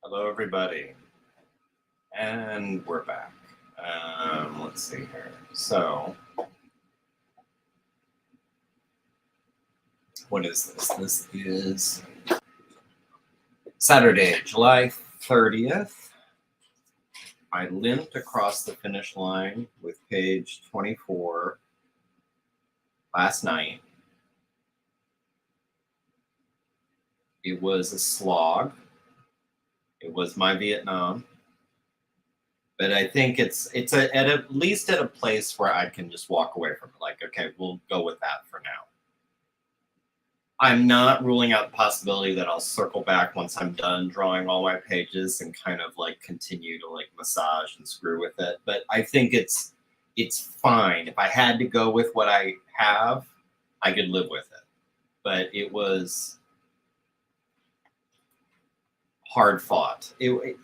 Hello, everybody. And we're back. Let's see here. So, what is this? This is Saturday, July 30th. I limped across the finish line with page 24 last night. It was a slog. It was my Vietnam. But I think it's at least at a place where I can just walk away from it. Like, okay, we'll go with that for now. I'm not ruling out the possibility that I'll circle back once I'm done drawing all my pages and kind of like continue to like massage and screw with it. But I think it's fine. If I had to go with what I have, I could live with it. But it was hard fought. It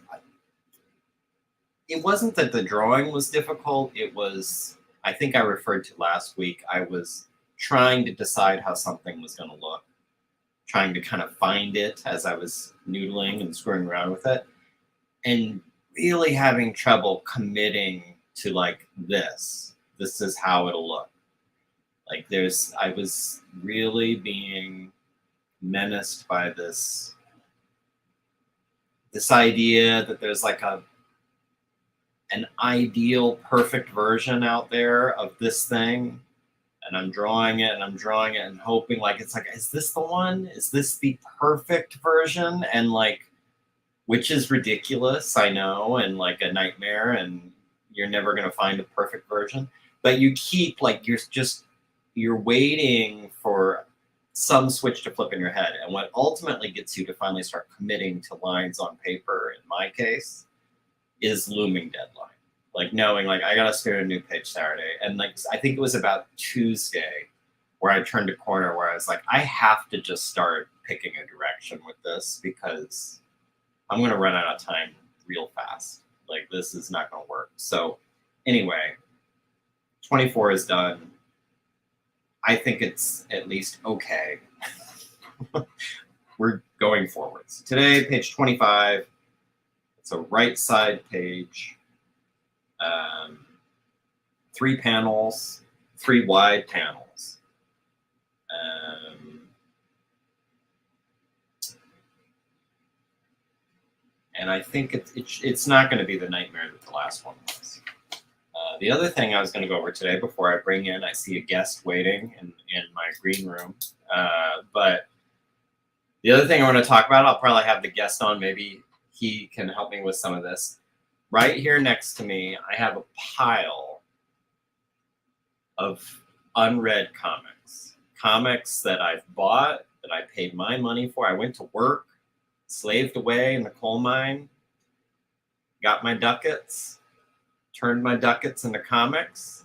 wasn't that the drawing was difficult. It was, I think I referred to last week, I was trying to decide how something was going to look, trying to kind of find it as I was noodling and screwing around with it, and really having trouble committing to like this is how it'll look. Like I was really being menaced by this idea that there's like an ideal perfect version out there of this thing, and I'm drawing it and hoping like it's like, is this the one? Is this the perfect version? And like, which is ridiculous, I know, and like a nightmare, and you're never gonna find a perfect version. But you keep like you're waiting for some switch to flip in your head. And what ultimately gets you to finally start committing to lines on paper, in my case, is looming deadline. Like knowing like I gotta start a new page Saturday. And like I think it was about Tuesday where I turned a corner where I was like, I have to just start picking a direction with this because I'm gonna run out of time real fast. Like this is not gonna work. So anyway, 24 is done. I think it's at least okay. We're going forwards. Today, page 25. It's a right side page. 3 panels, 3 wide panels. And I think it's not going to be the nightmare that the last one was. The other thing I was going to go over today before I bring in, I see a guest waiting in my green room. But the other thing I want to talk about, I'll probably have the guest on. Maybe he can help me with some of this. Right here next to me, I have a pile of unread comics that I've bought, that I paid my money for. I went to work, slaved away in the coal mine, got my ducats, turned my ducats into comics,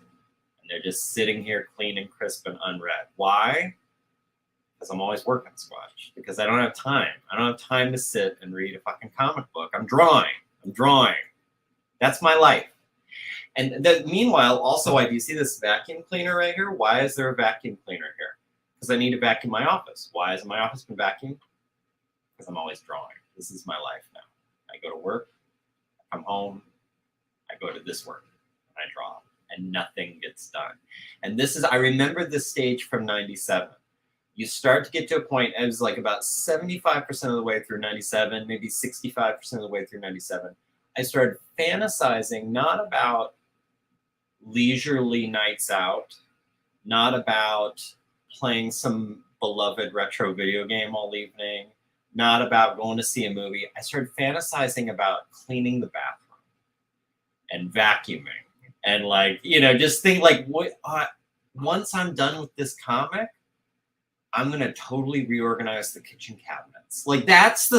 and they're just sitting here clean and crisp and unread. Why? Because I'm always working, Squatch. Because I don't have time. I don't have time to sit and read a fucking comic book. I'm drawing. That's my life. And meanwhile, also, do you see this vacuum cleaner right here? Why is there a vacuum cleaner here? Because I need to vacuum my office. Why hasn't my office been vacuumed? Because I'm always drawing. This is my life now. I go to work, I come home, I go to this work, and I draw, and nothing gets done. And I remember this stage from 97. You start to get to a point, it was like about 75% of the way through 97, maybe 65% of the way through 97. I started fantasizing not about leisurely nights out, not about playing some beloved retro video game all evening, not about going to see a movie. I started fantasizing about cleaning the bathroom and vacuuming and like, just think like, once I'm done with this comic, I'm going to totally reorganize the kitchen cabinets. Like that's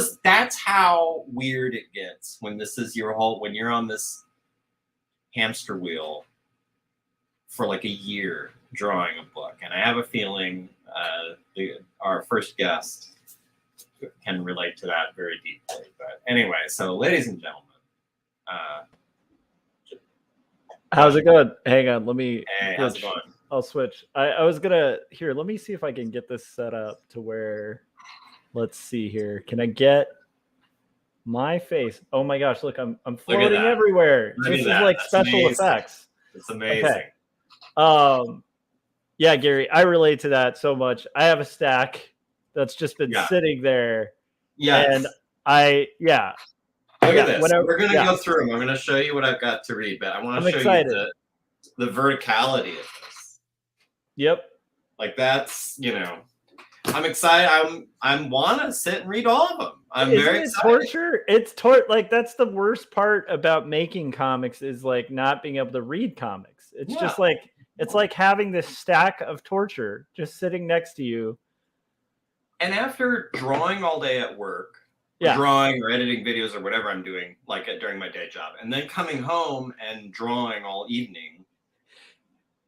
how weird it gets when this is when you're on this hamster wheel for like a year drawing a book. And I have a feeling our first guest can relate to that very deeply. But anyway, so ladies and gentlemen, how's it going? Hang on, let me. Hey, how's it going? I'll switch. I was gonna here. Let me see if I can get this set up to where. Let's see here. Can I get My face. Oh my gosh! Look, I'm Look at floating that. everywhere. Look This at is that. like That's special amazing. effects. It's amazing. Okay. Yeah, Gary, I relate to that so much. I have a stack that's just been sitting there. Yes. And yeah. Look at this. Whenever, We're going to go through them. I'm going to show you what I've got to read, but I want to show you the verticality of this. Yep. Like that's, you know, I'm excited. I want to sit and read all of them. I'm very excited. Torture? It's like that's the worst part about making comics is like not being able to read comics. It's just like it's like having this stack of torture just sitting next to you. And after drawing all day at work, drawing or editing videos or whatever I'm doing, like during my day job, and then coming home and drawing all evening,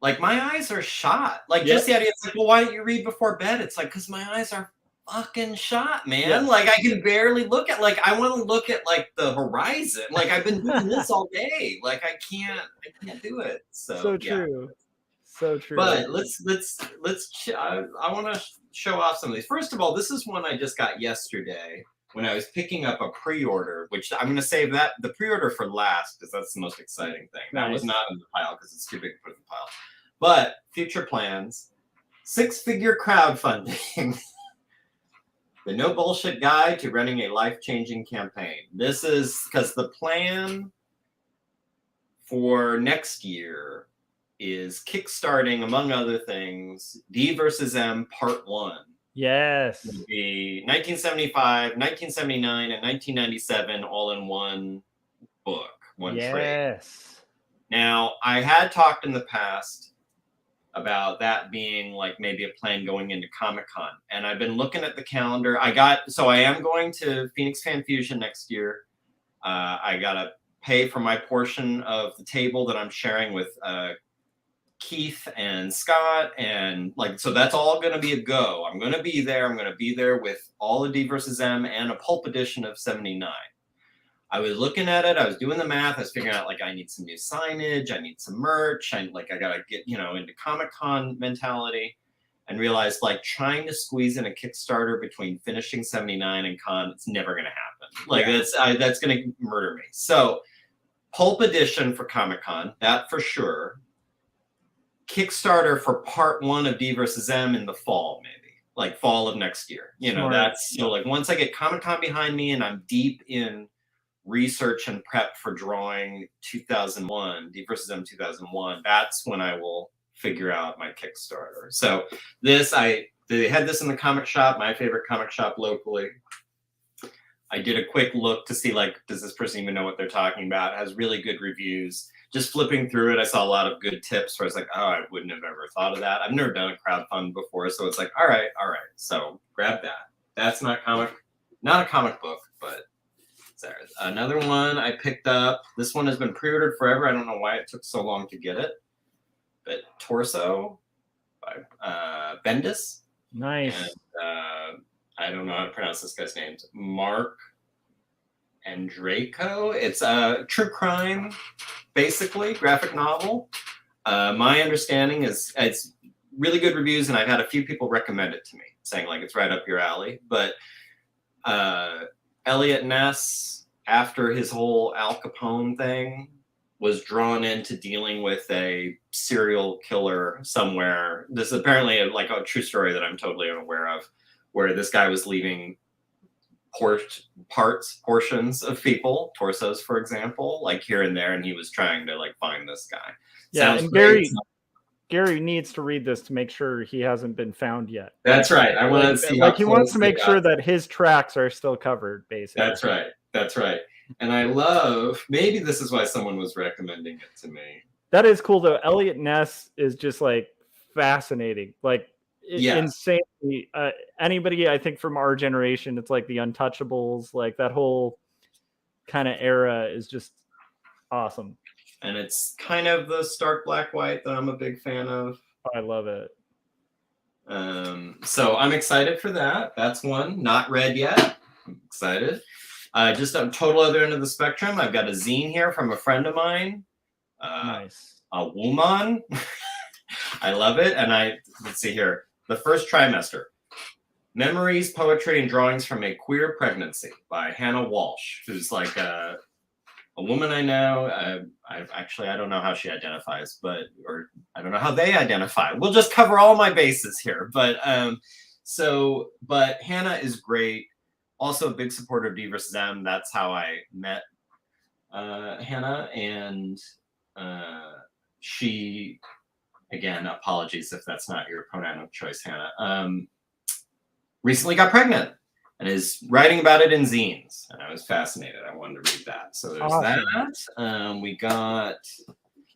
like my eyes are shot. Like just the idea, it's like, well, why don't you read before bed? It's like, because my eyes are fucking shot, man. Like I can barely look at, like I want to look at like the horizon. Like I've been doing this all day. Like I can't do it. So true. So true. But I want to show off some of these. First of all, this is one I just got yesterday when I was picking up a pre-order, which I'm going to save the pre-order for last because that's the most exciting thing. That was not in the pile because it's too big to put in the pile. But future plans, 6-figure crowdfunding, the no bullshit guide to running a life-changing campaign. This is because the plan for next year is kickstarting, among other things, D versus M Part 1. Yes. It would be 1975, 1979, and 1997 all in one book, one trade. Now, I had talked in the past about that being like maybe a plan going into Comic-Con. And I've been looking at the calendar. I am going to Phoenix Fan Fusion next year. I got to pay for my portion of the table that I'm sharing with Keith and Scott, and like, so that's all going to be a go. I'm going to be there. I'm going to be there with all of D versus M and a pulp edition of 79. I was looking at it. I was doing the math. I was figuring out like I need some new signage. I need some merch. I got to get, into Comic-Con mentality, and realized like trying to squeeze in a Kickstarter between finishing 79 and con, it's never going to happen. Like that's going to murder me. So pulp edition for Comic-Con, that for sure. Kickstarter for Part 1 of D versus M in the fall, maybe like fall of next year. That's so like once I get Comic-Con behind me and I'm deep in research and prep for drawing 2001, D versus M 2001, that's when I will figure out my Kickstarter. So they had this in the comic shop, my favorite comic shop locally. I did a quick look to see like, does this person even know what they're talking about? It has really good reviews. Just flipping through it, I saw a lot of good tips where I was like, oh, I wouldn't have ever thought of that. I've never done a crowdfund before, so it's like, all right. So grab that. That's not a comic book, but there. Another one I picked up. This one has been pre-ordered forever. I don't know why it took so long to get it. But Torso by Bendis. Nice. And I don't know how to pronounce this guy's name. Mark and Draco. It's a true crime, basically, graphic novel. My understanding is it's really good reviews, and I've had a few people recommend it to me, saying like it's right up your alley. But Elliot Ness, after his whole Al Capone thing, was drawn into dealing with a serial killer somewhere. This is apparently like a true story that I'm totally unaware of, where this guy was leaving portions of people, torsos, for example, like here and there, and he was trying to like find this guy. Yeah, and Gary needs to read this to make sure he hasn't been found yet. That's right. I want to see. Like he wants to make sure that his tracks are still covered, basically. That's right. And I love. Maybe this is why someone was recommending it to me. That is cool though. Elliot Ness is just like fascinating. Like insanely. Anybody I think from our generation, it's like the Untouchables, like that whole kind of era is just awesome. And it's kind of the stark black white that I'm a big fan of. I love it. So I'm excited for that. That's one. Not read yet. I'm excited. Just on total other end of the spectrum, I've got a zine here from a friend of mine. Nice. A woman. I love it. And let's see here. The first trimester. Memories, Poetry, and Drawings from a Queer Pregnancy by Hannah Walsh, who's like a woman I know. I don't know how she identifies, or I don't know how they identify. We'll just cover all my bases here. But Hannah is great. Also a big supporter of D versus M. That's how I met Hannah, and she, again, apologies if that's not your pronoun of choice, Hannah, recently got pregnant and is writing about it in zines. And I was fascinated. I wanted to read that. So there's awesome. That. We got,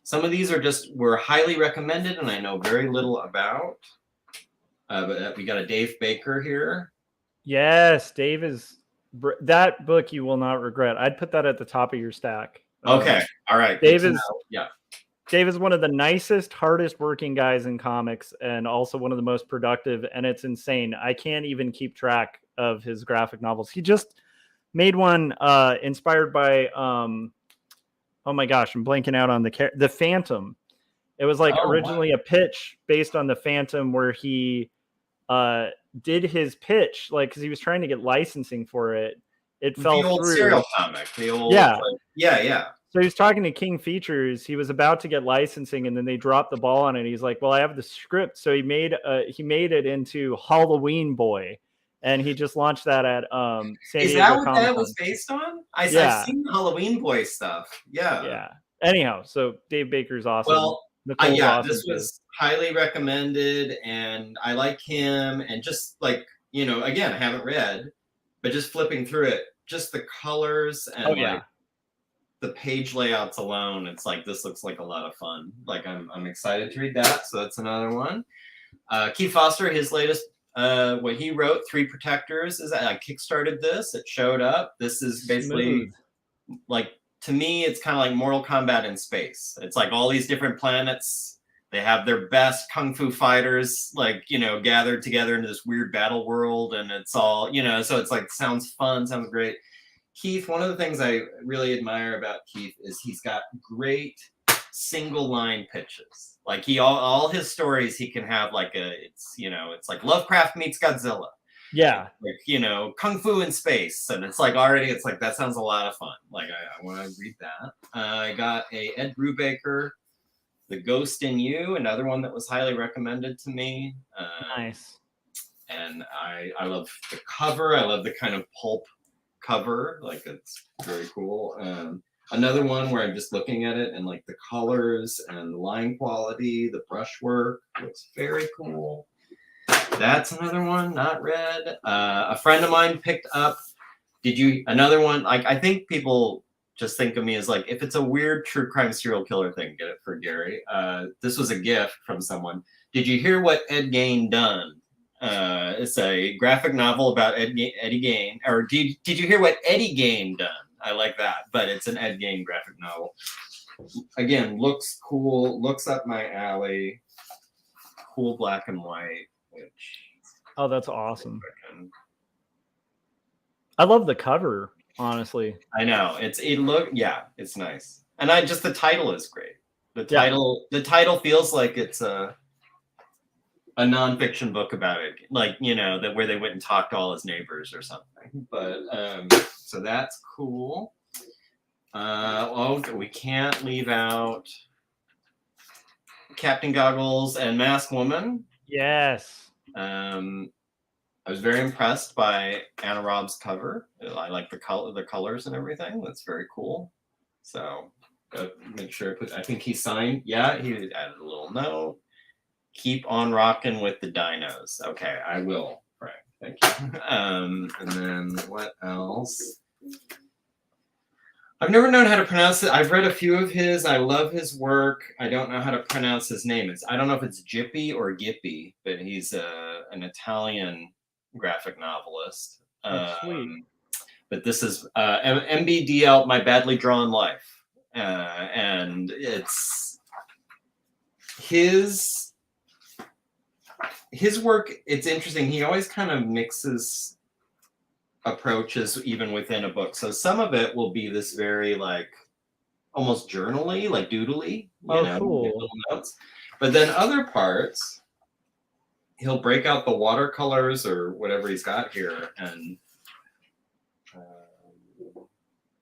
some of these were highly recommended and I know very little about. But we got a Dave Baker here. Yes, Dave is, that book you will not regret. I'd put that at the top of your stack. Okay. All right. Dave is one of the nicest, hardest working guys in comics and also one of the most productive. And it's insane. I can't even keep track of his graphic novels. He just made one inspired by, oh my gosh, I'm blanking out on the Phantom. It was like originally a pitch based on the Phantom where he did his pitch, like, because he was trying to get licensing for it. It fell the old through. Serial comic. The old, yeah. So he was talking to King Features. He was about to get licensing, and then they dropped the ball on it. He's like, "Well, I have the script." So he made it into Halloween Boy, and he just launched that at San Diego. Is that what that was based on? I've seen the Halloween Boy stuff. Yeah. Anyhow, so Dave Baker's awesome. Well, this was highly recommended, and I like him. And just like, again, I haven't read, but just flipping through it, just the colors and the page layouts alone, it's like, this looks like a lot of fun. Like, I'm excited to read that. So that's another one. Keith Foster, his latest, what he wrote, Three Protectors, I kickstarted this. It showed up. This is basically like, to me, it's kind of like Mortal Kombat in space. It's like all these different planets. They have their best kung fu fighters, like, gathered together into this weird battle world. And it's all, so it's like, sounds fun, sounds great. Keith, one of the things I really admire about Keith is he's got great single line pitches. Like all his stories, he can have like it's like Lovecraft meets Godzilla. Yeah. Like, kung fu in space. And it's like, already, it's like, that sounds a lot of fun. Like, I want to read that. I got a Ed Brubaker, The Ghost in You, another one that was highly recommended to me. Nice. And I love the cover. I love the kind of pulp cover. Like, it's very cool. Another one where I'm just looking at it and like the colors and the line quality, the brushwork looks very cool. That's another one not read. A friend of mine picked up. Another one, like, I think people just think of me as like, if it's a weird true crime serial killer thing, get it for Gary. This was a gift from someone. Did you hear what Ed Gein done? It's a graphic novel about Eddie Gein. Or did you hear what Eddie Gein done? I like that, but it's an Ed Gein graphic novel. Again, looks cool, looks up my alley. Cool black and white. Oh, that's awesome. I love the cover, honestly. I know. It's nice. And the title is great. The title feels like it's a nonfiction book about it, like, that where they went and talked to all his neighbors or something. But so that's cool. We can't leave out Captain Goggles and Masked Woman. Yes. I was very impressed by Anna Rob's cover. I like the colors and everything. That's very cool. So make sure I think he signed. Yeah, he added a little note. Keep on rocking with the dinos. Okay, I will, Frank. Thank you. And then what else? I've never known how to pronounce it. I've read a few of his. I love his work. I don't know how to pronounce his name. I don't know if it's Gippy or Gippy, but he's an Italian graphic novelist. Sweet. But this is MBDL, My Badly Drawn Life. And it's his work. It's interesting. He always kind of mixes approaches even within a book. So some of it will be this very like almost journal-y, like doodly, cool. little notes. But then other parts he'll break out the watercolors or whatever he's got here, and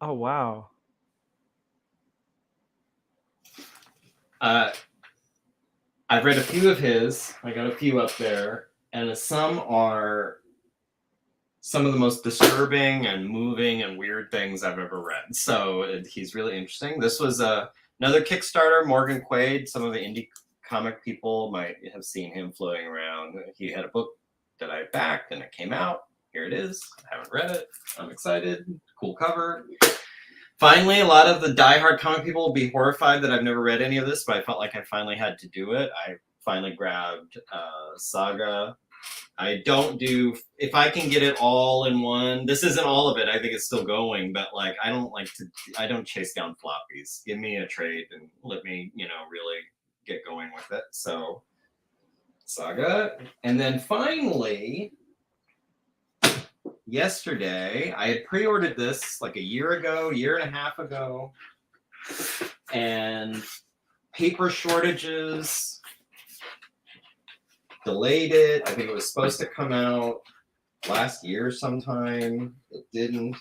oh wow. I've read a few of his. I got a few up there, and some are some of the most disturbing and moving and weird things I've ever read. So he's really interesting. This was another Kickstarter, Morgan Quaid. Some of the indie comic people might have seen him floating around. He had a book that I backed, and it came out. Here it is. I haven't read it. I'm excited. Cool cover. Finally, a lot of the diehard comic people will be horrified that I've never read any of this, but I felt like I finally had to do it. I finally grabbed Saga. I don't do, if I can get it all in one, this isn't all of it. I think it's still going, but like, I don't chase down floppies. Give me a trade and let me, really get going with it. So, Saga. And then finally, yesterday, I had pre-ordered this like a year and a half ago, and paper shortages delayed it. I think it was supposed to come out last year sometime. It didn't.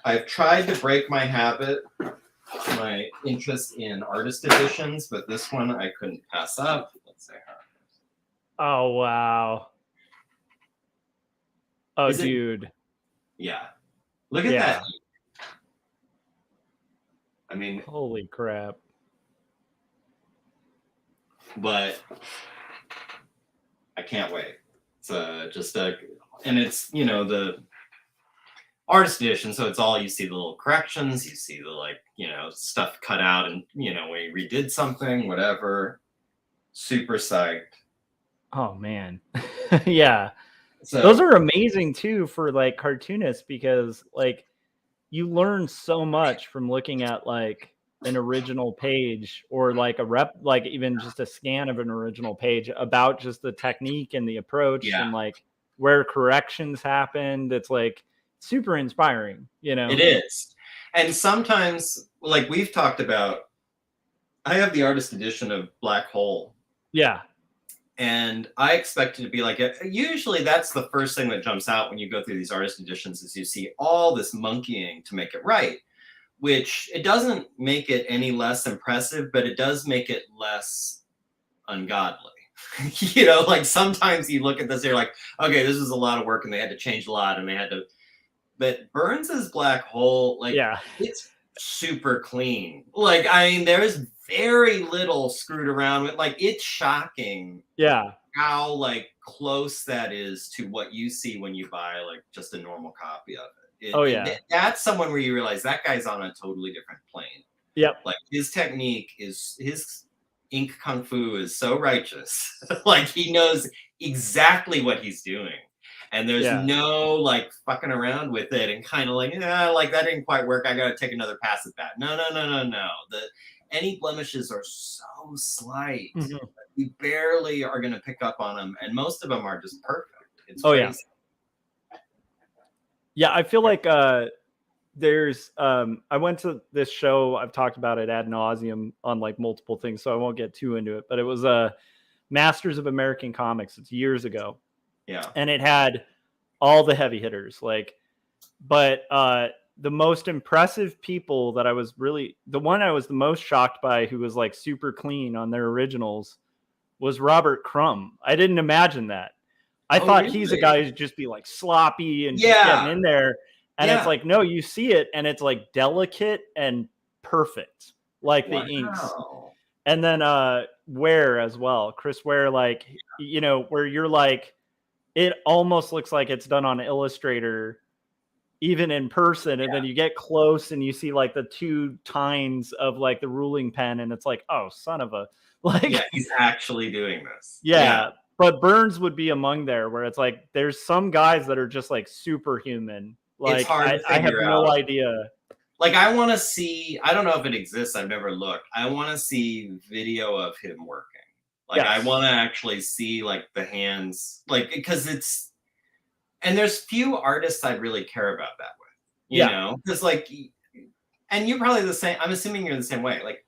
I've tried to break my habit, my interest in artist editions, but this one I couldn't pass up. Let's say oh wow. Oh, dude. Yeah. Look at that. I mean, holy crap. But I can't wait. It's and it's, the artist edition, so it's all, you see the little corrections, you see the stuff cut out, and when he redid something, whatever. Super psyched. Oh man. Yeah. So, those are amazing too for like cartoonists, because like you learn so much from looking at like an original page, or like like even just a scan of an original page, about just the technique and the approach and like where corrections happened. It's like super inspiring, It is. And sometimes, like we've talked about, I have the artist edition of Black Hole. Yeah. And I expect it to be like it. Usually that's the first thing that jumps out when you go through these artist editions, is you see all this monkeying to make it right, which it doesn't make it any less impressive, but it does make it less ungodly. Like sometimes you look at this, you're like, okay, this is a lot of work and they had to change a lot and they had to, but Burns's Black Hole, like, it's super clean. Like, I mean, there's very little screwed around with. Like, it's shocking. Yeah. How like close that is to what you see when you buy like just a normal copy of it. That's someone where you realize that guy's on a totally different plane. Yep. Like his technique his ink kung fu is so righteous. Like he knows exactly what he's doing. And there's no like fucking around with it and kind of like, like that didn't quite work. I got to take another pass at that. No. Any blemishes are so slight. Mm-hmm. We barely are going to pick up on them. And most of them are just perfect. It's crazy. Yeah, I feel like there's, I went to this show. I've talked about it ad nauseum on like multiple things, so I won't get too into it. But it was Masters of American Comics. It's years ago. Yeah. And it had all the heavy hitters, but the most impressive people that the one I was the most shocked by, who was like super clean on their originals, was Robert Crumb. I didn't imagine that. I thought he's a guy who'd just be like sloppy and just getting in there. And it's like, no, you see it and it's like delicate and perfect, like the inks. And then Ware as well. Chris Ware, like, where you're like, it almost looks like it's done on Illustrator, even in person. And then you get close and you see like the two tines of like the ruling pen. And it's like, oh, son of a, like, yeah, he's actually doing this. Yeah. But Burns would be among there, where it's like, there's some guys that are just like superhuman. Like, it's hard I have no idea. Like, I want to see, I don't know if it exists. I've never looked. I want to see video of him working. Like, I want to actually see like the hands, like, because it's, and there's few artists I really care about that with, you know, because like, and you're probably the same. I'm assuming you're the same way. Like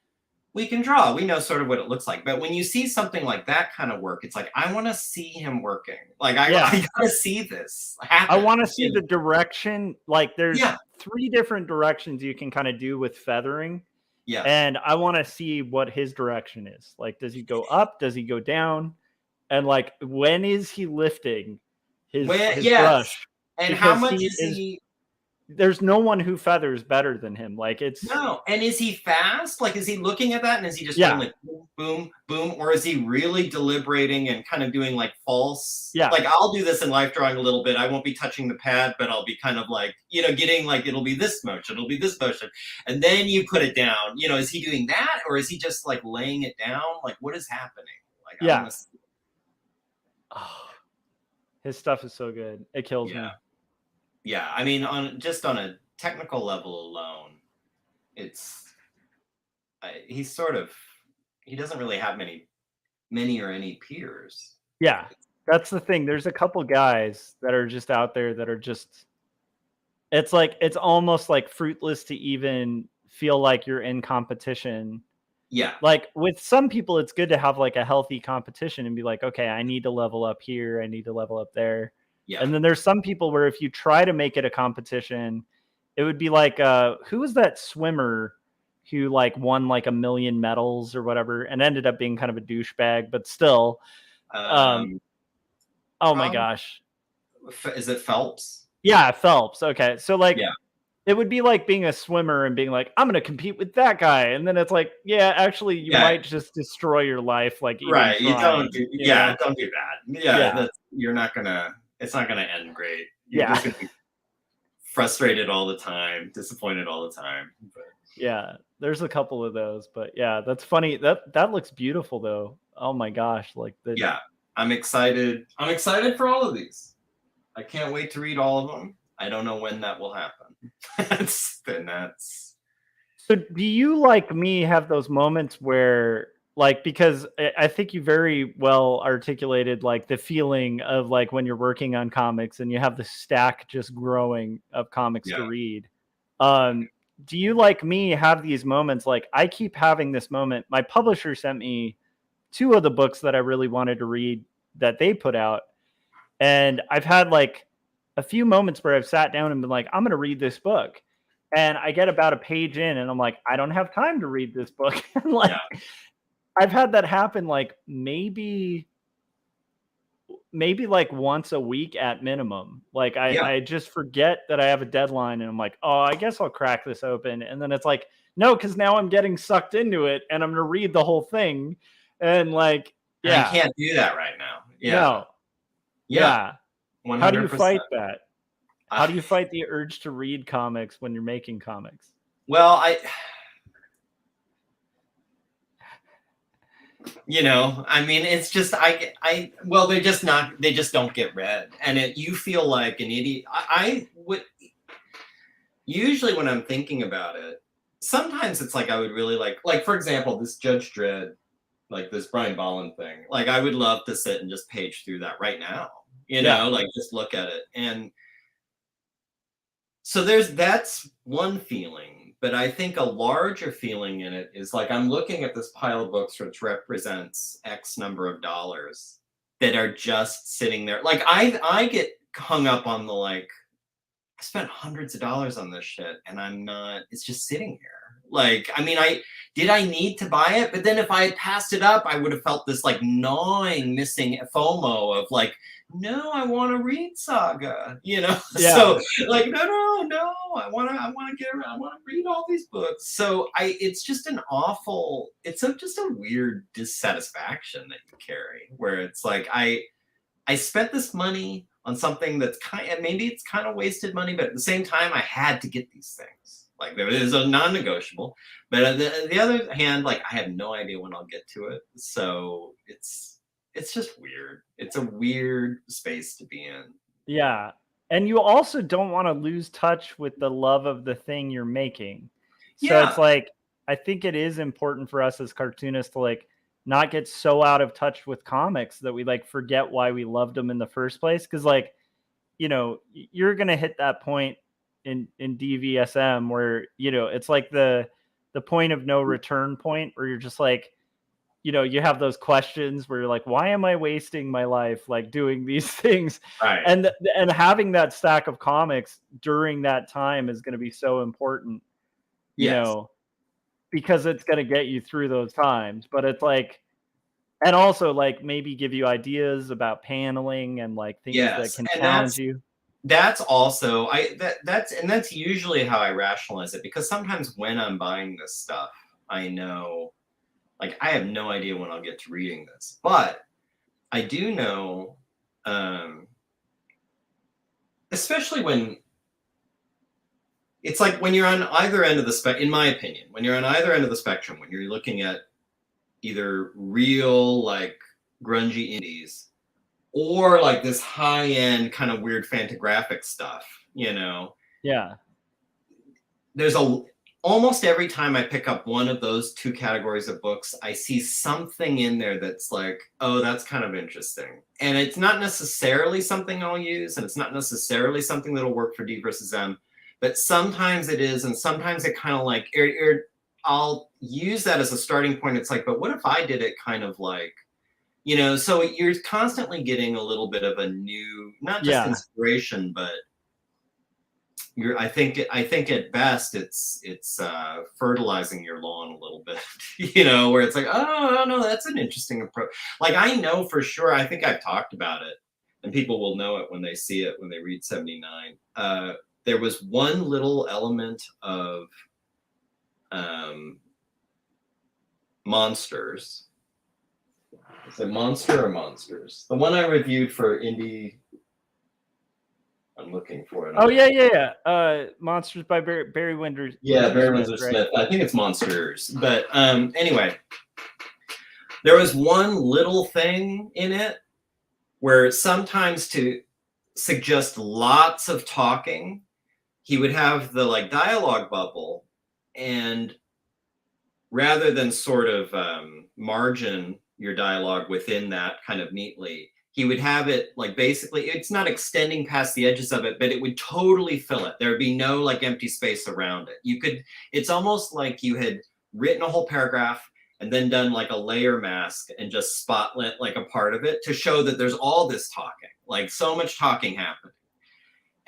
we can draw. We know sort of what it looks like. But when you see something like that kind of work, it's like, I want to see him working. Like, I gotta see this happen. I want to see the direction. Like, there's 3 different directions you can kind of do with feathering. Yeah. And I want to see what his direction is. Like, does he go up? Does he go down? And like, when is he lifting his brush? And because how much is he? There's no one who feathers better than him. Like, it's no. And is he fast? Like, is he looking at that and is he just going like boom, boom, boom? Or is he really deliberating and kind of doing like false? Yeah. Like, I'll do this in life drawing a little bit. I won't be touching the pad, but I'll be kind of like, getting like, it'll be this motion, it'll be this motion. And then you put it down. Is he doing that? Or is he just like laying it down? Like, what is happening? Like, yeah. Oh, his stuff is so good. It kills me. Yeah, I mean, on a technical level alone, he doesn't really have many or any peers. Yeah, that's the thing. There's a couple guys that are just out there that are just, it's almost like fruitless to even feel like you're in competition. Yeah. Like, with some people, it's good to have like a healthy competition and be like, okay, I need to level up here, I need to level up there. Yeah. And then there's some people where if you try to make it a competition, it would be like, who was that swimmer who like won like 1 million medals or whatever and ended up being kind of a douchebag, but still. Oh my gosh. Is it Phelps? Yeah, Phelps. Okay. So like, it would be like being a swimmer and being like, I'm going to compete with that guy. And then it's like, yeah, actually you might just destroy your life. Like, right. You don't do, don't do that. Yeah. You're not going to, it's not going to end great. You're just going to be frustrated all the time, disappointed all the time. But. Yeah, there's a couple of those, but yeah, that's funny. That looks beautiful though. Oh my gosh. Like I'm excited. I'm excited for all of these. I can't wait to read all of them. I don't know when that will happen. So do you, like me, have those moments where, like, because I think you very well articulated like the feeling of like when you're working on comics and you have the stack just growing of comics to read. Do you, like me, have these moments? Like, I keep having this moment. My publisher sent me 2 of the books that I really wanted to read that they put out. And I've had like a few moments where I've sat down and been like, I'm going to read this book. And I get about a page in and I'm like, I don't have time to read this book. And like, I've had that happen like maybe like once a week at minimum. Like I just forget that I have a deadline and I'm like, oh, I guess I'll crack this open. And then it's like, no, because now I'm getting sucked into it and I'm going to read the whole thing. And like, I can't do that right now. No. 100%. How do you fight that? How do you fight the urge to read comics when you're making comics? Well, I mean, it's just, they just don't get read. And you feel like an idiot. I would, usually when I'm thinking about it, sometimes it's like, I would really like, for example, this Judge Dredd, like this Brian Bolland thing, like I would love to sit and just page through that right now, like just look at it. And so that's one feeling, but I think a larger feeling in it is like, I'm looking at this pile of books which represents X number of dollars that are just sitting there. Like I get hung up on the, like, I spent hundreds of dollars on this shit and it's just sitting here. Like, I mean, did I need to buy it? But then if I had passed it up, I would have felt this like gnawing, missing FOMO of like, no, I want to read Saga, So like, no, I want to read all these books. So it's just just a weird dissatisfaction that you carry where it's like, I spent this money on something that's maybe it's kind of wasted money, but at the same time, I had to get these things. Like, there is a non-negotiable, but on the other hand, like, I have no idea when I'll get to it. So it's just weird. It's a weird space to be in. Yeah. And you also don't want to lose touch with the love of the thing you're making. So it's like, I think it is important for us as cartoonists to like not get so out of touch with comics that we like forget why we loved them in the first place. Cause like, you're going to hit that point in DVSM where, it's like the the point of no return point where you're just like, you know, you have those questions where you're like, why am I wasting my life like doing these things? Right. And having that stack of comics during that time is going to be so important, you know, because it's going to get you through those times. But it's like, and also like maybe give you ideas about paneling and like things that can challenge you. That's also that's usually how I rationalize it, because sometimes when I'm buying this stuff, I know, like, I have no idea when I'll get to reading this, but I do know, especially when it's like when you're on either end of the spectrum, in my opinion, when you're on either end of the spectrum, when you're looking at either real like grungy indies or like this high end kind of weird Fantagraphic stuff, you know? Yeah. There's almost every time I pick up one of those two categories of books, I see something in there that's like, oh, that's kind of interesting. And it's not necessarily something I'll use, and it's not necessarily something that'll work for D versus M, but sometimes it is, and sometimes it kind of like, I'll use that as a starting point. It's like, but what if I did it kind of like, you know, so you're constantly getting a little bit of a new, not just inspiration, but I think at best it's fertilizing your lawn a little bit, you know, where it's like, oh no, that's an interesting approach. Like, I know for sure, I think I've talked about it, and people will know it when they see it, when they read 79. There was one little element of monsters. Is it Monster or Monsters? The one I reviewed for Indie. I'm looking for it. Oh yeah. Monsters by Barry Windsor. Yeah, Barry Windsor Smith. I think it's Monsters. But anyway, there was one little thing in it where sometimes, to suggest lots of talking, he would have the like dialogue bubble, and rather than sort of margin your dialogue within that kind of neatly, he would have it like, basically, it's not extending past the edges of it, but it would totally fill it. There'd be no like empty space around it. It's almost like you had written a whole paragraph and then done like a layer mask and just spotlit like a part of it to show that there's all this talking, like so much talking happening.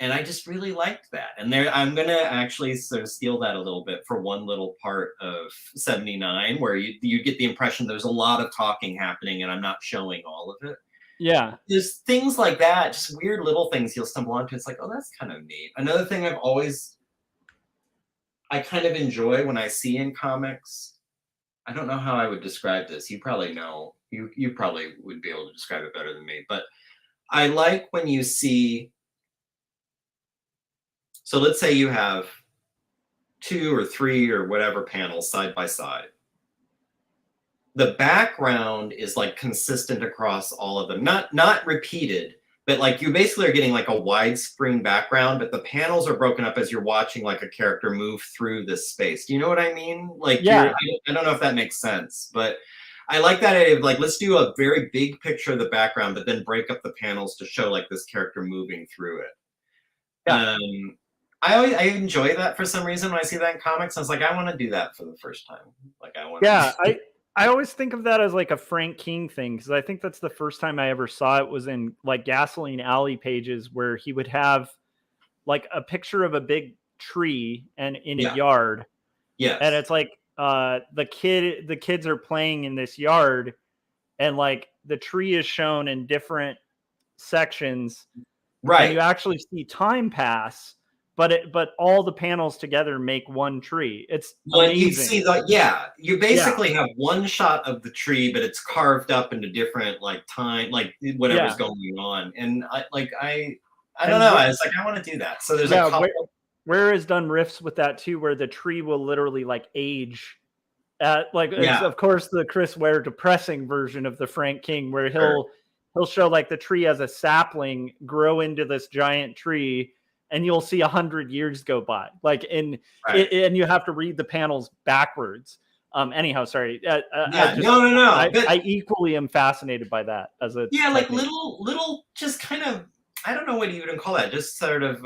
And I just really liked that. And I'm going to actually sort of steal that a little bit for one little part of 79, where you get the impression there's a lot of talking happening and I'm not showing all of it. Yeah. There's things like that, just weird little things you'll stumble onto. It's like, oh, that's kind of neat. Another thing I kind of enjoy when I see in comics, I don't know how I would describe this. You probably know. You probably would be able to describe it better than me. But I like when you see, so let's say you have 2 or 3 or whatever panels side by side. The background is like consistent across all of them, not repeated, but like you basically are getting like a widescreen background, but the panels are broken up as you're watching like a character move through this space. Do you know what I mean? Like, yeah, I don't know if that makes sense, but I like that idea of like, let's do a very big picture of the background, but then break up the panels to show like this character moving through it. Yeah. I enjoy that for some reason when I see that in comics. I was like, I want to do that for the first time. Like, I always think of that as like a Frank King thing, because I think that's the first time I ever saw it was in like Gasoline Alley pages, where he would have like a picture of a big tree and in a yard. Yeah. And it's like the kids are playing in this yard, and like the tree is shown in different sections. Right. And you actually see time pass, but all the panels together make one tree. It's amazing. You see you basically have one shot of the tree, but it's carved up into different like time, like whatever's going on. And I don't know. I was like, I want to do that. So there's a couple. Where has done riffs with that too, where the tree will literally like age at like it's, of course, the Chris Ware depressing version of the Frank King, where he'll show like the tree as a sapling grow into this giant tree, and you'll see 100 years go by, like and you have to read the panels backwards. Anyhow, sorry. No. I equally am fascinated by that as a like little, just kind of, I don't know what you would call that, just sort of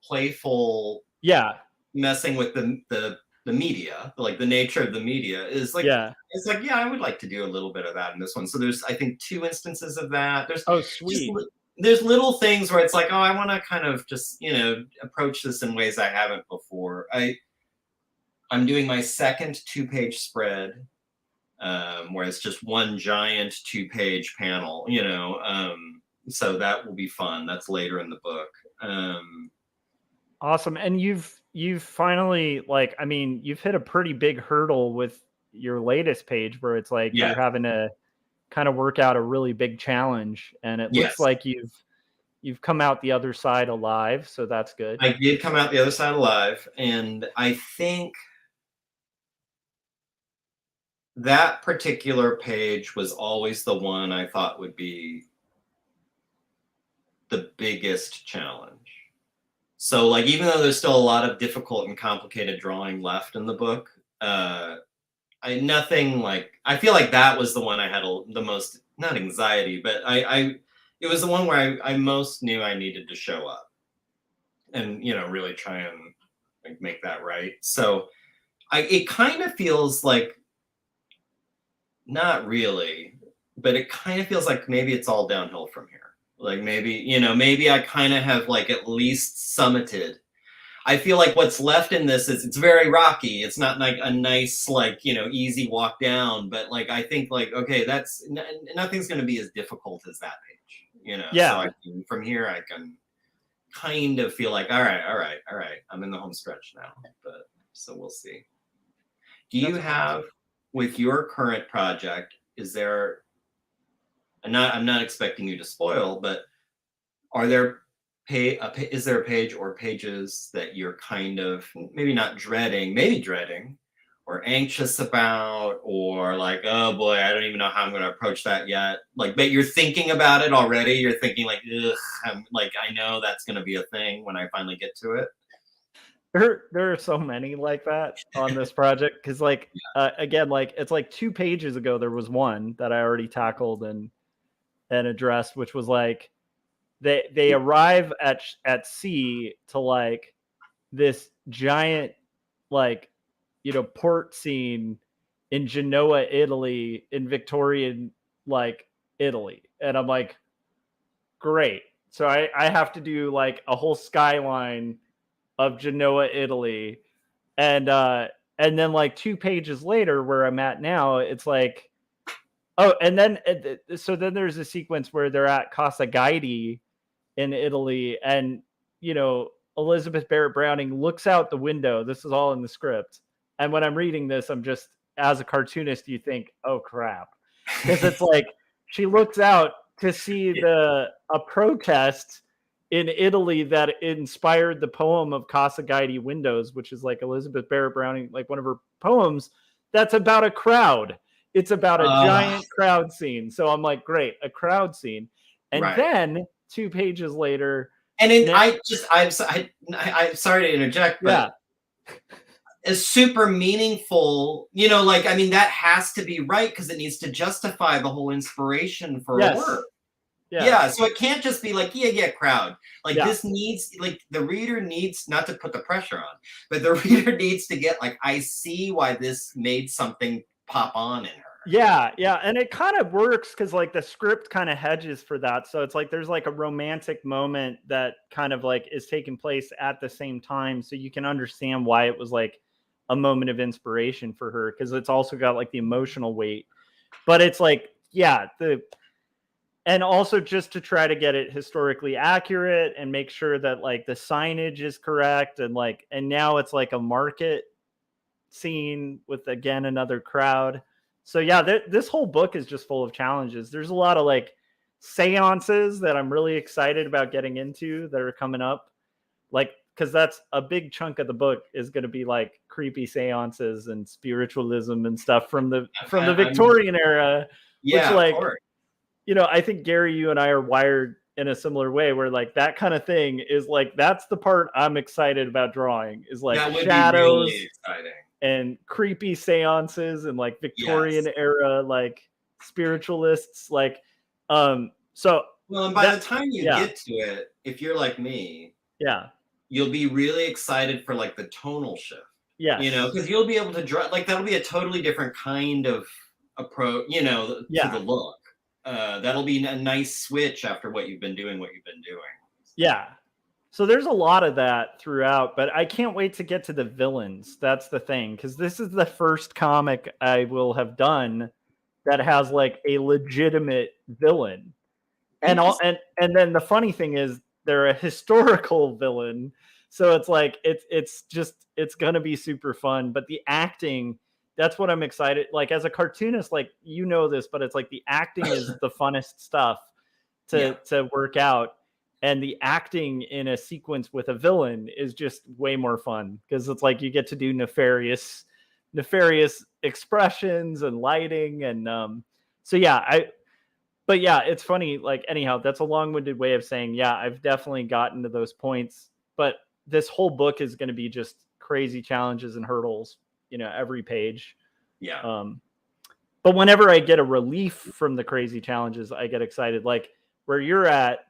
playful. Yeah. Messing with the the media, like the nature of the media is like, Yeah. it's like, yeah, I would like to do a little bit of that in this one. So there's, I think, 2 instances of that. There's Oh, just, sweet. there's little things where it's like, oh, I want to kind of just, you know, approach this in ways I haven't before. I'm doing my second 2-page spread, where it's just one giant 2-page panel, you know. So that will be fun. That's later in the book. Awesome. And you've finally, like, I mean, you've hit a pretty big hurdle with your latest page where it's like Yeah. you're having to kind of work out a really big challenge, and it looks Yes. like you've come out the other side alive, so that's good. I did come out the other side alive, and I think that particular page was always the one I thought would be the biggest challenge. So, like, even though there's still a lot of difficult and complicated drawing left in the book, nothing like, I feel like that was the one I had the most, not anxiety, but it was the one where I most knew I needed to show up and, you know, really try and like make that right. So it kind of feels like, not really, but it kind of feels like maybe it's all downhill from here. Like maybe, you know, maybe I kind of have like at least summited. I feel like what's left in this is, it's very rocky. It's not like a nice, like, you know, easy walk down, but like, I think like, okay, that's, nothing's going to be as difficult as that page, you know? Yeah. So I can, from here, I can kind of feel like, all right. I'm in the home stretch now, but so we'll see. Do you have, with your current project, is there, I'm not expecting you to spoil, but are there is there a page or pages that you're kind of maybe not dreading, maybe dreading or anxious about, or like, oh boy, I don't even know how I'm going to approach that yet. Like, but you're thinking about it already. You're thinking like, ugh, I'm like, I know that's going to be a thing when I finally get to it. There are so many like that on this project because, like, again, like it's like 2 pages ago there was one that I already tackled and addressed, which was like they arrive at sea to like this giant, like, you know, port scene in Genoa, Italy, in Victorian, like, Italy, and I'm like, great. So I have to do like a whole skyline of Genoa, Italy, and then like 2 pages later, where I'm at now, it's like, oh, and then so then there's a sequence where they're at Casa Gaidi in Italy, and you know, Elizabeth Barrett Browning looks out the window. This is all in the script, and when I'm reading this, I'm just, as a cartoonist, you think, oh crap, because it's like she looks out to see a protest in Italy that inspired the poem of Casa Gaidi Windows, which is like Elizabeth Barrett Browning, like one of her poems that's about a crowd. It's about a giant crowd scene. So I'm like, great, a crowd scene. And right. Then 2 pages later, and I'm sorry to interject, but is super meaningful, you know, like, I mean, that has to be right because it needs to justify the whole inspiration for a work. Yeah, so it can't just be like, crowd. Like, this needs, like, the reader needs, not to put the pressure on, but the reader needs to get, like, I see why this made something pop on in her. Yeah, and it kind of works because, like, the script kind of hedges for that. So it's like there's like a romantic moment that kind of like is taking place at the same time, so you can understand why it was like a moment of inspiration for her, because it's also got like the emotional weight. But it's like, and also just to try to get it historically accurate and make sure that like the signage is correct, and like, and now it's like a market scene with, again, another crowd. So yeah, this whole book is just full of challenges. There's a lot of like seances that I'm really excited about getting into that are coming up, like, because that's a big chunk of the book is going to be like creepy seances and spiritualism and stuff from the Victorian era, which, like, you know, I think, Gary, you and I are wired in a similar way, where like that kind of thing is like, that's the part I'm excited about drawing, is like that would shadows, be really exciting, and creepy seances and like Victorian era, like spiritualists, like, so well, and by the time you get to it, if you're like me, you'll be really excited for like the tonal shift. Yes. You know, because you'll be able to draw, like, that'll be a totally different kind of approach, you know, to the look. That'll be a nice switch after what you've been doing. Yeah. So there's a lot of that throughout, but I can't wait to get to the villains. That's the thing, because this is the first comic I will have done that has like a legitimate villain. And then the funny thing is they're a historical villain. So it's like it's gonna be super fun. But the acting, that's what I'm excited. Like as a cartoonist, like you know this, but it's like the acting is the funnest stuff to work out. And the acting in a sequence with a villain is just way more fun because it's like you get to do nefarious expressions and lighting and so yeah, but yeah, it's funny. Like, anyhow, that's a long-winded way of saying, yeah, I've definitely gotten to those points. But this whole book is going to be just crazy challenges and hurdles, you know, every page. Yeah. But whenever I get a relief from the crazy challenges, I get excited. Like where you're at,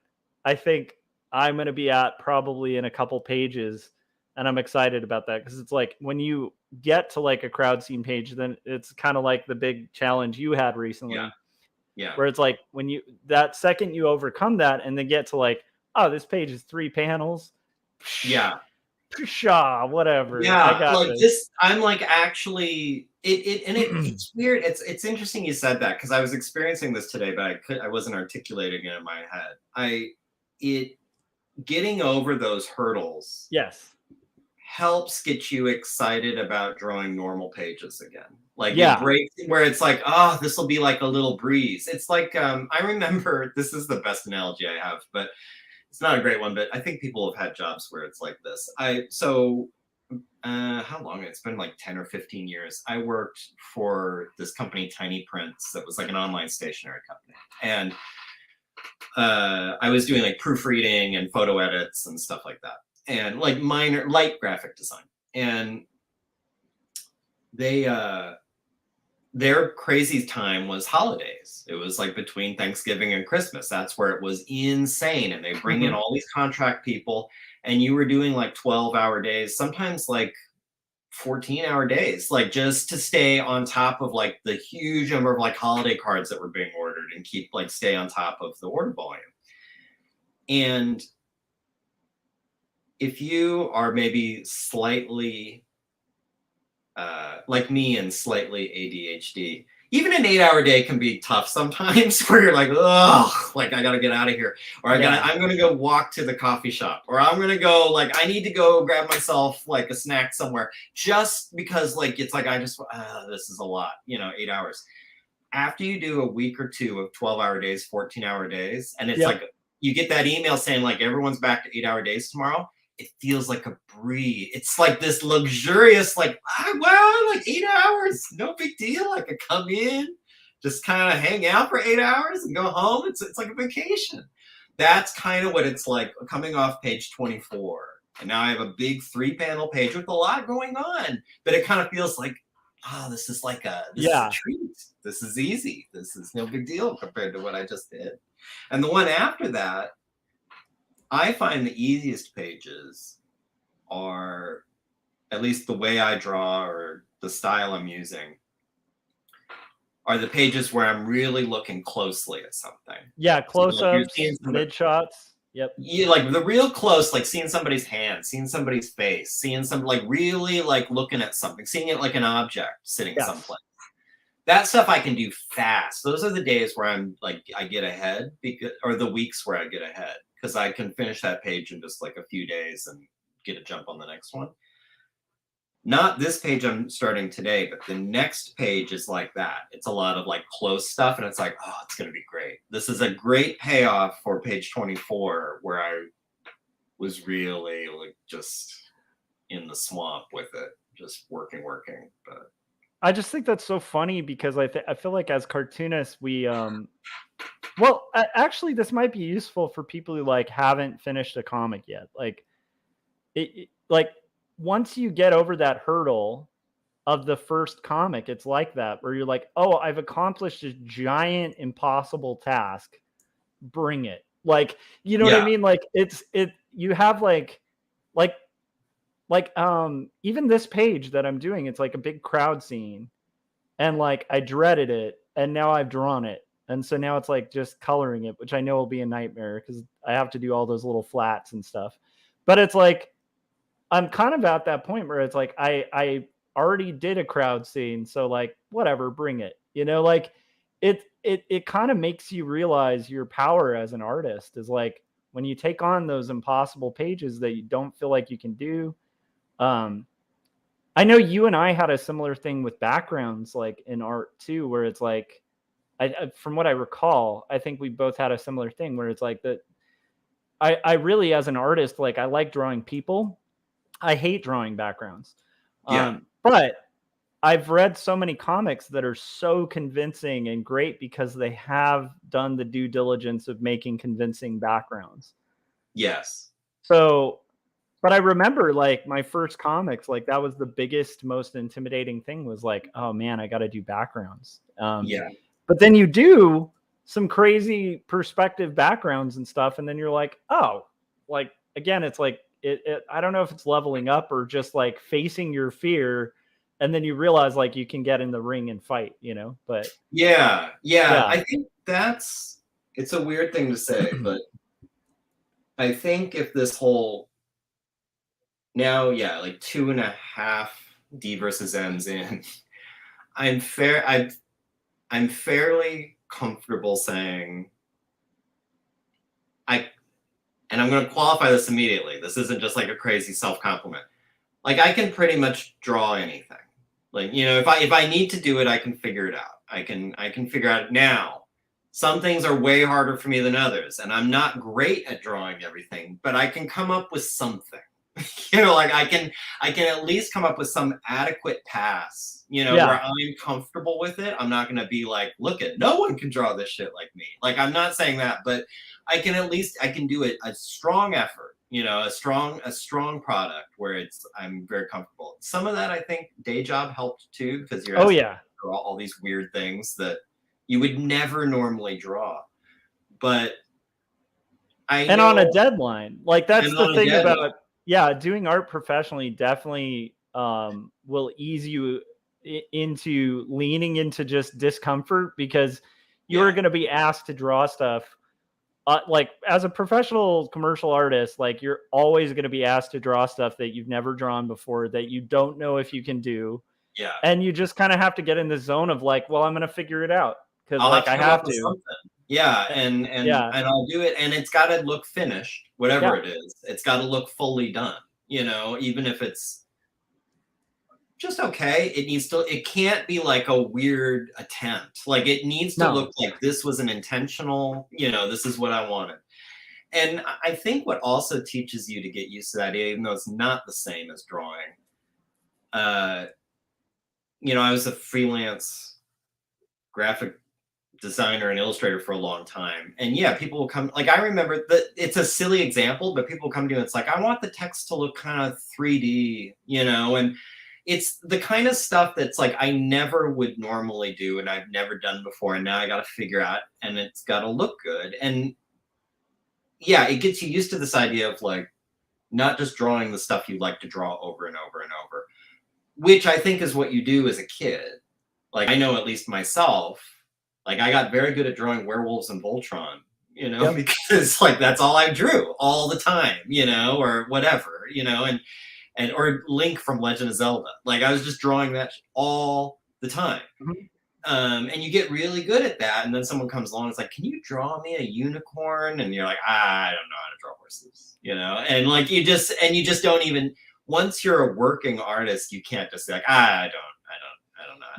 I think I'm going to be at probably in a couple pages. And I'm excited about that because it's like when you get to like a crowd scene page, then it's kind of like the big challenge you had recently. Yeah. Where it's like when you that second you overcome that and then get to like, oh, this page is 3 panels. Yeah. Pshaw, whatever. Yeah. I got like this. I'm like actually it's weird. It's interesting you said that because I was experiencing this today, but I wasn't articulating it in my head. Getting over those hurdles. Yes. Helps get you excited about drawing normal pages again. Like it breaks where it's like, oh, this will be like a little breeze. It's like I remember, this is the best analogy I have, but it's not a great one, but I think people have had jobs where it's like this. How long? It's been like 10 or 15 years. I worked for this company, Tiny Prints, that was like an online stationery company. And I was doing like proofreading and photo edits and stuff like that. And like minor light graphic design. And their crazy time was holidays. It was like between Thanksgiving and Christmas. That's where it was insane. And they bring in all these contract people, and you were doing like 12-hour days, sometimes like 14-hour days, like just to stay on top of like the huge number of like holiday cards that were being ordered and stay on top of the order volume. And if you are maybe slightly like me and slightly ADHD, even an 8-hour day can be tough sometimes where you're like, oh, like I got to get out of here. Or I'm going to go walk to the coffee shop, or I'm going to go, like, I need to go grab myself like a snack somewhere just because like, it's like, this is a lot, 8 hours. After you do a week or two of 12-hour days, 14-hour days, and it's like, you get that email saying like, everyone's back to 8-hour days tomorrow. It feels like a breeze. It's like this luxurious, like, like 8 hours, no big deal. I could come in, just kind of hang out for 8 hours and go home. It's like a vacation. That's kind of what it's like coming off page 24. And now I have a big 3-panel page with a lot going on, but it kind of feels like, this is like this is a treat. This is easy. This is no big deal compared to what I just did. And the one after that, I find the easiest pages are, at least the way I draw or the style I'm using, are the pages where I'm really looking closely at something. Yeah, close-ups, mid-shots. Yep. Yeah, like the real close, like seeing somebody's hand, seeing somebody's face, seeing some, like really like looking at something, seeing it like an object sitting someplace. That stuff I can do fast. Those are the days where I'm like, I get ahead, or the weeks where I get ahead, because I can finish that page in just like a few days and get a jump on the next one. Not this page I'm starting today, but the next page is like that. It's a lot of like close stuff, and it's like, oh, it's going to be great. This is a great payoff for page 24, where I was really like just in the swamp with it, just working. But I just think that's so funny because I feel like as cartoonists, we well, actually, this might be useful for people who like haven't finished a comic yet. Like, like once you get over that hurdle of the first comic, it's like that where you're like, oh, I've accomplished this giant impossible task. Bring it. Like, you know what I mean? Like you have like like even this page that I'm doing, it's like a big crowd scene, and like I dreaded it, and now I've drawn it, and so now it's like just coloring it, which I know will be a nightmare because I have to do all those little flats and stuff. But it's like I'm kind of at that point where it's like I already did a crowd scene, so like whatever, bring it. Like it kind of makes you realize your power as an artist is like when you take on those impossible pages that you don't feel like you can do. I know you and I had a similar thing with backgrounds, like in art too, where it's like, from what I recall, I think we both had a similar thing where it's like that. I really, as an artist, like I like drawing people. I hate drawing backgrounds. Yeah. But I've read so many comics that are so convincing and great because they have done the due diligence of making convincing backgrounds. Yes. So, but I remember like my first comics, like that was the biggest, most intimidating thing was like, oh man, I got to do backgrounds. Yeah. But then you do some crazy perspective backgrounds and stuff. And then you're like, oh, like, again, it's like, I don't know if it's leveling up or just like facing your fear. And then you realize like you can get in the ring and fight, but yeah. I think it's a weird thing to say, but I think if this whole now, like 2.5 D versus M's in, I'm fairly comfortable saying and I'm going to qualify this immediately. This isn't just like a crazy self-compliment. Like I can pretty much draw anything. Like, if I need to do it, I can figure it out. I can figure out now. Some things are way harder for me than others, and I'm not great at drawing everything, but I can come up with something. Like I can at least come up with some adequate pass, where I'm comfortable with it. I'm not going to be like, look at, no one can draw this shit like me. Like, I'm not saying that, but I can do it a strong effort, a strong product where I'm very comfortable. Some of that I think day job helped too, because you're to draw all these weird things that you would never normally draw. But on a deadline, like that's the thing about doing art professionally definitely will ease you into leaning into just discomfort because you're going to be asked to draw stuff. Like as a professional commercial artist, like you're always going to be asked to draw stuff that you've never drawn before that you don't know if you can do. Yeah. And you just kind of have to get in the zone of like, well, I'm going to figure it out because like I have to. Yeah, and I'll do it, and it's got to look finished, whatever it is. It's got to look fully done, even if it's just okay. It can't be like a weird attempt. Like it needs to look like this was an intentional, this is what I wanted. And I think what also teaches you to get used to that, even though it's not the same as drawing, I was a freelance graphic designer and illustrator for a long time. And people will come, like I remember that it's a silly example, but people come to you and it's like, I want the text to look kind of 3D, and it's the kind of stuff that's like I never would normally do and I've never done before. And now I got to figure out, and it's got to look good. And it gets you used to this idea of like not just drawing the stuff you like to draw over and over and over, which I think is what you do as a kid. Like I know at least myself, like I got very good at drawing werewolves and Voltron, because like that's all I drew all the time, or whatever, and or Link from Legend of Zelda. Like I was just drawing that all the time. Mm-hmm. And you get really good at that, and then someone comes along and is like, can you draw me a unicorn? And you're like, I don't know how to draw horses, and like you just don't even, once you're a working artist, you can't just be like, I don't know.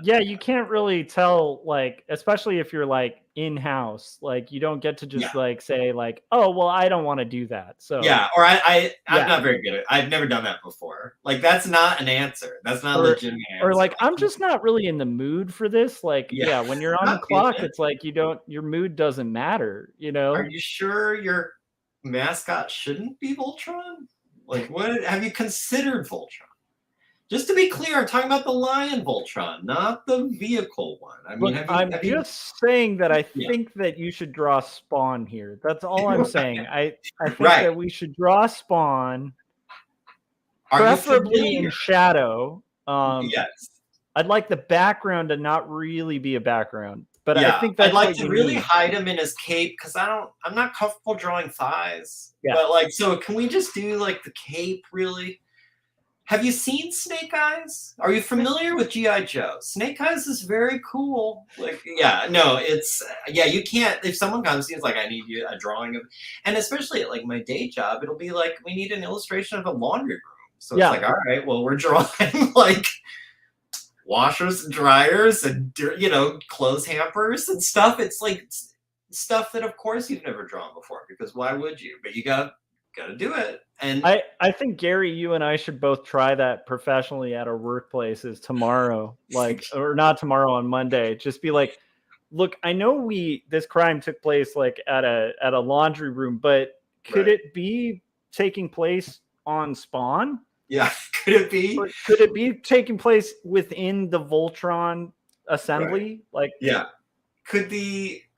Yeah, you can't really tell, like, especially if you're like in-house, like you don't get to just like say like, oh, well, I don't want to do that. So or I'm not very good at it. I've never done that before. Like that's not an answer. That's not a legitimate answer. Or like I'm just not really in the mood for this. Like, when you're on the clock, it's like your mood doesn't matter, Are you sure your mascot shouldn't be Voltron? Like, what have you considered Voltron? Just to be clear, I'm talking about the lion Voltron, not the vehicle one. I mean, look, I'm just saying that I think that you should draw Spawn here. That's all I'm saying. I think that we should draw Spawn preferably in shadow. Yes. I'd like the background to not really be a background, but yeah, I think that's I'd like to really need. hide him in his cape because I'm not comfortable drawing thighs. Yeah. But like, so can we just do like the cape really? Have you seen Snake Eyes? Are you familiar with G.I. Joe? Snake Eyes is very cool. Like, yeah, no, it's, yeah, you can't, if someone comes to you, it's like, I need you a drawing of, and especially at like my day job, it'll be like, we need an illustration of a laundry room. So it's like, all right, well, we're drawing like washers and dryers and, you know, clothes hampers and stuff. It's like stuff that, of course, you've never drawn before because why would you? But you gotta do it. And I think Gary, you and I should both try that professionally at our workplaces tomorrow, like, or not tomorrow, on Monday. Just be like, look, I know this crime took place like at a laundry room, but could it be taking place on Spawn? Yeah, could it be? Or could it be taking place within the Voltron assembly? Like, yeah, could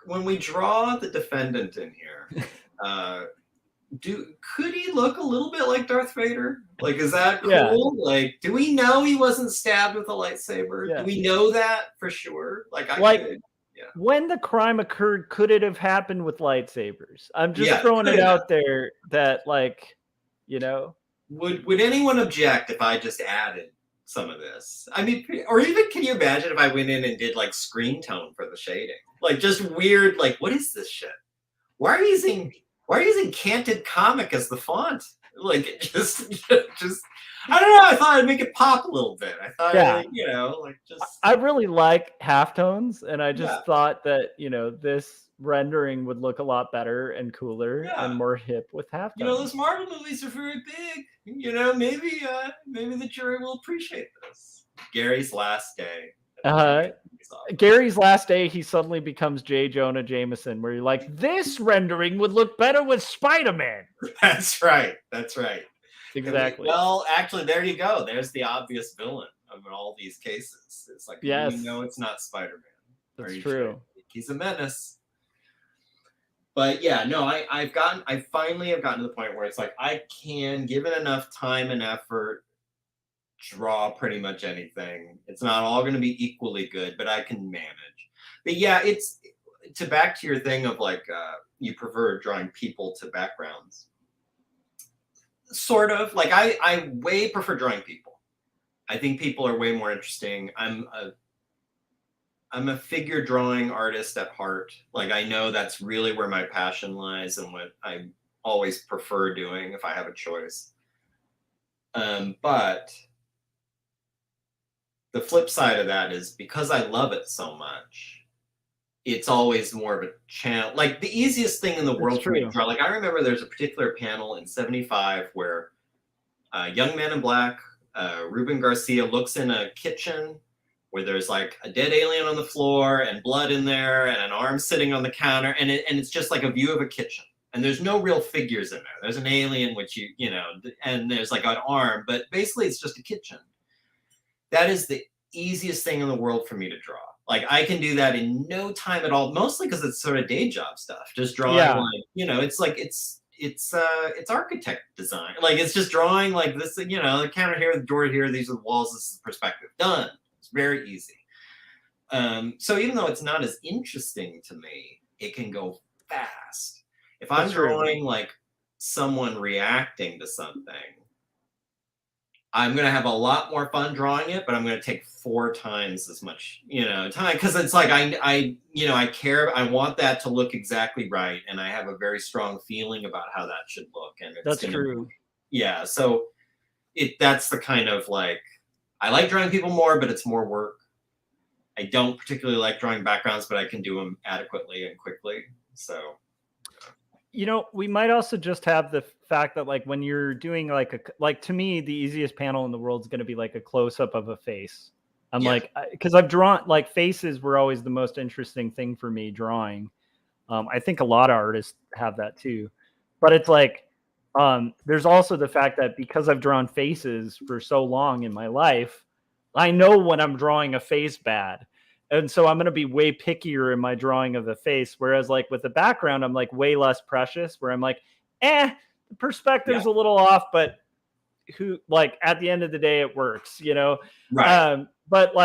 when we draw the defendant in here, could he look a little bit like Darth Vader? Like, is that cool? Yeah. Like, do we know he wasn't stabbed with a lightsaber? Yeah. Do we know that for sure? Like, when the crime occurred, could it have happened with lightsabers? I'm just throwing it out there that, like, you know. Would anyone object if I just added some of this? I mean, or even can you imagine if I went in and did like screen tone for the shading? Like just weird, like, what is this shit? Why are you using Canted Comic as the font? Like, just I don't know. I thought I'd make it pop a little bit. I thought, you know, like just. I really like halftones, and I just thought that, you know, this rendering would look a lot better and cooler and more hip with halftones. You know, those Marvel movies are very big. You know, maybe the jury will appreciate this. Gary's last day. Gary's last day, he suddenly becomes J. Jonah Jameson, where you're like, this rendering would look better with Spider-Man. That's right. Exactly. Well, actually, there you go. There's the obvious villain of all these cases. It's like, you know, it's not Spider-Man. That's true. He's a menace. But yeah, no, I finally have gotten to the point where it's like, I can, given enough time and effort, draw pretty much anything. It's not all going to be equally good, but I can manage. But yeah, it's back to your thing of like, you prefer drawing people to backgrounds. Sort of. Like, I way prefer drawing people. I think people are way more interesting. I'm a figure drawing artist at heart. Like, I know that's really where my passion lies and what I always prefer doing if I have a choice. But the flip side of that is because I love it so much, it's always more of a channel. Like, the easiest thing in the world for me to draw. Like, I remember there's a particular panel in '75 where Young Man in Black, Ruben Garcia, looks in a kitchen where there's like a dead alien on the floor and blood in there and an arm sitting on the counter, and it's just like a view of a kitchen. And there's no real figures in there. There's an alien, which you know, and there's like an arm, but basically it's just a kitchen. That is the easiest thing in the world for me to draw. Like, I can do that in no time at all, mostly because it's sort of day job stuff. Just drawing, like, you know, it's like, it's architect design. Like, it's just drawing like this, you know, the counter here, the door here, these are the walls, this is the perspective. Done. It's very easy. So even though it's not as interesting to me, it can go fast. If I'm drawing like someone reacting to something, I'm going to have a lot more fun drawing it, but I'm going to take 4 times as much, you know, time. Cause it's like, I care. I want that to look exactly right. And I have a very strong feeling about how that should look. And it's true. Yeah. So that's the kind of like, I like drawing people more, but it's more work. I don't particularly like drawing backgrounds, but I can do them adequately and quickly. So, you know, we might also just have the fact that, like, when you're doing like to me, the easiest panel in the world is going to be like a close up of a face. I'm like, because I've drawn, like, faces were always the most interesting thing for me drawing. I think a lot of artists have that too, but it's like, there's also the fact that because I've drawn faces for so long in my life, I know when I'm drawing a face bad. And so I'm going to be way pickier in my drawing of the face. Whereas, like, with the background, I'm like way less precious, where I'm like, the perspective's a little off, but who, like, at the end of the day, it works, you know? Right. But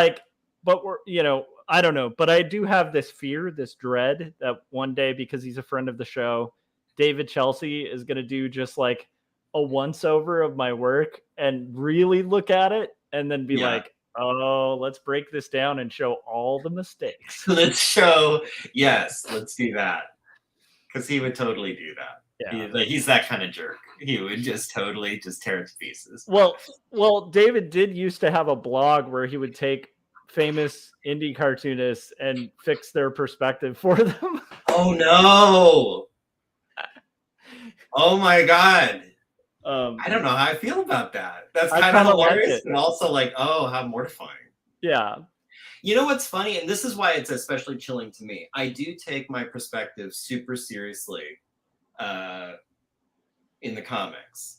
we're, you know, I don't know, but I do have this fear, this dread that one day, because he's a friend of the show, David Chelsea is going to do just like a once over of my work and really look at it and then be like, oh, let's break this down and show all the mistakes. Let's show, yes, let's do that. Because he would totally do that. Yeah. He's that kind of jerk. He would just totally just tear it to pieces. Well, David did used to have a blog where he would take famous indie cartoonists and fix their perspective for them. Oh no! Oh my god! I don't know how I feel about that. That's kind of hilarious, like, and also like, oh, how mortifying. Yeah. You know what's funny, and this is why it's especially chilling to me. I do take my perspective super seriously in the comics,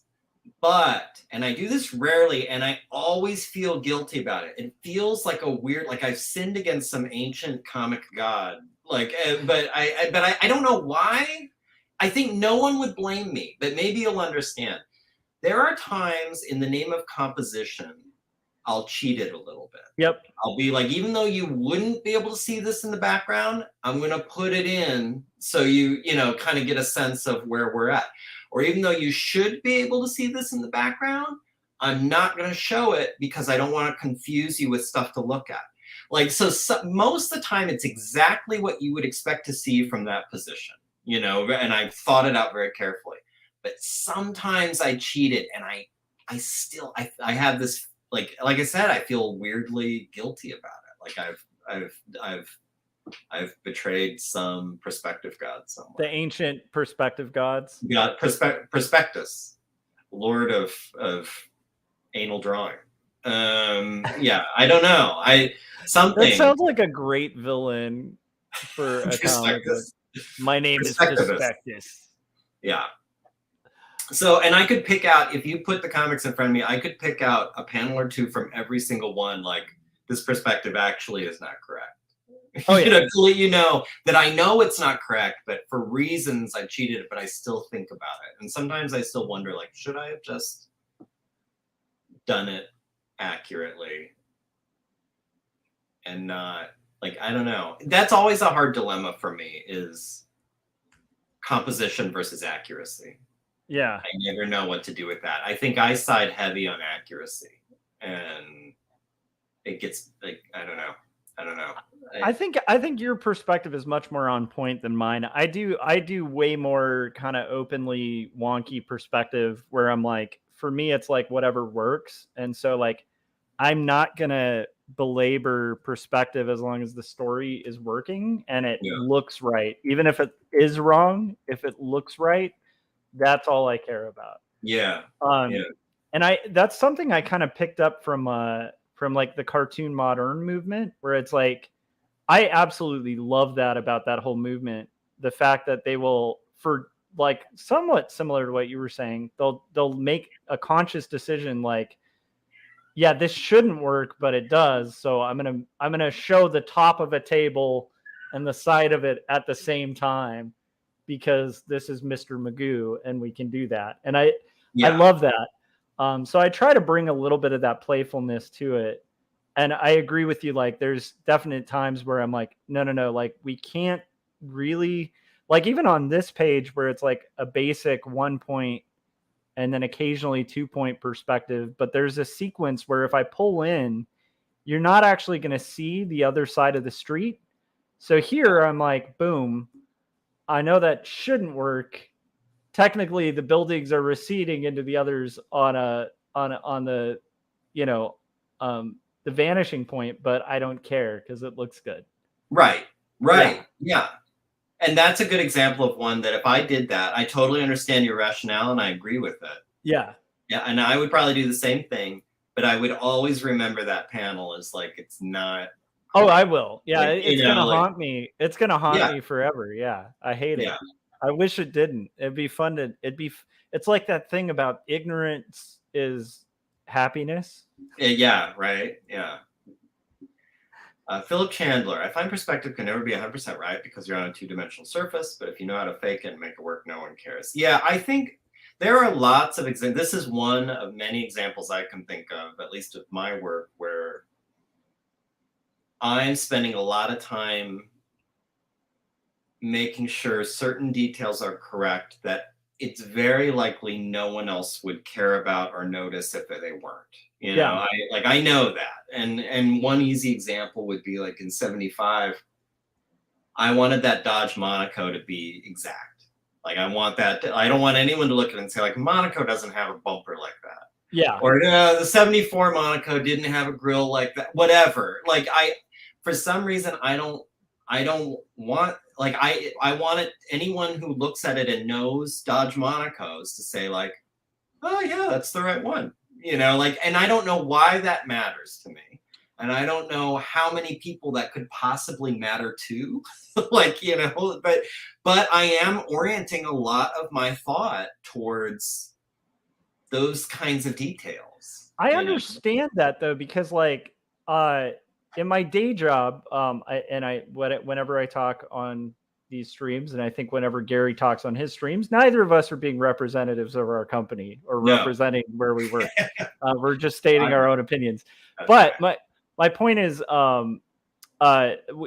and I do this rarely, and I always feel guilty about it. It feels like a weird, like I've sinned against some ancient comic god. Like, but I don't know why. I think no one would blame me, but maybe you'll understand. There are times in the name of composition, I'll cheat it a little bit. Yep. I'll be like, even though you wouldn't be able to see this in the background, I'm going to put it in so you know, kind of get a sense of where we're at. Or even though you should be able to see this in the background, I'm not going to show it because I don't want to confuse you with stuff to look at. Like, so most of the time, it's exactly what you would expect to see from that position, you know, and I've thought it out very carefully. But sometimes I cheat it, and I still have this, like I said, I feel weirdly guilty about it. Like I've betrayed some perspective god somewhere. The ancient perspective gods. Yeah, Prospectus, Lord of anal drawing. Yeah, I don't know. That sounds like a great villain for a comic book. My name is Prospectus. Yeah. So, and I could pick out, if you put the comics in front of me, I could pick out a panel or two from every single one. Like, this perspective actually is not correct. Oh, yeah. You know, to let you know that I know it's not correct, but for reasons I cheated it, but I still think about it. And sometimes I still wonder, like, should I have just done it accurately and not, like, I don't know. That's always a hard dilemma for me, is composition versus accuracy. Yeah. I never know what to do with that. I think I side heavy on accuracy, and it gets like, I don't know. I think your perspective is much more on point than mine. I do way more kind of openly wonky perspective, where I'm like, for me, it's like whatever works. And so, like, I'm not going to belabor perspective as long as the story is working and it looks right. Even if it is wrong, if it looks right, that's all I care about. Yeah. And that's something I kind of picked up from like the cartoon modern movement, where it's like, I absolutely love that about that whole movement. The fact that they will, for like somewhat similar to what you were saying, they'll make a conscious decision, like, yeah, this shouldn't work, but it does. So I'm gonna show the top of a table and the side of it at the same time, because this is Mr. Magoo and we can do that. And I love that. So I try to bring a little bit of that playfulness to it. And I agree with you. Like, there's definite times where I'm like, no, like, we can't really, like, even on this page where it's like a basic 1 point and then occasionally 2 point perspective, but there's a sequence where if I pull in, you're not actually going to see the other side of the street. So here I'm like, boom, I know that shouldn't work. Technically, the buildings are receding into the others on the, you know, the vanishing point, but I don't care because it looks good. Right. Yeah. And that's a good example of one that if I did that, I totally understand your rationale and I agree with it. Yeah. And I would probably do the same thing, but I would always remember that panel as like, it's not. Oh, I will. Yeah. Like, it's going to haunt me. It's going to haunt me forever. Yeah. I hate it. I wish it didn't. It'd be fun to, it's like that thing about ignorance is happiness. Yeah. Right. Yeah. Philip Chandler, I find perspective can never be 100% right because you're on a two-dimensional surface, but if you know how to fake it and make it work, no one cares. Yeah, I think There are lots of examples. This is one of many examples I can think of, at least of my work, where I'm spending a lot of time making sure certain details are correct that it's very likely no one else would care about or notice if they weren't. You know, I know that. And one easy example would be like in 75, I wanted that Dodge Monaco to be exact. Like I want that. I don't want anyone to look at it and say like Monaco doesn't have a bumper like that. Yeah. Or the 74 Monaco didn't have a grill like that. Whatever. Like for some reason, I don't want, like, I want it, anyone who looks at it and knows Dodge Monacos to say like, oh yeah, that's the right one. You know, like, and I don't know why that matters to me. And I don't know how many people that could possibly matter to, like, you know, but I am orienting a lot of my thought towards those kinds of details. I understand that though, because like, in my day job, whenever I talk on these streams, and I think whenever Gary talks on his streams, neither of us are being representatives of our company or representing where we work. We're just stating our own opinions. But my point is,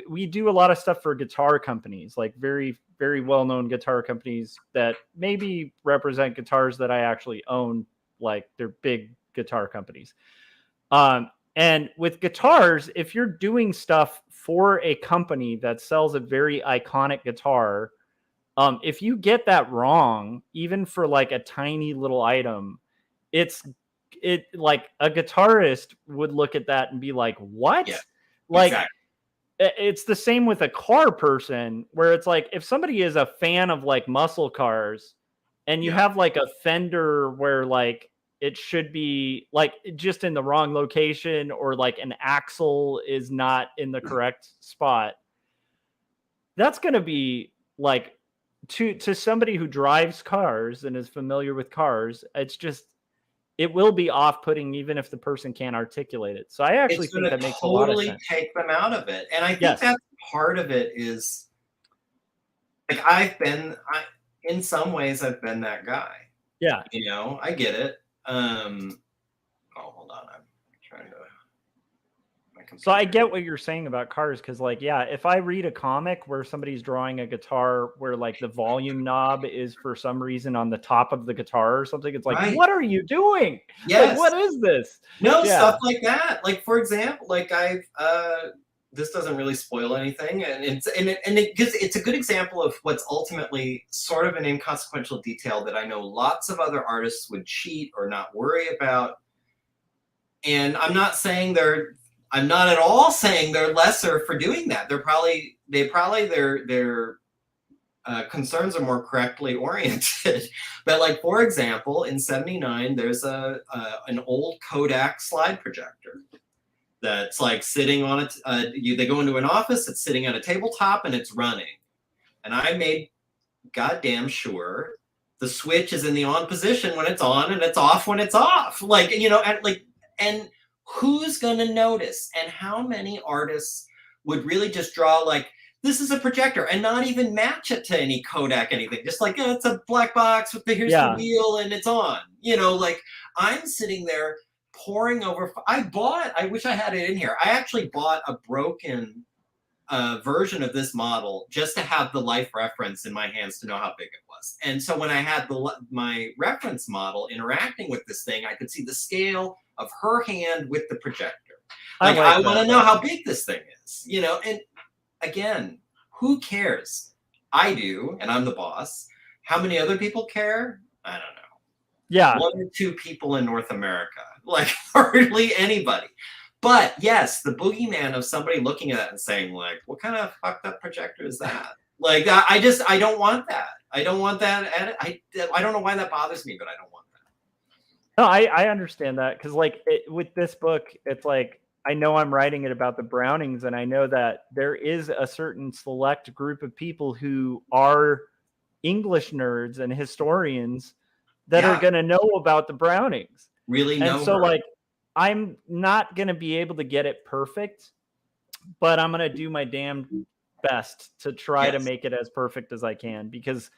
we do a lot of stuff for guitar companies, like very, very well-known guitar companies that maybe represent guitars that I actually own, like they're big guitar companies. And with guitars, if you're doing stuff for a company that sells a very iconic guitar, if you get that wrong, even for like a tiny little item, it like a guitarist would look at that and be like, what? Yeah, like exactly. It's the same with a car person, where it's like, if somebody is a fan of like muscle cars and you have like a fender where like it should be like just in the wrong location, or like an axle is not in the correct spot, that's going to be like, to somebody who drives cars and is familiar with cars, it will be off-putting even if the person can't articulate it. So I actually think that makes a lot of sense. Take them out of it. And I think that's part of it is like in some ways I've been that guy. Yeah. You know, I get it. Hold on. I'm trying to. So I get what you're saying about cars, because like, yeah, if I read a comic where somebody's drawing a guitar where like the volume knob is for some reason on the top of the guitar or something, it's like, what are you doing? Yes. Like, what is this? Stuff like that. Like, for example, like this doesn't really spoil anything, and it's a good example of what's ultimately sort of an inconsequential detail that I know lots of other artists would cheat or not worry about. And I'm not at all saying they're lesser for doing that. Their concerns are more correctly oriented. But like, for example, in 79, there's an old Kodak slide projector that's like sitting on it. They go into an office, it's sitting at a tabletop and it's running. And I made goddamn sure the switch is in the on position when it's on and it's off when it's off. Like, you know, and who's going to notice? And how many artists would really just draw like, this is a projector, and not even match it to any Kodak anything? Just like, it's a black box with here's the wheel and it's on. You know, like, I'm sitting there poring over. I wish I had it in here. I actually bought a broken version of this model just to have the life reference in my hands to know how big it was. And so when I had my reference model interacting with this thing, I could see the scale of her hand with the projector. Like, I want to know how big this thing is, you know. And again, who cares? I do, and I'm the boss. How many other people care? I don't know. Yeah. 1 or 2 people in North America, like hardly anybody. But yes, the boogeyman of somebody looking at it and saying like, what kind of fucked up projector is that? Like, I don't want that. I don't want that. I don't know why that bothers me, but I don't want that. No, I understand that, because like with this book, it's like, I know I'm writing it about the Brownings, and I know that there is a certain select group of people who are English nerds and historians that are going to know about the Brownings. Really know. And so like, I'm not going to be able to get it perfect, but I'm going to do my damn best to try to make it as perfect as I can, because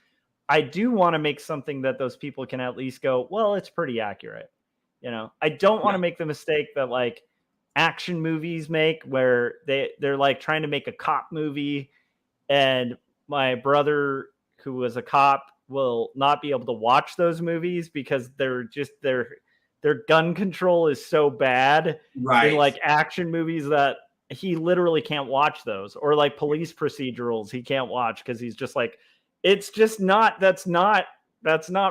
I do want to make something that those people can at least go, well, it's pretty accurate. You know, I don't want to make the mistake that like action movies make, where they're like trying to make a cop movie, and my brother, who was a cop, will not be able to watch those movies because they're just their gun control is so bad in like action movies that he literally can't watch those, or like police procedurals he can't watch because he's just like, it's just not, that's not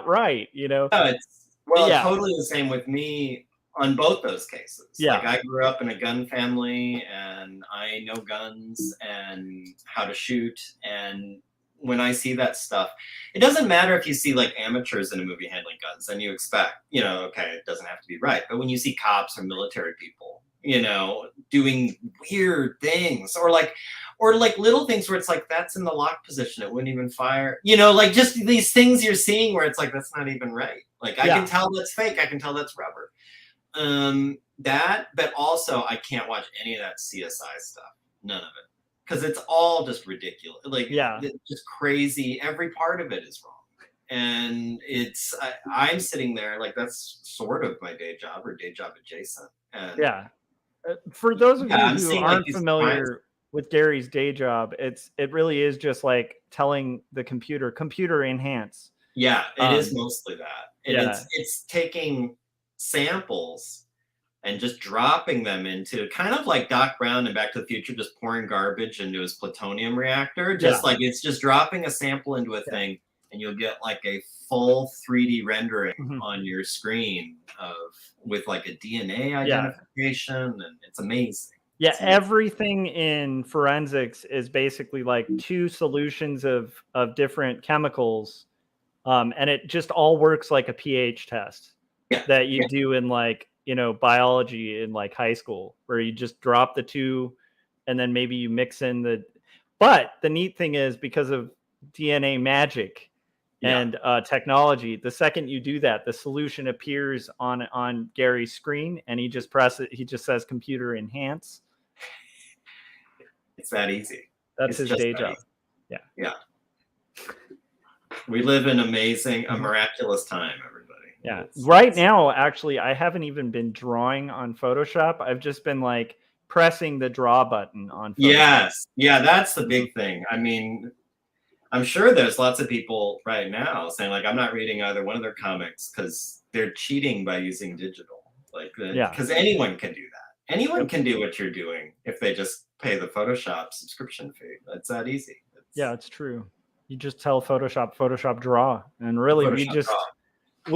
right, you know. No, it's totally the same with me on both those cases. Like I grew up in a gun family and I know guns and how to shoot, and when I see that stuff, it doesn't matter if you see like amateurs in a movie handling guns, and you expect, you know, okay, it doesn't have to be right. But when you see cops or military people, you know, doing weird things, or like little things where it's like, that's in the lock position, it wouldn't even fire, you know, like just these things you're seeing where it's like, that's not even right. Like I can tell that's fake, I can tell that's rubber. But also I can't watch any of that CSI stuff, none of it. Because it's all just ridiculous, like just crazy. Every part of it is wrong, and I'm sitting there like that's sort of my day job or day job adjacent. And for those of you who aren't familiar with Gary's day job, it really is just like telling the computer enhance. Yeah, it is mostly that. It's taking samples and just dropping them into kind of like Doc Brown in Back to the Future, just pouring garbage into his plutonium reactor. Just like it's just dropping a sample into a thing, and you'll get like a full 3D rendering on your screen with like a DNA identification, and it's amazing. Yeah, everything in forensics is basically like two solutions of different chemicals, and it just all works like a pH test that you do in like, you know, biology in like high school, where you just drop the two and then maybe you mix in but the neat thing is, because of DNA magic and technology, the second you do that, the solution appears on Gary's screen, and he just says computer enhance. It's that easy. That's his day job. Yeah. We live in a miraculous time, everybody. Yeah. Right now, actually, I haven't even been drawing on Photoshop. I've just been like pressing the draw button on Photoshop. Yes. Yeah, that's the big thing. I mean, I'm sure there's lots of people right now saying like, I'm not reading either one of their comics because they're cheating by using digital. Like, because anyone can do that. Anyone can do what you're doing if they just pay the Photoshop subscription fee. It's that easy. It's true. You just tell Photoshop draw, and really we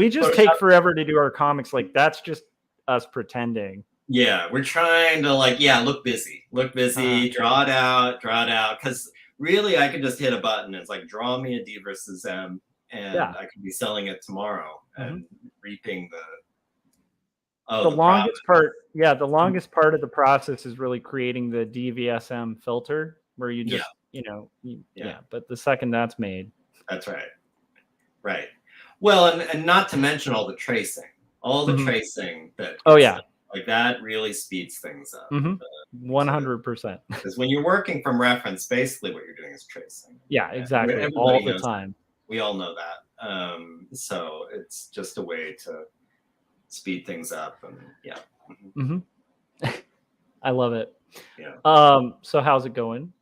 just take forever to do our comics. Like that's just us pretending. Yeah, we're trying to like, look busy, draw it out. Because really, I could just hit a button. It's like, draw me a D versus M, and I could be selling it tomorrow and reaping the longest part. Yeah, the longest part of the process is really creating the DVSM filter, where you just, But the second that's made, that's right. Right. Well, and not to mention all the tracing, tracing that. Like that really speeds things up. 100%. Because when you're working from reference, basically what you're doing is tracing. Yeah, exactly. All the time. We all know that. So it's just a way to speed things up, and I love it. Yeah. So how's it going?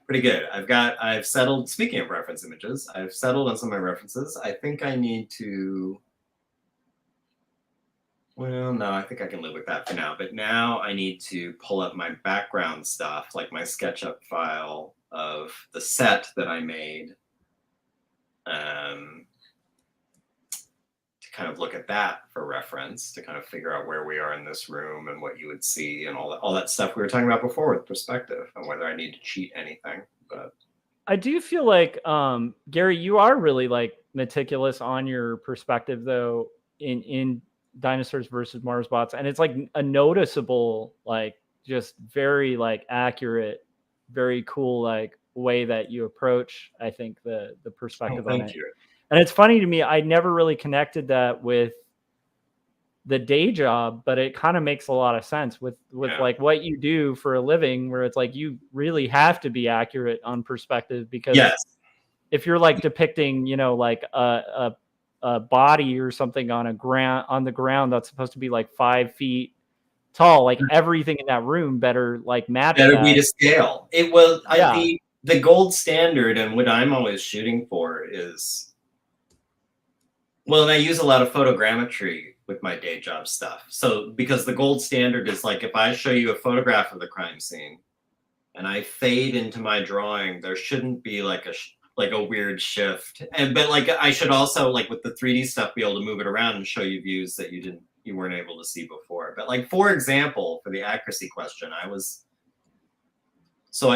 Pretty good. I've settled, speaking of reference images, I've settled on some of my references. I think I need to, well, no, I think I can live with that for now. But now I need to pull up my background stuff, like my SketchUp file of the set that I made, to kind of look at that for reference, to kind of figure out where we are in this room and what you would see and all that stuff we were talking about before with perspective, and whether I need to cheat anything. But I do feel like, Gary, you are really like meticulous on your perspective though in Dinosaurs versus Mars Bots, and it's like a noticeable, like just very like accurate, very cool like way that you approach, I think, the perspective on it. And it's funny to me, I never really connected that with the day job, but it kind of makes a lot of sense with like what you do for a living, where it's like you really have to be accurate on perspective, because if you're like depicting, you know, like a body or something on the ground that's supposed to be like 5 feet tall, like everything in that room better like match Better that. be to scale. It will. Yeah. The gold standard, and what I'm always shooting for is, well, and I use a lot of photogrammetry with my day job stuff. So because the gold standard is like, if I show you a photograph of the crime scene and I fade into my drawing, there shouldn't be like a weird shift. But like I should also, like with the 3D stuff, be able to move it around and show you views that you weren't able to see before. But like, for example, for the accuracy question, I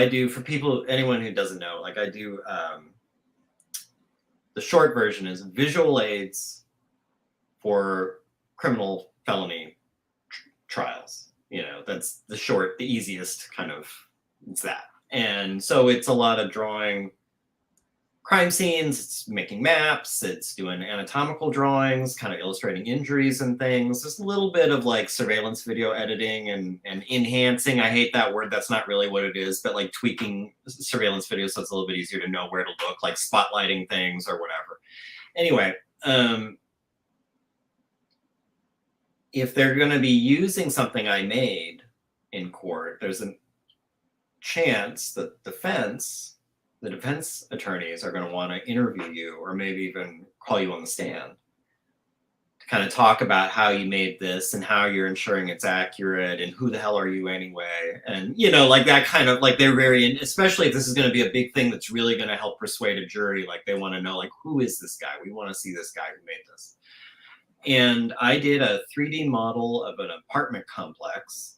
do, for anyone who doesn't know, like I do, the short version is visual aids for criminal felony trials. You know, that's the easiest kind of, it's that. And so it's a lot of drawing crime scenes, it's making maps, it's doing anatomical drawings, kind of illustrating injuries and things. Just a little bit of like surveillance video editing and enhancing. I hate that word. That's not really what it is, but like tweaking surveillance video so it's a little bit easier to know where to look, like spotlighting things or whatever. Anyway, if they're going to be using something I made in court, there's a chance that the defense attorneys are going to want to interview you, or maybe even call you on the stand to kind of talk about how you made this and how you're ensuring it's accurate and who the hell are you anyway. And, you know, like that kind of, like they're very, especially if this is going to be a big thing that's really going to help persuade a jury, like they want to know, like, who is this guy? We want to see this guy who made this. And I did a 3D model of an apartment complex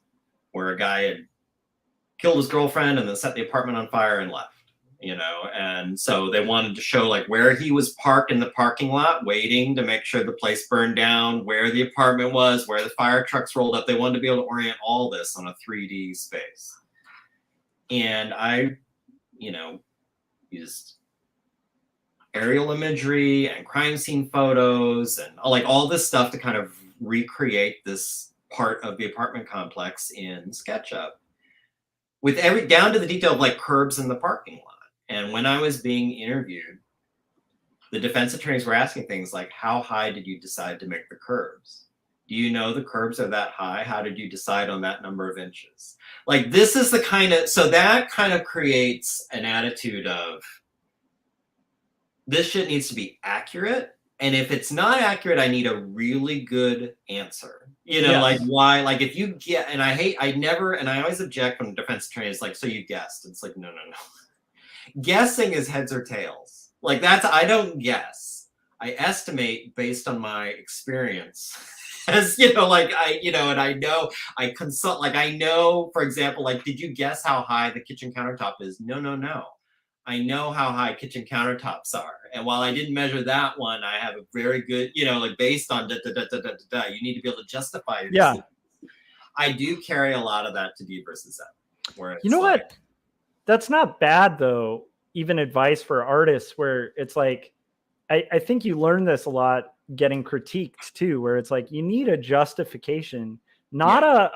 where a guy had killed his girlfriend and then set the apartment on fire and left, you know. And so they wanted to show like where he was parked in the parking lot waiting to make sure the place burned down, where the apartment was, where the fire trucks rolled up. They wanted to be able to orient all this on a 3D space. And I, you know, used aerial imagery and crime scene photos and like all this stuff to kind of recreate this part of the apartment complex in SketchUp, with down to the detail of like curbs in the parking lot. And when I was being interviewed, the defense attorneys were asking things like, how high did you decide to make the curbs? Do you know the curbs are that high? How did you decide on that number of inches? Like, this is the kind of, so that kind of creates an attitude of, this shit needs to be accurate. And if it's not accurate, I need a really good answer. You know, yes. Like why, like if you get, and I always object when the defense attorney is like, so you guessed. It's like, no. Guessing is heads or tails. Like I don't guess. I estimate based on my experience. As, you know, like and I know, I consult, like I know, for example, like, did you guess how high the kitchen countertop is? No. I know how high kitchen countertops are. And while I didn't measure that one, I have a very good, like based on you need to be able to justify your decisions. I do carry a lot of that to D versus M. Where it's what? That's not bad though. Even advice for artists where it's like, I think you learn this a lot getting critiqued too, where it's like, you need a justification, not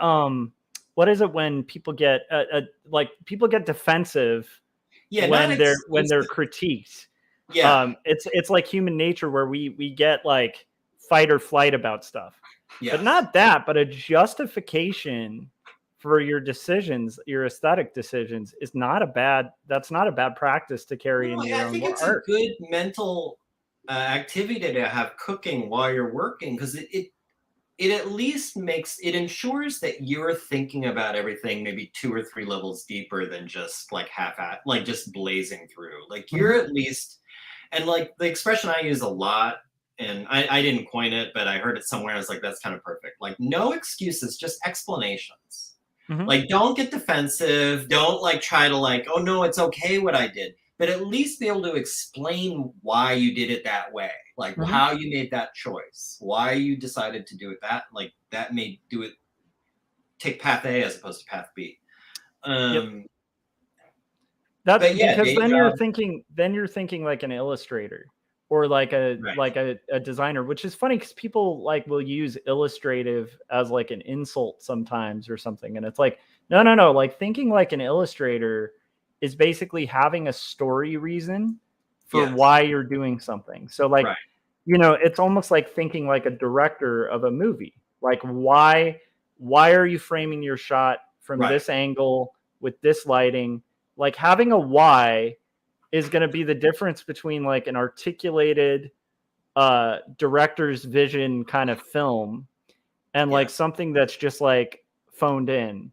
what is it when people get people get defensive when they're critiqued. It's like human nature where we get like fight or flight about stuff. But not that, but a justification for your decisions, your aesthetic decisions, is not a bad practice to carry into your own art. I think it's a good mental activity to have cooking while you're working, because it at least ensures that you're thinking about everything maybe 2 or 3 levels deeper than just like like just blazing through. Like you're at least, and like the expression I use a lot, and I didn't coin it, but I heard it somewhere. I was like, that's kind of perfect. Like, no excuses, just explanations. Like, don't get defensive. Don't like try to like, oh no, it's okay what I did. But at least be able to explain why you did it that way. Like how you made that choice, why you decided to do it like that made take path A as opposed to path B. That's because then you're thinking like an illustrator or like a designer, which is funny because people like will use illustrative as like an insult sometimes or something. And it's like, no. Like thinking like an illustrator is basically having a story reason for why you're doing something. So like, right. you know, it's almost like thinking like a director of a movie. Like why are you framing your shot from this angle with this lighting? Like having a why is going to be the difference between like an articulated director's vision kind of film and like something that's just like phoned in.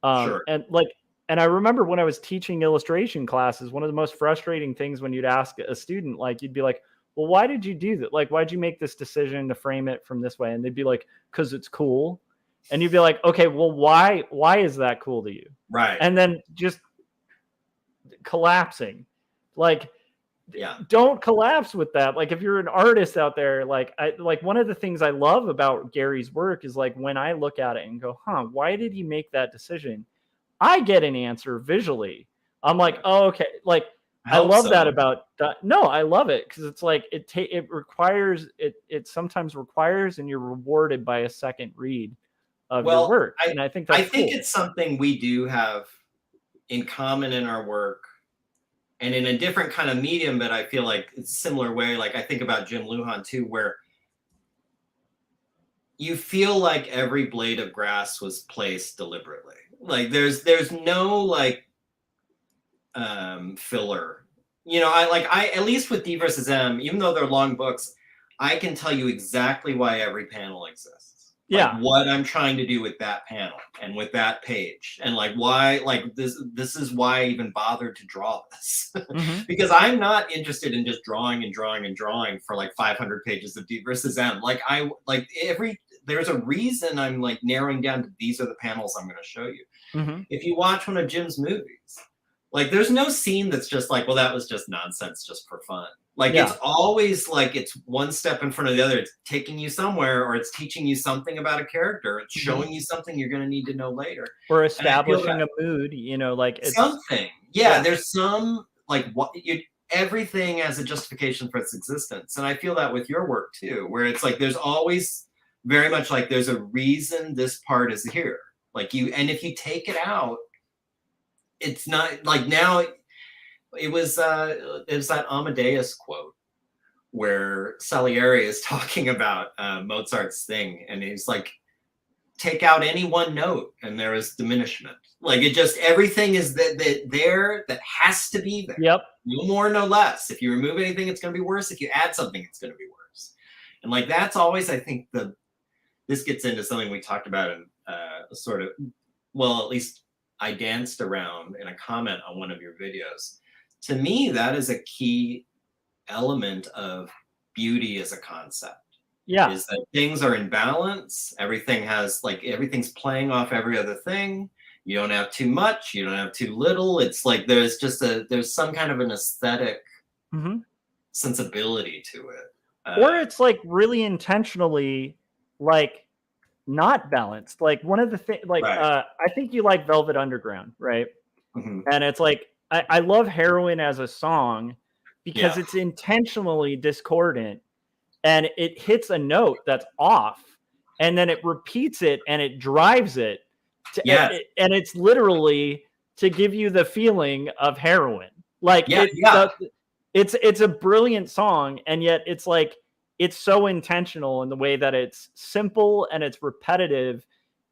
Sure. And I remember when I was teaching illustration classes, one of the most frustrating things when you'd ask a student, like you'd be like, well, why did you do that? Like, why'd you make this decision to frame it from this way? And they'd be like, because it's cool. And you'd be like, okay, well, why is that cool to you? Right. And then just collapsing. Like, don't collapse with that. Like if you're an artist out there, like one of the things I love about Gary's work is like when I look at it and go, why did he make that decision? I get an answer visually. I'm like, oh, okay. Like I love that about no, I love it because it's like it requires it sometimes requires and you're rewarded by a second read of your work. And I think that's cool. It's something we do have in common in our work. And in a different kind of medium, but I feel like it's a similar way. Like I think about Jim Lujan too, where you feel like every blade of grass was placed deliberately. Like there's no like filler. You know, I at least with D versus M, even though they're long books, I can tell you exactly why every panel exists. Like what I'm trying to do with that panel and with that page, and like why, like this is why I even bothered to draw this. Because I'm not interested in just drawing and drawing and drawing for like 500 pages of D versus M. Like there's a reason I'm like narrowing down to these are the panels I'm going to show you. If you watch one of Jim's movies, like there's no scene that's just like, well, that was just nonsense just for fun. Like it's always like it's one step in front of the other. It's taking you somewhere, or it's teaching you something about a character. It's showing you something you're going to need to know later, or establishing a mood. You know, like it's something. Yeah, there's some like everything has a justification for its existence, and I feel that with your work too, where it's like there's always very much like there's a reason this part is here. Like and if you take it out, it's not like now. It was that Amadeus quote where Salieri is talking about Mozart's thing, and he's like, take out any one note and there is diminishment. Like it just everything is that has to be there. Yep. No more, no less. If you remove anything, it's going to be worse. If you add something, it's going to be worse. And like that's always, I think, this gets into something we talked about in sort of, well, at least I danced around in a comment on one of your videos. To me, that is a key element of beauty as a concept. Yeah. Is that things are in balance. Everything's playing off every other thing. You don't have too much. You don't have too little. It's like there's some kind of an aesthetic sensibility to it. Or it's like really intentionally like not balanced. Like one of the things, like I think you like Velvet Underground, right? And it's like, I love Heroin as a song because it's intentionally discordant and it hits a note that's off and then it repeats it and it drives it. And it's literally to give you the feeling of heroin. Like it's a brilliant song. And yet it's like, it's so intentional in the way that it's simple and it's repetitive.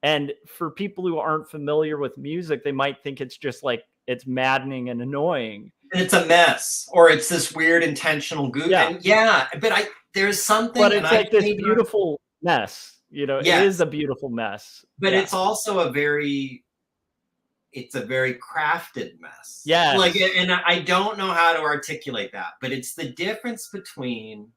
And for people who aren't familiar with music, they might think it's just like, it's maddening and annoying. And it's a mess, or it's this weird intentional goof. But there's something. But it's like this beautiful mess. You know, it is a beautiful mess. But it's also a very crafted mess. Yeah. Like, and I don't know how to articulate that, but it's the difference between,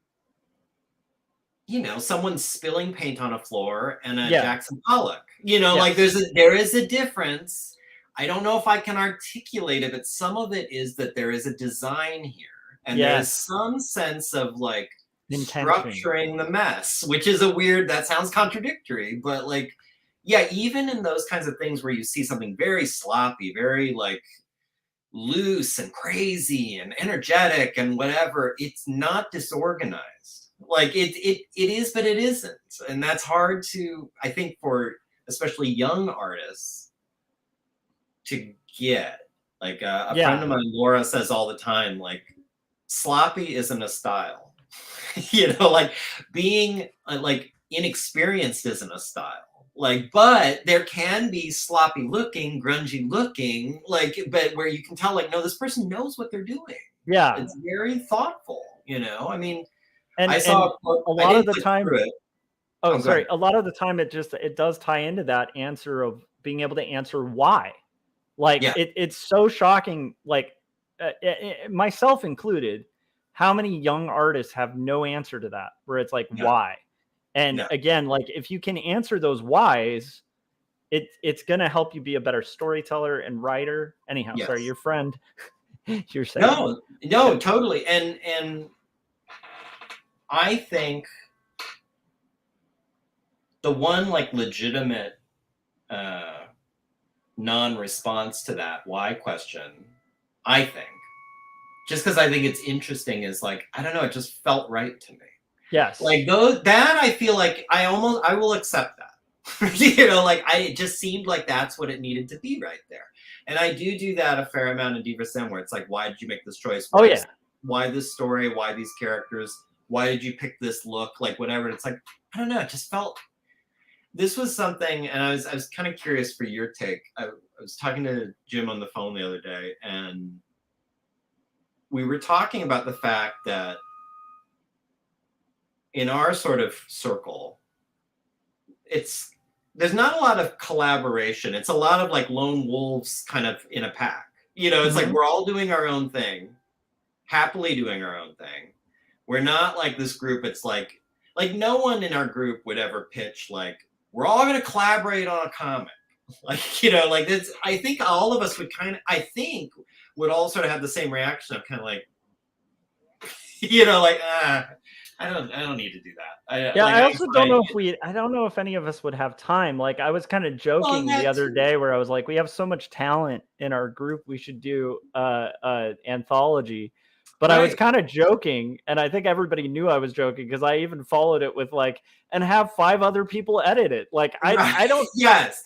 you know, someone spilling paint on a floor and a Jackson Pollock. You know, like there is a difference. I don't know if I can articulate it, but some of it is that there is a design here. And there's some sense of like structuring the mess, which is that sounds contradictory, but like, even in those kinds of things where you see something very sloppy, very like loose and crazy and energetic and whatever, it's not disorganized. Like it is, but it isn't. And that's hard to, I think, for especially young artists to get. Like a friend of mine, Laura, says all the time, like, sloppy isn't a style. You know, like being like inexperienced isn't a style. Like, but there can be sloppy looking, grungy looking, like, but where you can tell, like, no, this person knows what they're doing. Yeah. It's very thoughtful, you know? I mean, and I saw a lot of the time, Oh, sorry, a lot of the time it does tie into that answer of being able to answer why. Like, yeah. it's so shocking, like, myself included, how many young artists have no answer to that, where it's like, No. why? And No. again, like, if you can answer those whys, it's going to help you be a better storyteller and writer. Anyhow, Yes. sorry, your friend, you're saying. No, totally. And I think the one like legitimate non-response to that why question, I think, just because I think it's interesting, is like, I don't know, it just felt right to me. Yes. Like that I feel like I will accept that. You know, like it just seemed like that's what it needed to be right there. And I do that a fair amount in Diva Sim, where it's like, why did you make this choice? Why this story? Why these characters? Why did you pick this look? Like whatever. It's like, I don't know, it just felt, this was something, and I was kind of curious for your take. I was talking to Jim on the phone the other day, and we were talking about the fact that in our sort of circle, there's not a lot of collaboration. It's a lot of like lone wolves kind of in a pack. You know, it's like we're all doing our own thing, happily doing our own thing. We're not like this group. It's like no one in our group would ever pitch like, we're all going to collaborate on a comic. Like, you know, like this, I think all of us would would all sort of have the same reaction of kind of like, you know, like, I don't need to do that. I also don't know I don't know if any of us would have time. Like, I was kind of joking the other day where I was like, we have so much talent in our group, we should do anthology. But I was kind of joking, and I think everybody knew I was joking, because I even followed it with like, and have 5 other people edit it. Like, I don't,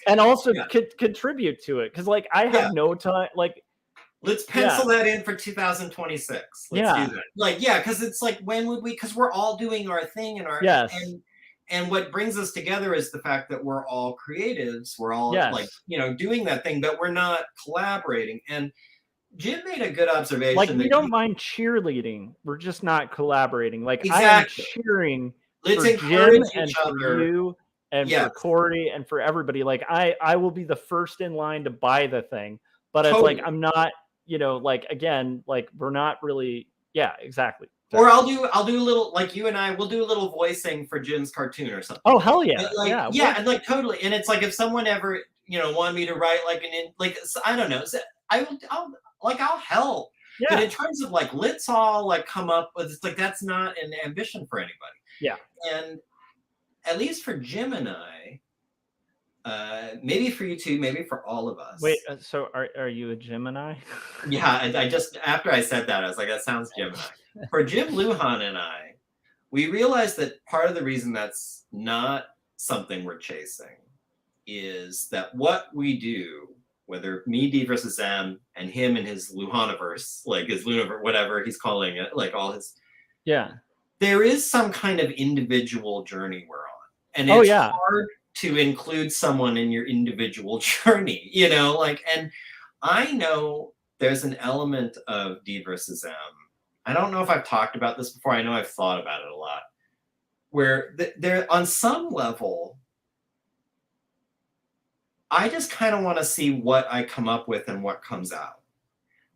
and also contribute to it, because like I have no time. Like, let's pencil that in for 2026. Let's do that. Like, because it's like, when would we? Because we're all doing our thing, and what brings us together is the fact that we're all creatives. We're all like, you know, doing that thing, but we're not collaborating. And Jim made a good observation. Like, we don't mind cheerleading. We're just not collaborating. Like, I am cheering for Jim and for you and for Corey and for everybody. Like, I will be the first in line to buy the thing. But it's like, I'm not, you know, like, again, like, we're not really, exactly. Or I'll do a little, like, you and I will do a little voicing for Jim's cartoon or something. Oh, hell yeah. And like, totally. And it's like, if someone ever, you know, wanted me to write like I don't know, I'll help. But in terms of like, let's all like come up with, it's like, that's not an ambition for anybody. Yeah. And at least for Jim and I, maybe for you too, maybe for all of us. Wait, so are you a Gemini? I just, after I said that, I was like, that sounds Gemini. For Jim Lujan and I, we realized that part of the reason that's not something we're chasing is that what we do, whether me, D versus M, and him and his Luhaniverse, like his Lunaverse, whatever he's calling it, like all his, there is some kind of individual journey we're on, and it's hard to include someone in your individual journey, you know, like, and I know there's an element of D versus M. I don't know if I've talked about this before. I know I've thought about it a lot, where there, on some level, I just kind of want to see what I come up with and what comes out.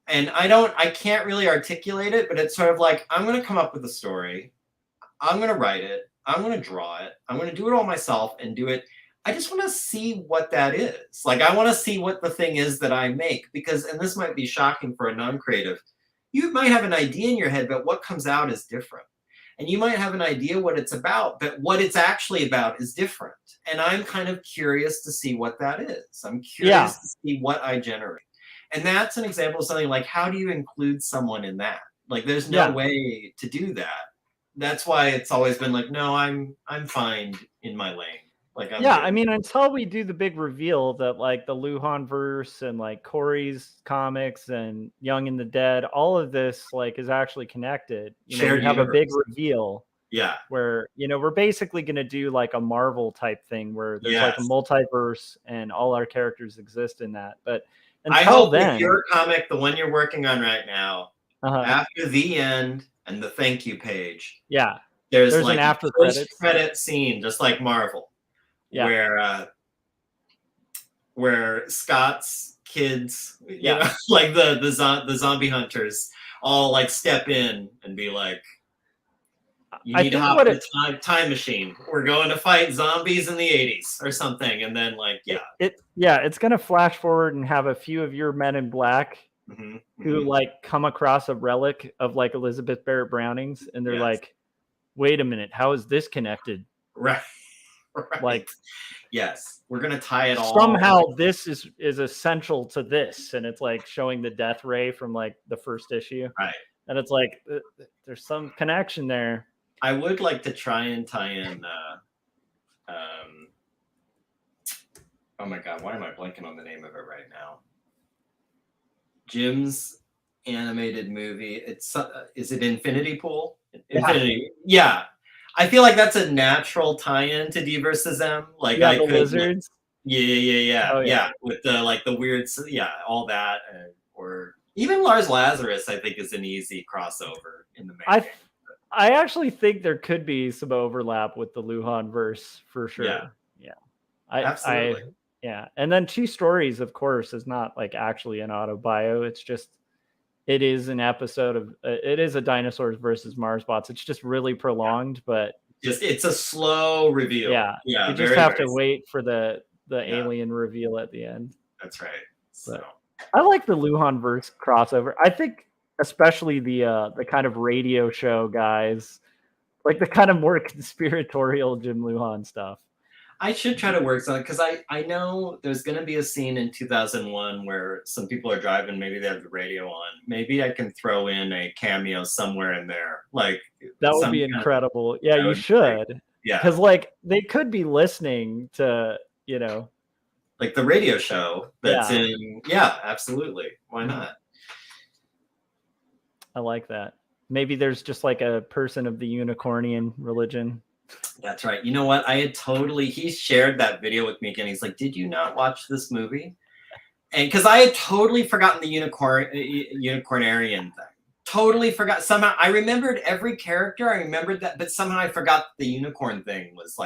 And I can't really articulate it, but it's sort of like, I'm going to come up with a story. I'm going to write it. I'm going to draw it. I'm going to do it all myself and do it. I just want to see what that is. Like, I want to see what the thing is that I make, because, and this might be shocking for a non-creative, you might have an idea in your head, but what comes out is different. And you might have an idea what it's about, but what it's actually about is different. And I'm kind of curious to see what that is. I'm curious to see what I generate. And that's an example of something like, how do you include someone in that? Like, there's no way to do that. That's why it's always been like, no, I'm fine in my lane. Like, yeah, I mean, until we do the big reveal that like the Luhan verse and like Corey's comics and Young and the Dead, all of this like is actually connected. You know, we have a big reveal. Yeah. Where, you know, we're basically going to do like a Marvel type thing where there's like a multiverse and all our characters exist in that. But until I hope then, with your comic, the one you're working on right now, after the end and the thank you page, there's like an after credit scene, just like Marvel, where Scott's kids, you know, like the zombie hunters, all like step in and be like, you need to hop in the time machine. We're going to fight zombies in the 80s or something. And then like, it's going to flash forward and have a few of your men in black who like come across a relic of like Elizabeth Barrett Browning's. And they're like, wait a minute, how is this connected? Right. Like, yes, we're going to tie it all. Somehow this is essential to this. And it's like showing the death ray from like the first issue. Right. And it's like, there's some connection there. I would like to try and tie in. Oh my God, why am I blanking on the name of it right now? Jim's animated movie. It's is it Infinity Pool? Infinity. Yeah. I feel like that's a natural tie-in to D versus M. Like the lizards. Yeah. With the like the weird, all that, or even Lars Lazarus. I think is an easy crossover in the main. I actually think there could be some overlap with the Luhan verse for sure. Yeah. Absolutely. And then Two Stories, of course, is not like actually an autobio. It's just, it is an episode of, it is a Dinosaurs versus Marsbots. It's just really prolonged, but it's a slow reveal. Yeah. You just have to wait for the alien reveal at the end. That's right. So I like the Luhan verse crossover. I think, especially the kind of radio show guys, like the kind of more conspiratorial Jim Luhan stuff. I should try to work something because I know there's going to be a scene in 2001 where some people are driving. Maybe they have the radio on. Maybe I can throw in a cameo somewhere in there. Like that would be incredible. Yeah, you should. Yeah, because like they could be listening to, you know, like the radio show that's in. Yeah, absolutely. Why not? I like that. Maybe there's just like a person of the unicornian religion. That's right. You know what? he shared that video with me again. He's like, did you not watch this movie? And because I had totally forgotten the unicornarian thing. Totally forgot. Somehow I remembered every character. I remembered that, but somehow I forgot the unicorn thing was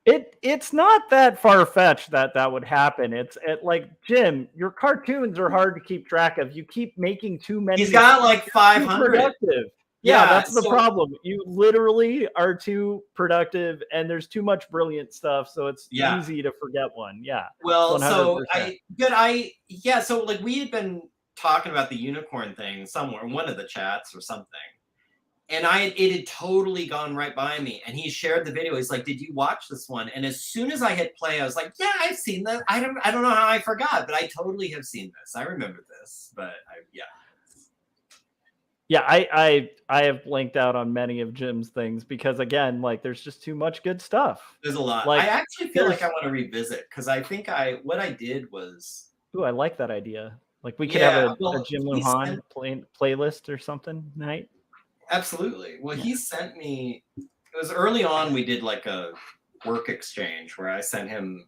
It's not that far-fetched that would happen. It's like, Jim, your cartoons are hard to keep track of. You keep making too many. He's got like 500. Productive. Yeah, that's the problem. You literally are too productive, and there's too much brilliant stuff, so it's easy to forget one. Yeah. Well, 100%. So like we had been talking about the unicorn thing somewhere in one of the chats or something. And it had totally gone right by me. And he shared the video. He's like, did you watch this one? And as soon as I hit play, I was like, yeah, I've seen that. I don't know how I forgot, but I totally have seen this. I remember this, but I have blanked out on many of Jim's things because, again, like there's just too much good stuff. There's a lot. Like, I actually feel like I want to revisit because I think what I did was. Ooh, I like that idea. Like we could have a Jim Luhan playlist or something tonight. Absolutely. Well, he sent me, it was early on, we did like a work exchange where I sent him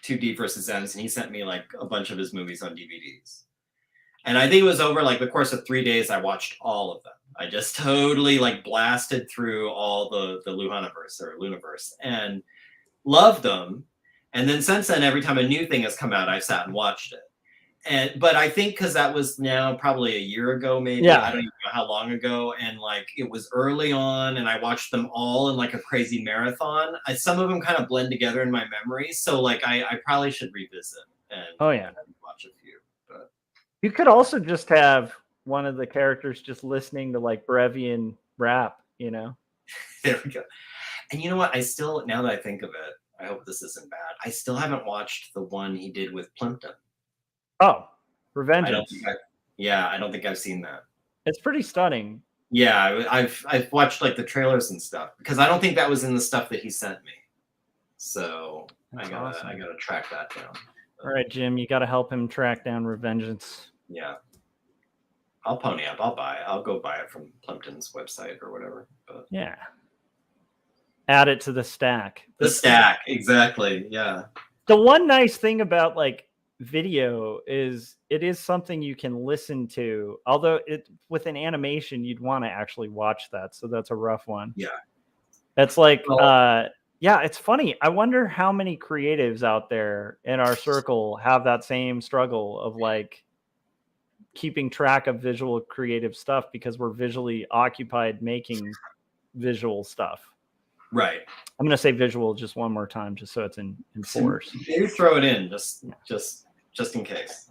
2D versus M's and he sent me like a bunch of his movies on DVDs. And I think it was over like the course of 3 days, I watched all of them. I just totally like blasted through all the Luhaniverse or Luniverse and loved them. And then since then, every time a new thing has come out, I've sat and watched it. But I think because that was now probably a year ago, maybe I don't even know how long ago, and like it was early on, and I watched them all in like a crazy marathon. Some of them kind of blend together in my memory, so like I probably should revisit and watch a few. But you could also just have one of the characters just listening to like Brevian rap, you know. There we go. And you know what? I still, now that I think of it, I hope this isn't bad. I still haven't watched the one he did with Plimpton. Oh, Revenge. I don't think I've seen that. It's pretty stunning. Yeah, I've watched like the trailers and stuff because I don't think that was in the stuff that he sent me. So That's I gotta awesome. I gotta track that down. All right, Jim, you got to help him track down Revengeance. Yeah, I'll pony up. I'll go buy it from Plimpton's website or whatever. But yeah, add it to the stack. The stack, exactly. Yeah. The one nice thing about like video is it is something you can listen to. Although with an animation, you'd want to actually watch that, so that's a rough one. Yeah. It's like, yeah, it's funny. I wonder how many creatives out there in our circle have that same struggle of like keeping track of visual creative stuff because we're visually occupied making visual stuff. Right. I'm going to say visual just one more time, just so it's in force. Maybe throw it in just in case.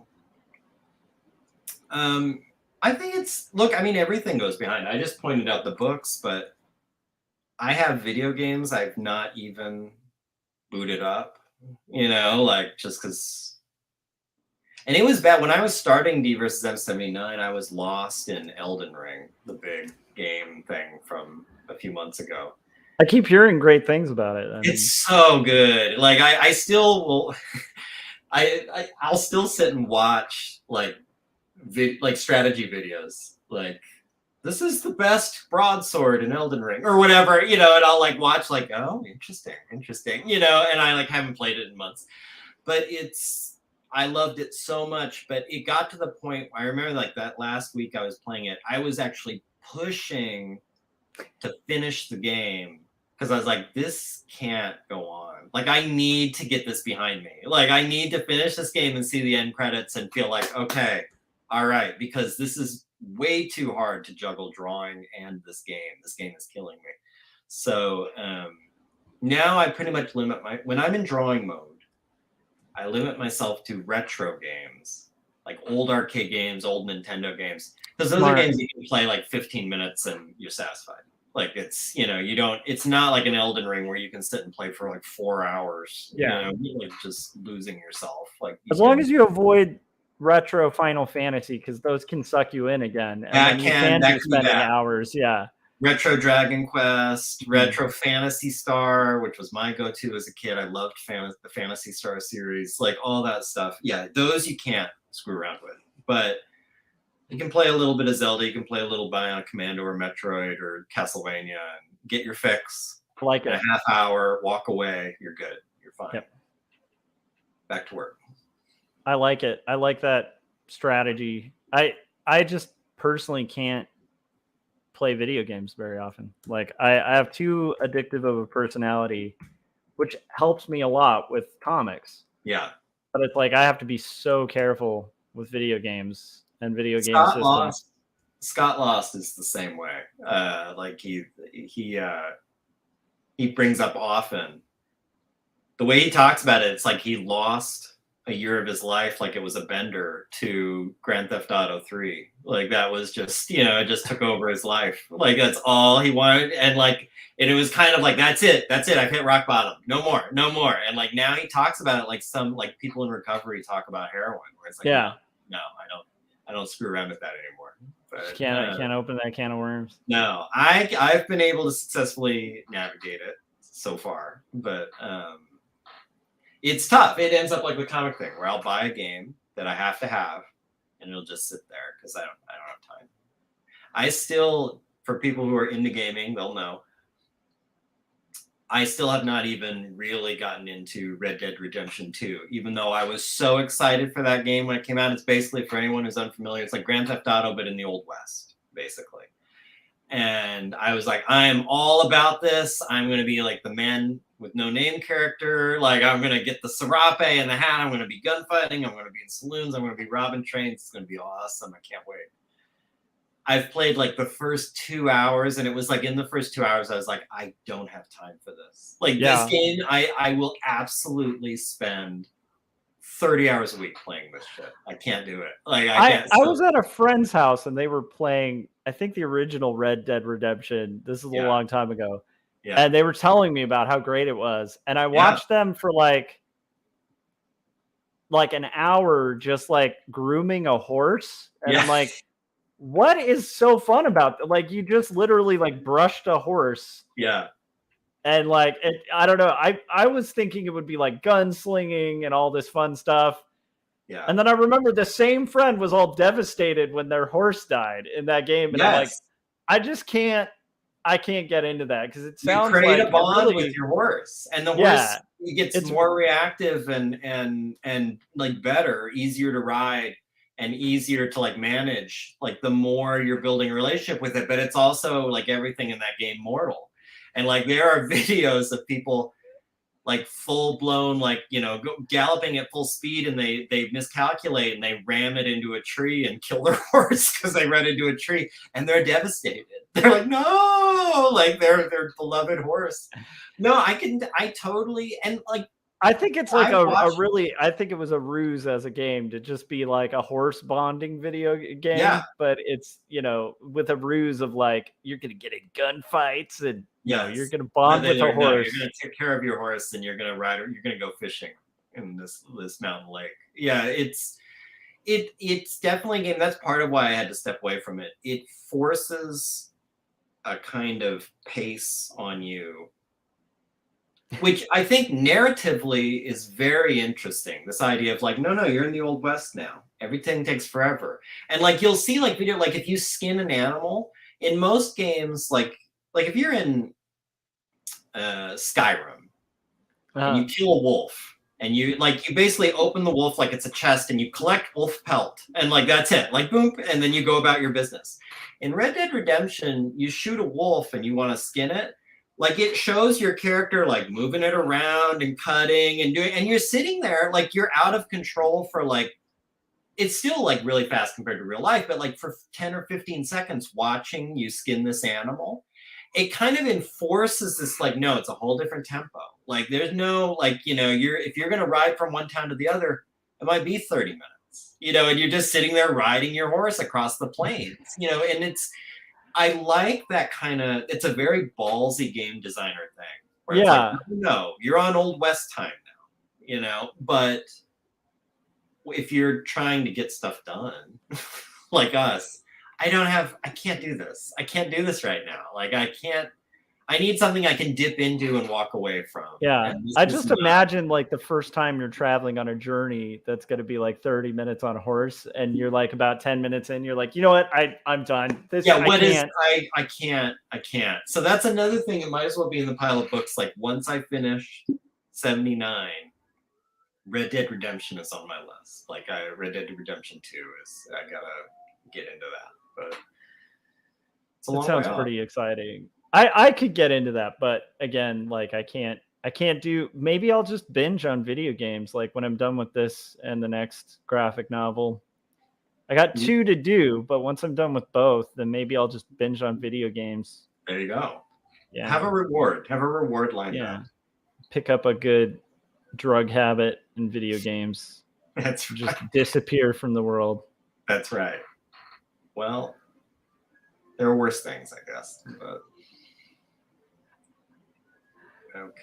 I think look, I mean, everything goes behind. I just pointed out the books, but I have video games I've not even booted up, like just because. And it was bad when I was starting D versus M79. I was lost in Elden Ring, the big game thing from a few months ago. I keep hearing great things about it. It's so good. Like I still will. I'll still sit and watch like strategy videos. Like this is the best broadsword in Elden Ring or whatever, and I'll like watch like, oh, interesting, and I like haven't played it in months, but I loved it so much. But it got to the point I remember like that last week I was playing it. I was actually pushing to finish the game because I was like, this can't go on. Like, I need to get this behind me. Like, I need to finish this game and see the end credits and feel like, okay, all right, because this is way too hard to juggle drawing and this game. This game is killing me. So now I pretty much limit when I'm in drawing mode, I limit myself to retro games, like old arcade games, old Nintendo games, because those are games you can play like 15 minutes and you're satisfied. Like it's, it's not like an Elden Ring where you can sit and play for like 4 hours. Yeah. Like just losing yourself. Like as long as you avoid retro Final Fantasy, because those can suck you in again. And you can be spending hours. Yeah. Retro Dragon Quest, Retro Phantasy Star, which was my go-to as a kid. I loved the Phantasy Star series, like all that stuff. Yeah, those you can't screw around with. But you can play a little bit of Zelda. You can play a little Bionic Commando or Metroid or Castlevania and get your fix. Like in a half hour, walk away. You're good. You're fine. Yep. Back to work. I like it. I like that strategy. I just personally can't play video games very often. Like I have too addictive of a personality, which helps me a lot with comics. Yeah. But it's like I have to be so careful with video games and video game systems. Scott Lost is the same way. Like he brings up often the way he talks about it. It's like he lost a year of his life, like it was a bender, to Grand Theft Auto 3. Like that was just, it just took over his life. Like that's all he wanted. And like, and it was kind of like, that's it. I've hit rock bottom. No more. And like now he talks about it like some like people in recovery talk about heroin, where it's like, yeah, no, I don't screw around with that anymore. But can't open that can of worms. No, I've been able to successfully navigate it so far, but it's tough. It ends up like the comic thing where I'll buy a game that I have to have and it'll just sit there because I don't have time. I still, for people who are into gaming, they'll know, I still have not even really gotten into Red Dead Redemption 2, even though I was so excited for that game when it came out. It's basically, for anyone who's unfamiliar, it's like Grand Theft Auto, but in the Old West, basically. And I was like, I am all about this. I'm going to be like the man with no name character. Like I'm going to get the serape and the hat. I'm going to be gunfighting. I'm going to be in saloons. I'm going to be robbing trains. It's going to be awesome. I can't wait. I've played like the first 2 hours, and it was like in the first 2 hours, I was like, I don't have time for this. Like this game, I will absolutely spend 30 hours a week playing this shit. I can't do it. Like I can't. I was at a friend's house and they were playing, I think, the original Red Dead Redemption. This is a long time ago. Yeah. And they were telling me about how great it was. And I watched them for like an hour just like grooming a horse. And I'm like, what is so fun about that? Like, you just literally like brushed a horse. Yeah. And like, I don't know. I was thinking it would be like gunslinging and all this fun stuff. Yeah. And then I remember the same friend was all devastated when their horse died in that game. And I'm like, I can't get into that because it sounds you create like a bond really, with your horse, and the horse gets more reactive and like better, easier to ride, and easier to like manage. Like the more you're building a relationship with it, but it's also like everything in that game mortal. And like there are videos of people like full blown, like, you know, galloping at full speed, and they miscalculate and they ram it into a tree and kill their horse because they ran into a tree, and they're devastated. They're like, no, like their beloved horse. No, I totally, and like, I think it's like I think it was a ruse as a game to just be like a horse bonding video game. Yeah. But it's, you know, with a ruse of like, you're going to get in gunfights and you know, you're going to bond with a horse. No, you're going to take care of your horse and you're going to ride, or you're going to go fishing in this mountain lake. Yeah. It's definitely a game. That's part of why I had to step away from it. It forces a kind of pace on you, which I think narratively is very interesting. This idea of like, no, you're in the Old West now. Everything takes forever. And like, you'll see like video, like if you skin an animal in most games, like if you're in Skyrim and you kill a wolf, and you basically open the wolf like it's a chest, and you collect wolf pelt, and like that's it, like boom, and then you go about your business. In Red Dead Redemption, you shoot a wolf and you want to skin it. Like it shows your character like moving it around and cutting and doing, and you're sitting there like you're out of control for like, it's still like really fast compared to real life, but like for 10 or 15 seconds watching you skin this animal, it kind of enforces this like, no, it's a whole different tempo. Like there's no like, you know, if you're going to ride from one town to the other, it might be 30 minutes, you know, and you're just sitting there riding your horse across the plains, you know, and I like that kind of, it's a very ballsy game designer thing. Where it's like, no, you're on Old West time now, you know, but if you're trying to get stuff done like us, I can't do this. I can't do this right now. Like I need something I can dip into and walk away from. Yeah. I just imagine like the first time you're traveling on a journey that's going to be like 30 minutes on a horse, and you're like about 10 minutes in, you're like, you know what? I'm done. I can't. So that's another thing. It might as well be in the pile of books. Like once I finish 79, Red Dead Redemption is on my list. Like Red Dead Redemption 2 is, I gotta get into that. But it's a long way off. That sounds pretty exciting. I could get into that, but again, like I can't do, maybe I'll just binge on video games like when I'm done with this and the next graphic novel. I got 2 to do, but once I'm done with both, then maybe I'll just binge on video games. There you go. Yeah. Have a reward lined up. Pick up a good drug habit in video games. That's right. Just disappear from the world. That's right. Well, there are worse things, I guess. But okay.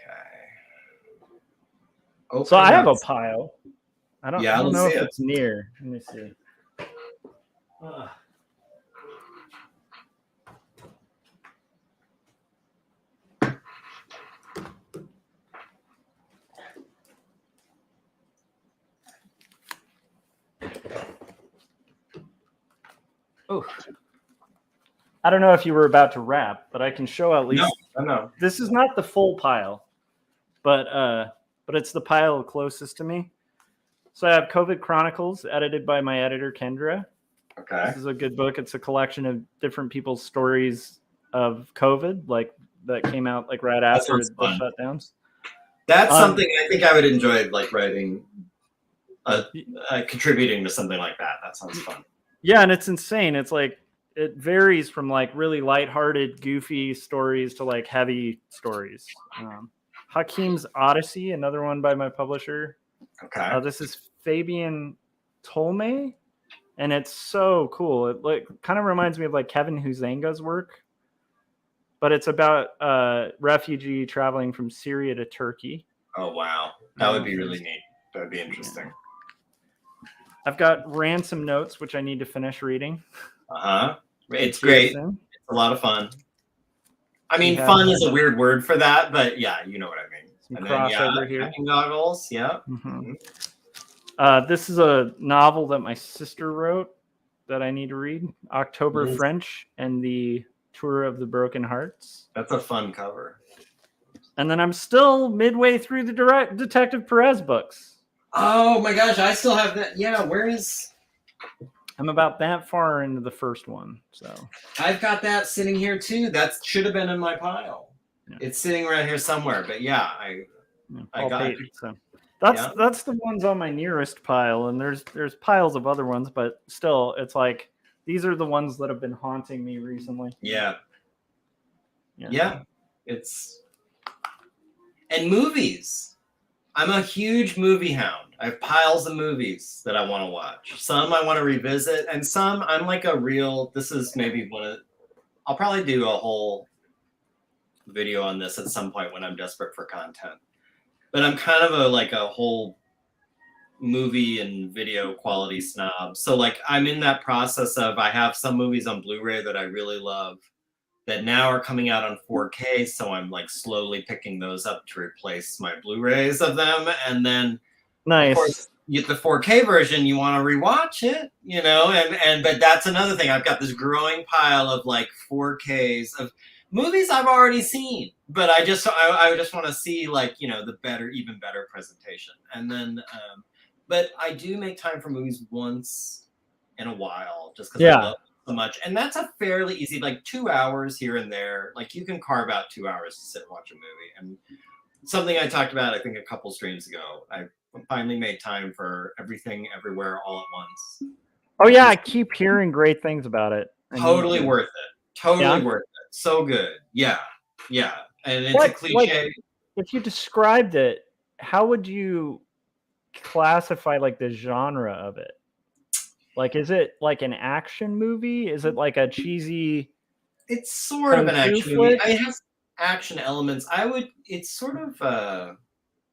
So I have a pile. I don't know if it's near. Let me see. Oh, I don't know if you were about to wrap, but I can show at least. No. This is not the full pile, but it's the pile closest to me. So I have COVID Chronicles, edited by my editor Kendra. Okay. This is a good book. It's a collection of different people's stories of COVID, like that came out like right after the shutdowns. That's something I think I would enjoy, like writing, contributing to something like that. That sounds fun. Yeah, and it's insane. It's like it varies from like really lighthearted, goofy stories to like heavy stories. Hakim's Odyssey, another one by my publisher. Okay. This is Fabian Tolme, and it's so cool. It like kind of reminds me of like Kevin Huizenga's work, but it's about a refugee traveling from Syria to Turkey. Oh wow, that would be really neat. That would be interesting. I've got Ransom Notes, which I need to finish reading. It's great. It's a lot of fun. I mean, fun is a weird word for that, but yeah, you know what I mean. Some crossover here. Goggles, yeah. This is a novel that my sister wrote that I need to read. October French and the Tour of the Broken Hearts. That's a fun cover. And then I'm still midway through the Detective Perez books. Oh my gosh, I still have that. Yeah, where is... I'm about that far into the first one, so I've got that sitting here too. That should have been in my pile. Yeah. It's sitting right here somewhere. But yeah, I got it. So that's the ones on my nearest pile, and there's piles of other ones, but still, it's like these are the ones that have been haunting me recently. Yeah. It's and movies. I'm a huge movie hound. I have piles of movies that I want to watch. Some I want to revisit, and some I'm like a real. This is maybe I'll probably do a whole video on this at some point when I'm desperate for content. But I'm kind of a whole movie and video quality snob. So like I'm in that process of I have some movies on Blu-ray that I really love that now are coming out on 4K. So I'm like slowly picking those up to replace my Blu-rays of them. And then of course, you get the 4K version, you want to rewatch it, but that's another thing. I've got this growing pile of like 4Ks of movies I've already seen, but I just want to see like, the even better presentation. And then, but I do make time for movies once in a while, just because I love it so much. And that's a fairly easy, like 2 hours here and there. Like you can carve out 2 hours to sit and watch a movie. And something I talked about, I think a couple streams ago, I finally made time for Everything Everywhere All at Once. Oh yeah, I keep hearing great things about it. Totally worth it. Totally worth it. So good. Yeah. And it's a cliche. Like, if you described it, how would you classify like the genre of it? Like, is it like an action movie? Is it like a cheesy? It's sort of an action movie. It has action elements. It's sort of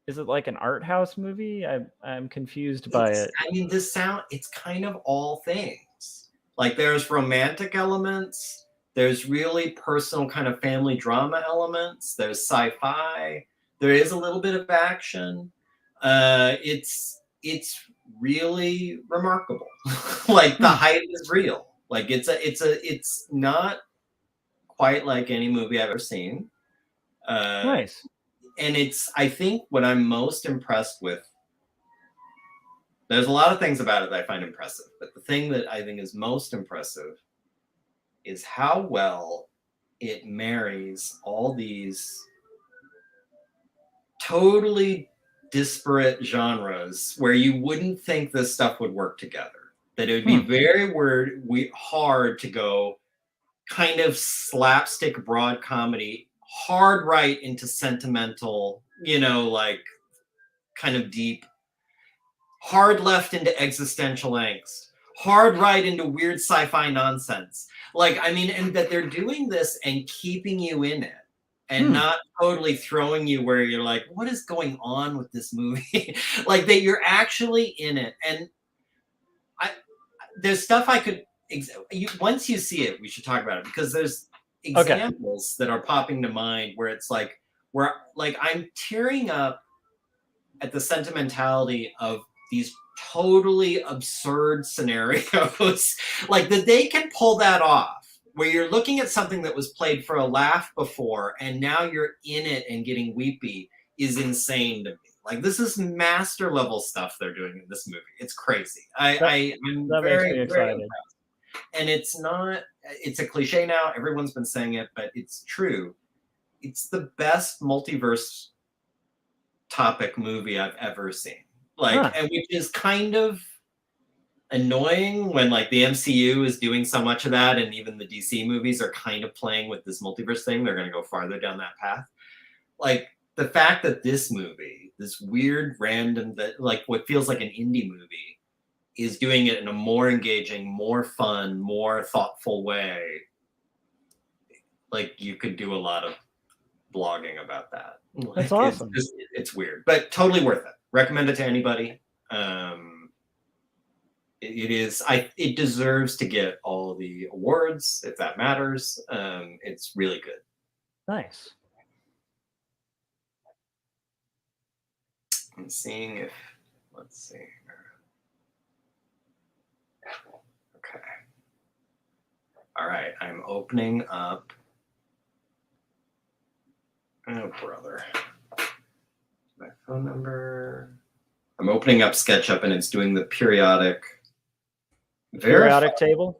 is it like an art house movie? I'm confused by it. I mean, it's kind of all things. Like there's romantic elements, there's really personal kind of family drama elements, there's sci-fi, there is a little bit of action. It's really remarkable. Like the hype is real. Like it's not quite like any movie I've ever seen. Nice. And I think what I'm most impressed with, there's a lot of things about it that I find impressive, but the thing that I think is most impressive is how well it marries all these totally disparate genres where you wouldn't think this stuff would work together. That it would be very hard to go kind of slapstick broad comedy hard right into sentimental, like kind of deep, hard left into existential angst, hard right into weird sci-fi nonsense. Like, I mean, and that they're doing this and keeping you in it and not totally throwing you where you're like, what is going on with this movie? Like that you're actually in it. And there's stuff I could, once you see it, we should talk about it because there's examples that are popping to mind where it's like, where like I'm tearing up at the sentimentality of these totally absurd scenarios. Like that they can pull that off where you're looking at something that was played for a laugh before and now you're in it and getting weepy is insane to me. Like this is master level stuff they're doing in this movie. It's crazy. I'm very, very impressed. And it's a cliche now. Everyone's been saying it, but it's true. It's the best multiverse topic movie I've ever seen. Like, and which is kind of annoying when like the MCU is doing so much of that. And even the DC movies are kind of playing with this multiverse thing. They're going to go farther down that path. Like the fact that this movie, this weird, random, that like what feels like an indie movie, is doing it in a more engaging, more fun, more thoughtful way. Like you could do a lot of blogging about that. That's awesome. It's weird, but totally worth it. Recommend it to anybody. it is. It deserves to get all the awards if that matters. It's really good. Nice. I'm seeing if, let's see. Okay. All right, I'm opening up. Oh, brother. My phone number. I'm opening up SketchUp and it's doing the periodic table.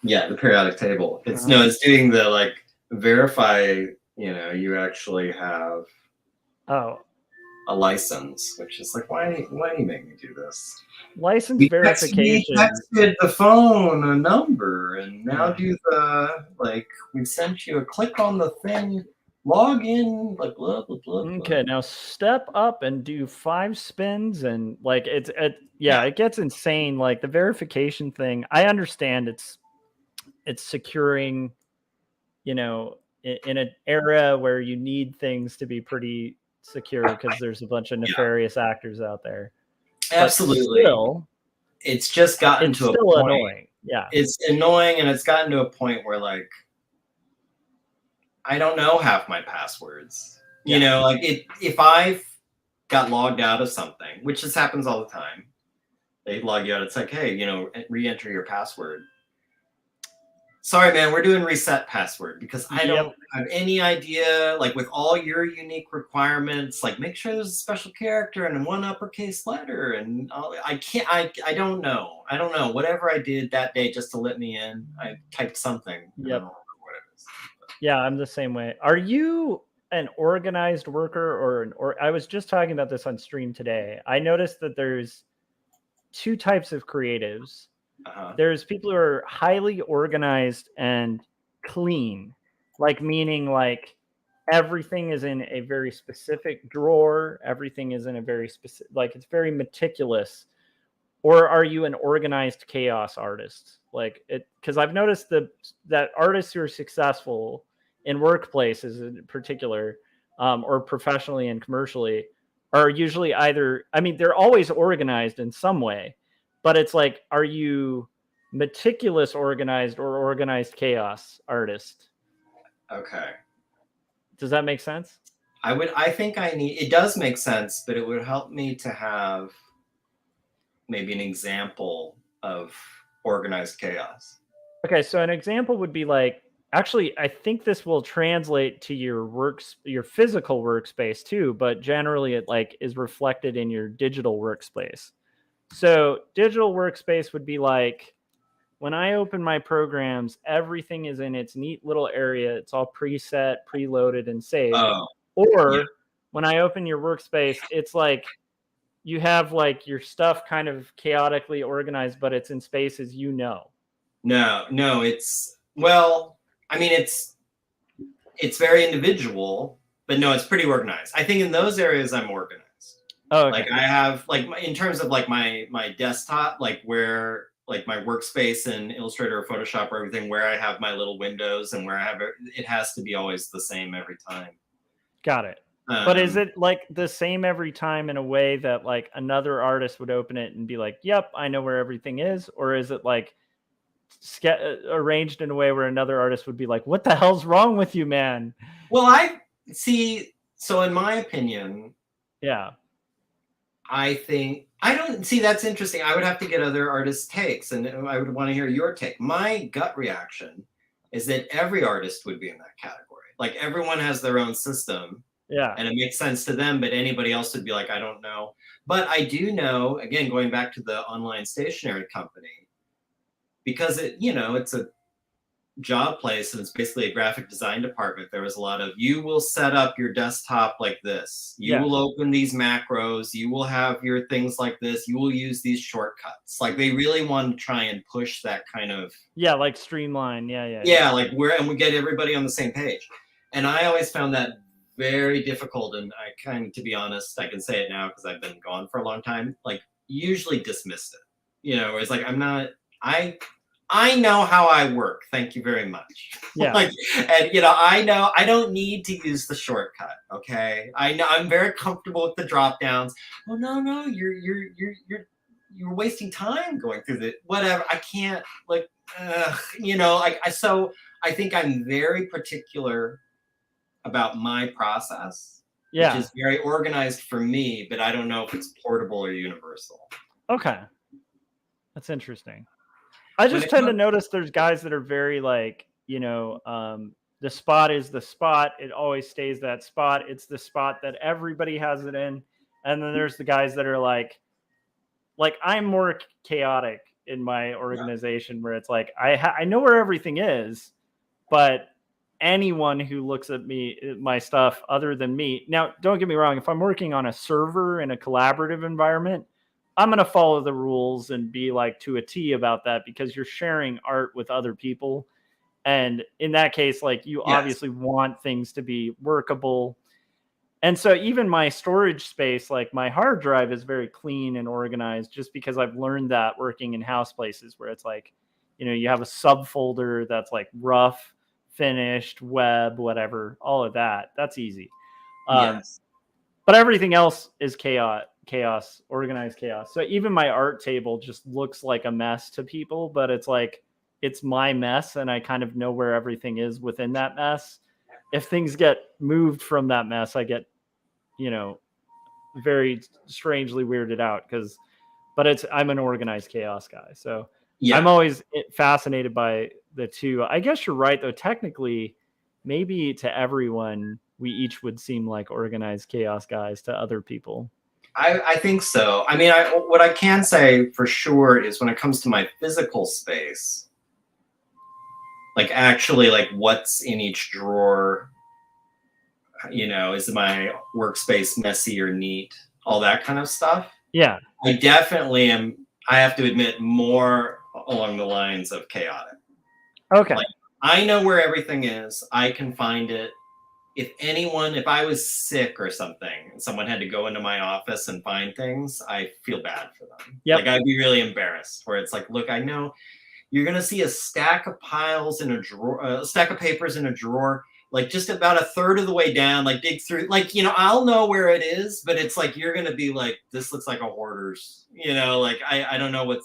Yeah, the periodic table. It's no, it's doing the like verify. You know, you actually have a license, which is like, why do you make me do this? License verification. We texted the phone a number, and now do the like. We sent you a click on the thing. Log in, like blah blah blah. Okay, now step up and do 5 spins, and like it gets insane. Like the verification thing, I understand it's securing, you know, in an era where you need things to be pretty secure because there's a bunch of nefarious actors out there. Absolutely. Still, it's just gotten to a point. Annoying. Yeah, it's annoying, and it's gotten to a point where like I don't know half my passwords. You know, like if I've got logged out of something, which just happens all the time, they log you out. It's like, hey, you know, re-enter your password. Sorry, man, we're doing reset password because I don't have any idea. Like with all your unique requirements, like make sure there's a special character and one uppercase letter, and I can't. I don't know. I don't know. Whatever I did that day just to let me in, I typed something. Yep. I don't remember what it is. Yeah, I'm the same way. Are you an organized worker or I was just talking about this on stream today. I noticed that there's 2 types of creatives. There's people who are highly organized and clean, like meaning like everything is in a very specific drawer. Everything is in a very specific, like it's very meticulous. Or are you an organized chaos artist? Like it, because I've noticed that artists who are successful in workplaces in particular, or professionally and commercially, are usually either, I mean, they're always organized in some way, but it's like, are you meticulous organized or organized chaos artist? Okay. Does that make sense? I think it does make sense, but it would help me to have maybe an example of organized chaos. Okay, so an example would be like, actually, I think this will translate to your physical workspace too, but generally it like is reflected in your digital workspace. So digital workspace would be like, when I open my programs, everything is in its neat little area. It's all preset, preloaded, and saved. When I open your workspace, it's like you have like your stuff kind of chaotically organized, but it's in spaces you know. No, it's, well, I mean, it's very individual, but no, it's pretty organized. I think in those areas I'm organized. Oh, okay. Like I have, like in terms of like my desktop, like where like my workspace in Illustrator or Photoshop or everything, where I have my little windows and where I have it has to be always the same every time. Got it. But is it like the same every time in a way that like another artist would open it and be like, yep, I know where everything is? Or is it like arranged in a way where another artist would be like, what the hell's wrong with you, man? Well, I see. So in my opinion, I think, I don't see, that's interesting. I would have to get other artists' takes, and I would want to hear your take. My gut reaction is that every artist would be in that category. Like everyone has their own system. Yeah. And it makes sense to them, but anybody else would be like, I don't know. But I do know, again, going back to the online stationery company, because it, you know, it's a job place and it's basically a graphic design department. There was a lot of, you will set up your desktop like this. You will open these macros. You will have your things like this. You will use these shortcuts. Like they really want to try and push that kind of. Yeah, like streamline. Yeah, like and we get everybody on the same page. And I always found that very difficult, and I kind of, to be honest, I can say it now because I've been gone for a long time, like usually dismissed it. You know, it's like, I'm not, I know how I work. Thank you very much. Yeah. Like, and you know, I know I don't need to use the shortcut. Okay. I know I'm very comfortable with the drop downs. Oh no, you're you're wasting time going through the whatever. I can't like, you know, like so I think I'm very particular about my process, which is very organized for me, but I don't know if it's portable or universal. Okay. That's interesting. I just tend to notice there's guys that are very like, you know, the spot is the spot. It always stays that spot. It's the spot that everybody has it in. And then there's the guys that are like I'm more chaotic in my organization where it's like, I know where everything is, but anyone who looks at my stuff other than me. Now, don't get me wrong. If I'm working on a server in a collaborative environment, I'm going to follow the rules and be like to a T about that because you're sharing art with other people. And in that case, like you obviously want things to be workable. And so even my storage space, like my hard drive is very clean and organized just because I've learned that working in house places where it's like, you know, you have a subfolder that's like rough, finished, web, whatever, all of that. That's easy. But everything else is chaos, organized chaos. So even my art table just looks like a mess to people, but it's like, it's my mess and I kind of know where everything is within that mess. If things get moved from that mess, I get, you know, very strangely weirded out but I'm an organized chaos guy. So I'm always fascinated by the two. I guess you're right though. Technically, maybe to everyone, we each would seem like organized chaos guys to other people. I think so. I mean, what I can say for sure is when it comes to my physical space, like actually like what's in each drawer, you know, is my workspace messy or neat, all that kind of stuff. Yeah. I definitely am, I have to admit, more along the lines of chaotic. Okay. Like, I know where everything is. I can find it. If I was sick or something, and someone had to go into my office and find things, I feel bad for them. Like I'd be really embarrassed where it's like, look, I know you're going to see a stack of piles in a drawer, a stack of papers in a drawer, like just about a third of the way down, like dig through, like, you know, I'll know where it is, but it's like, you're going to be like, this looks like a hoarder's, you know, like I don't know what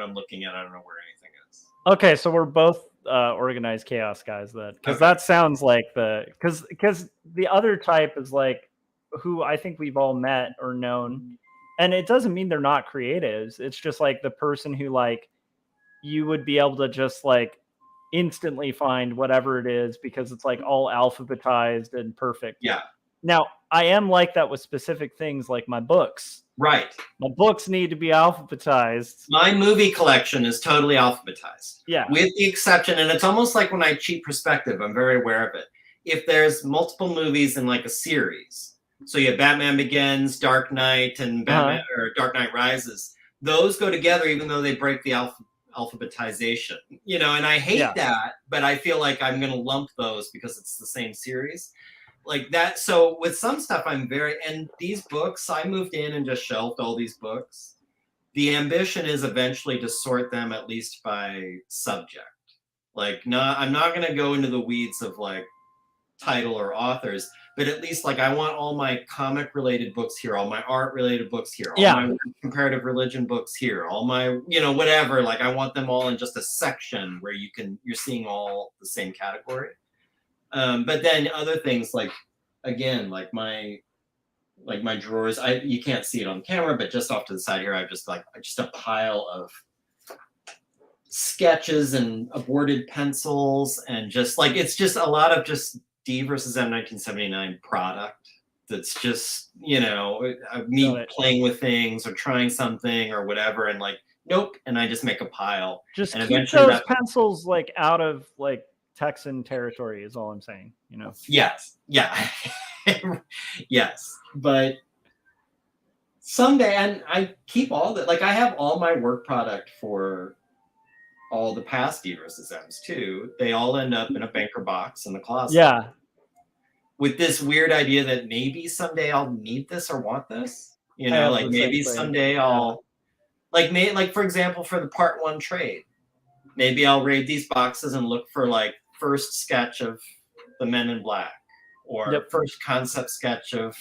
I'm looking at. I don't know where anything is. Okay. So we're both organized chaos guys then, because that sounds like because the other type is like who I think we've all met or known, and it doesn't mean they're not creatives. It's just like the person who like you would be able to just like instantly find whatever it is because it's like all alphabetized and perfect. Yeah. Now I am like that with specific things like my books. Right. My books need to be alphabetized. My movie collection is totally alphabetized. Yeah. With the exception, and it's almost like when I cheat perspective, I'm very aware of it. If there's multiple movies in like a series, so you have Batman Begins, Dark Knight, and Batman or Dark Knight Rises, those go together even though they break the alphabetization. You know, and I hate that, but I feel like I'm going to lump those because it's the same series. Like that. So with some stuff, and these books, I moved in and just shelved all these books. The ambition is eventually to sort them at least by subject. Like, I'm not going to go into the weeds of like title or authors, but at least like I want all my comic related books here, all my art related books here, all my comparative religion books here, all my, you know, whatever. Like I want them all in just a section where you're seeing all the same category. But then other things like, again, like my drawers, you can't see it on camera, but just off to the side here, I've just a pile of sketches and aborted pencils and just like, it's just a lot of just D versus M 1979 product. That's just, you know, me playing with things or trying something or whatever. And like, nope. And I just make a pile. Just and keep those pencils like out of like Texan territory is all I'm saying, you know? Yes. Yeah. Yes. But someday, and I keep all that, like I have all my work product for all the past D versus M's too. They all end up in a banker box in the closet. Yeah. With this weird idea that maybe someday I'll need this or want this. You know, like maybe someday I'll like for example, for the part 1 trade, maybe I'll raid these boxes and look for like first sketch of the Men in Black or first concept sketch of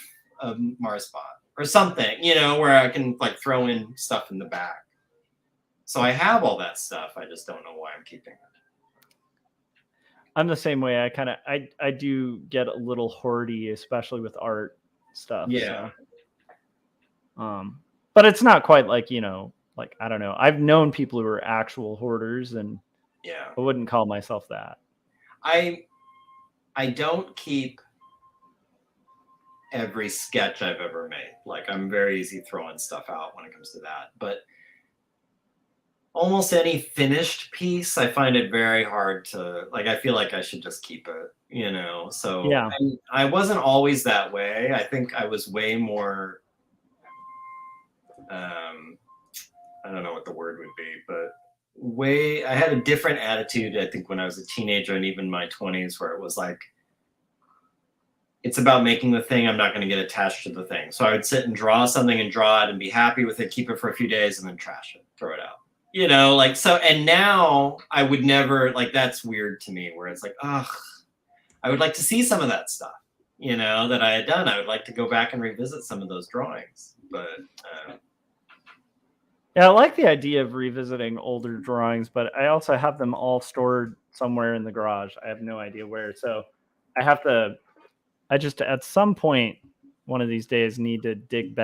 Mars Bot or something, you know, where I can like throw in stuff in the back. So I have all that stuff. I just don't know why I'm keeping it. I'm the same way. I do get a little hoardy, especially with art stuff. Yeah. So. But it's not quite like, you know, like, I don't know. I've known people who are actual hoarders, and yeah, I wouldn't call myself that. I don't keep every sketch I've ever made. Like, I'm very easy throwing stuff out when it comes to that. But almost any finished piece, I find it very hard to, like, I feel like I should just keep it, you know? So Yeah. I wasn't always that way. I think I was way more, I don't know what the word would be, but I had a different attitude, I think, when I was a teenager and even my 20s, where it was like, it's about making the thing. I'm not going to get attached to the thing. So I would sit and draw something and draw it and be happy with it, keep it for a few days, and then trash it, throw it out. You know, like, so, and now I would never, like, that's weird to me, where it's like, ugh, I would like to see some of that stuff, you know, that I had done. I would like to go back and revisit some of those drawings, but yeah, I like the idea of revisiting older drawings, but I also have them all stored somewhere in the garage. I have no idea where. So I just, at some point, one of these days, need to dig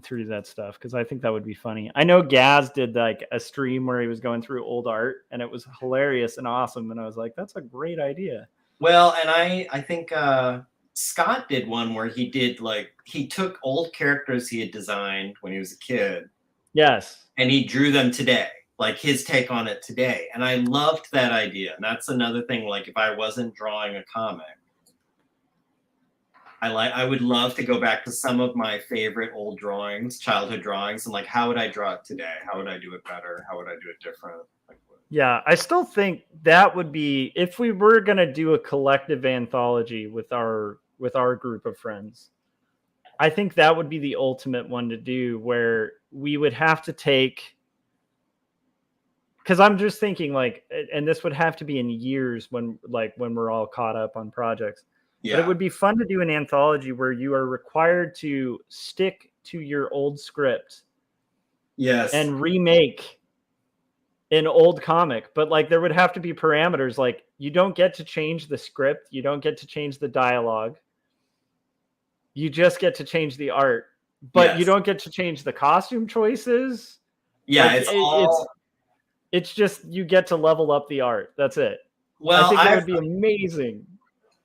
through that stuff, because I think that would be funny. I know Gaz did like a stream where he was going through old art, and it was hilarious and awesome. And I was like, that's a great idea. Well, and I think Scott did one where he took old characters he had designed when he was a kid. Yes. And he drew them today, like his take on it today. And I loved that idea. And that's another thing, like, if I wasn't drawing a comic, I would love to go back to some of my favorite old drawings, childhood drawings, and like, how would I draw it today? How would I do it better? How would I do it different? Yeah, I still think that would be, if we were going to do a collective anthology with our group of friends, I think that would be the ultimate one to do, where we would have to take, because I'm just thinking, like, and this would have to be in years when we're all caught up on projects. Yeah. But it would be fun to do an anthology where you are required to stick to your old script. Yes. And remake an old comic, but like, there would have to be parameters. Like, you don't get to change the script. You don't get to change the dialogue. You just get to change the art, but you don't get to change the costume choices. Yeah. Like, it's just, you get to level up the art. That's it. Well, I think that would be amazing.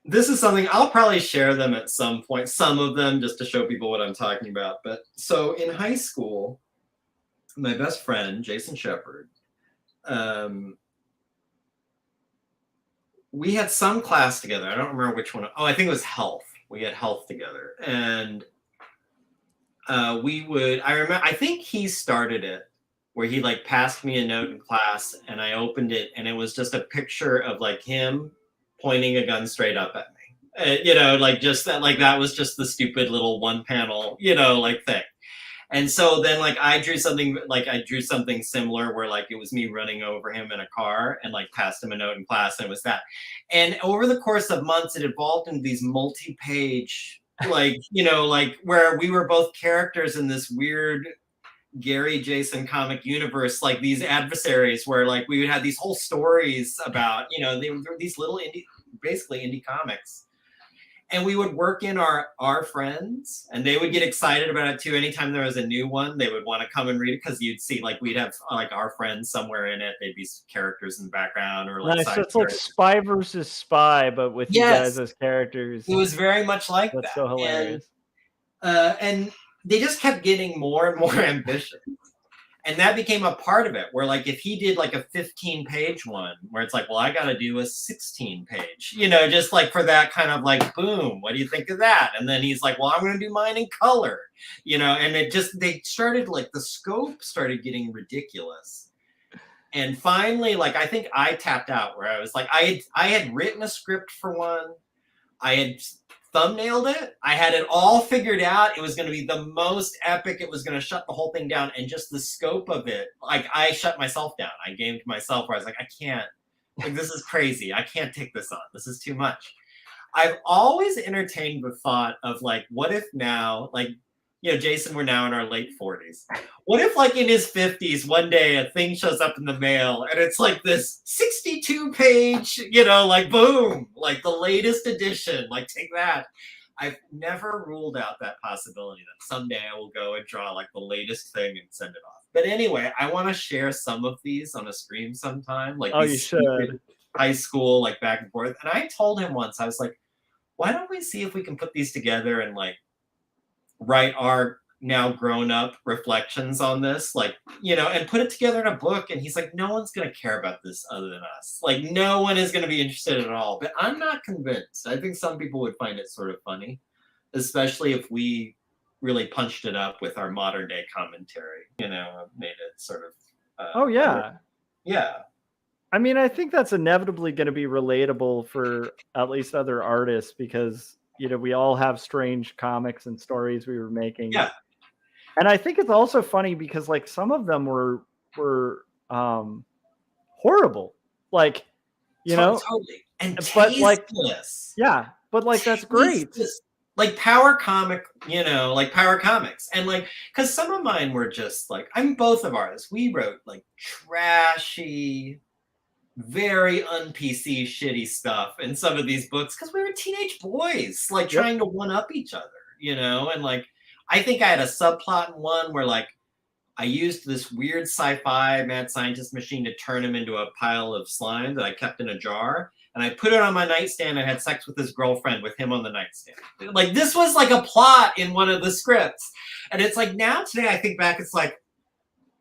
This is something I'll probably share them at some point, some of them, just to show people what I'm talking about. But so in high school, my best friend, Jason Shepard, we had some class together. I don't remember which one. Oh, I think it was health. We had health together. And I think he started it, where he like passed me a note in class, and I opened it, and it was just a picture of like him pointing a gun straight up at me. You know, like, just that, like, that was just the stupid little one panel, you know, like, thing. And so then, like, I drew something similar, where like it was me running over him in a car and like passed him a note in class, and it was that. And over the course of months, it evolved into these multi-page, like, you know, like, where we were both characters in this weird Gary Jason comic universe, like these adversaries, where like we would have these whole stories about, you know, they were these little basically indie comics, and we would work in our friends, and they would get excited about it too. Anytime there was a new one, they would want to come and read it, because you'd see like we'd have like our friends somewhere in it. They'd be characters in the background, or like, nice. So it's like Spy versus Spy, but with you guys as characters. It was very much like that. That's so hilarious. And they just kept getting more and more ambitious. And that became a part of it, where like, if he did like a 15-page one, where it's like, well, I got to do a 16-page, you know, just like for that kind of like, boom, what do you think of that? And then he's like, well, I'm going to do mine in color, you know, and they started, like, the scope started getting ridiculous. And finally, like, I think I tapped out, where I was like, I had written a script for one. I had thumbnailed it. I had it all figured out. It was going to be the most epic. It was going to shut the whole thing down. And just the scope of it, like, I shut myself down. I gamed myself, where I was like, I can't, like, this is crazy. I can't take this on. This is too much. I've always entertained the thought of like, what if now, like, you know, Jason, we're now in our late 40s. What if, like, in his 50s, one day a thing shows up in the mail and it's like this 62-page, you know, like, boom, like the latest edition, like, take that. I've never ruled out that possibility that someday I will go and draw like the latest thing and send it off. But anyway, I want to share some of these on a stream sometime, like you these should. high school, like back and forth. And I told him once, I was like, why don't we see if we can put these together and like write our now grown up reflections on this, like, you know, and put it together in a book. And he's like, no one's going to care about this other than us. Like, no one is going to be interested at all. But I'm not convinced. I think some people would find it sort of funny, especially if we really punched it up with our modern day commentary, you know, made it sort of. Oh, yeah. Yeah. I mean, I think that's inevitably going to be relatable for at least other artists because, you know, we all have strange comics and stories we were making. Yeah. And I think it's also funny because like some of them were horrible. Like, you know, totally. And but like, yeah, but like that's great. Like power comic, you know, like power comics. And like, because some of mine were just like, I'm both of ours. We wrote like trashy, very un-PC shitty stuff in some of these books because we were teenage boys, like trying to one-up each other, you know? And like, I think I had a subplot in one where like, I used this weird sci-fi mad scientist machine to turn him into a pile of slime that I kept in a jar. And I put it on my nightstand and had sex with his girlfriend with him on the nightstand. Like, this was like a plot in one of the scripts. And it's like, now today I think back, it's like,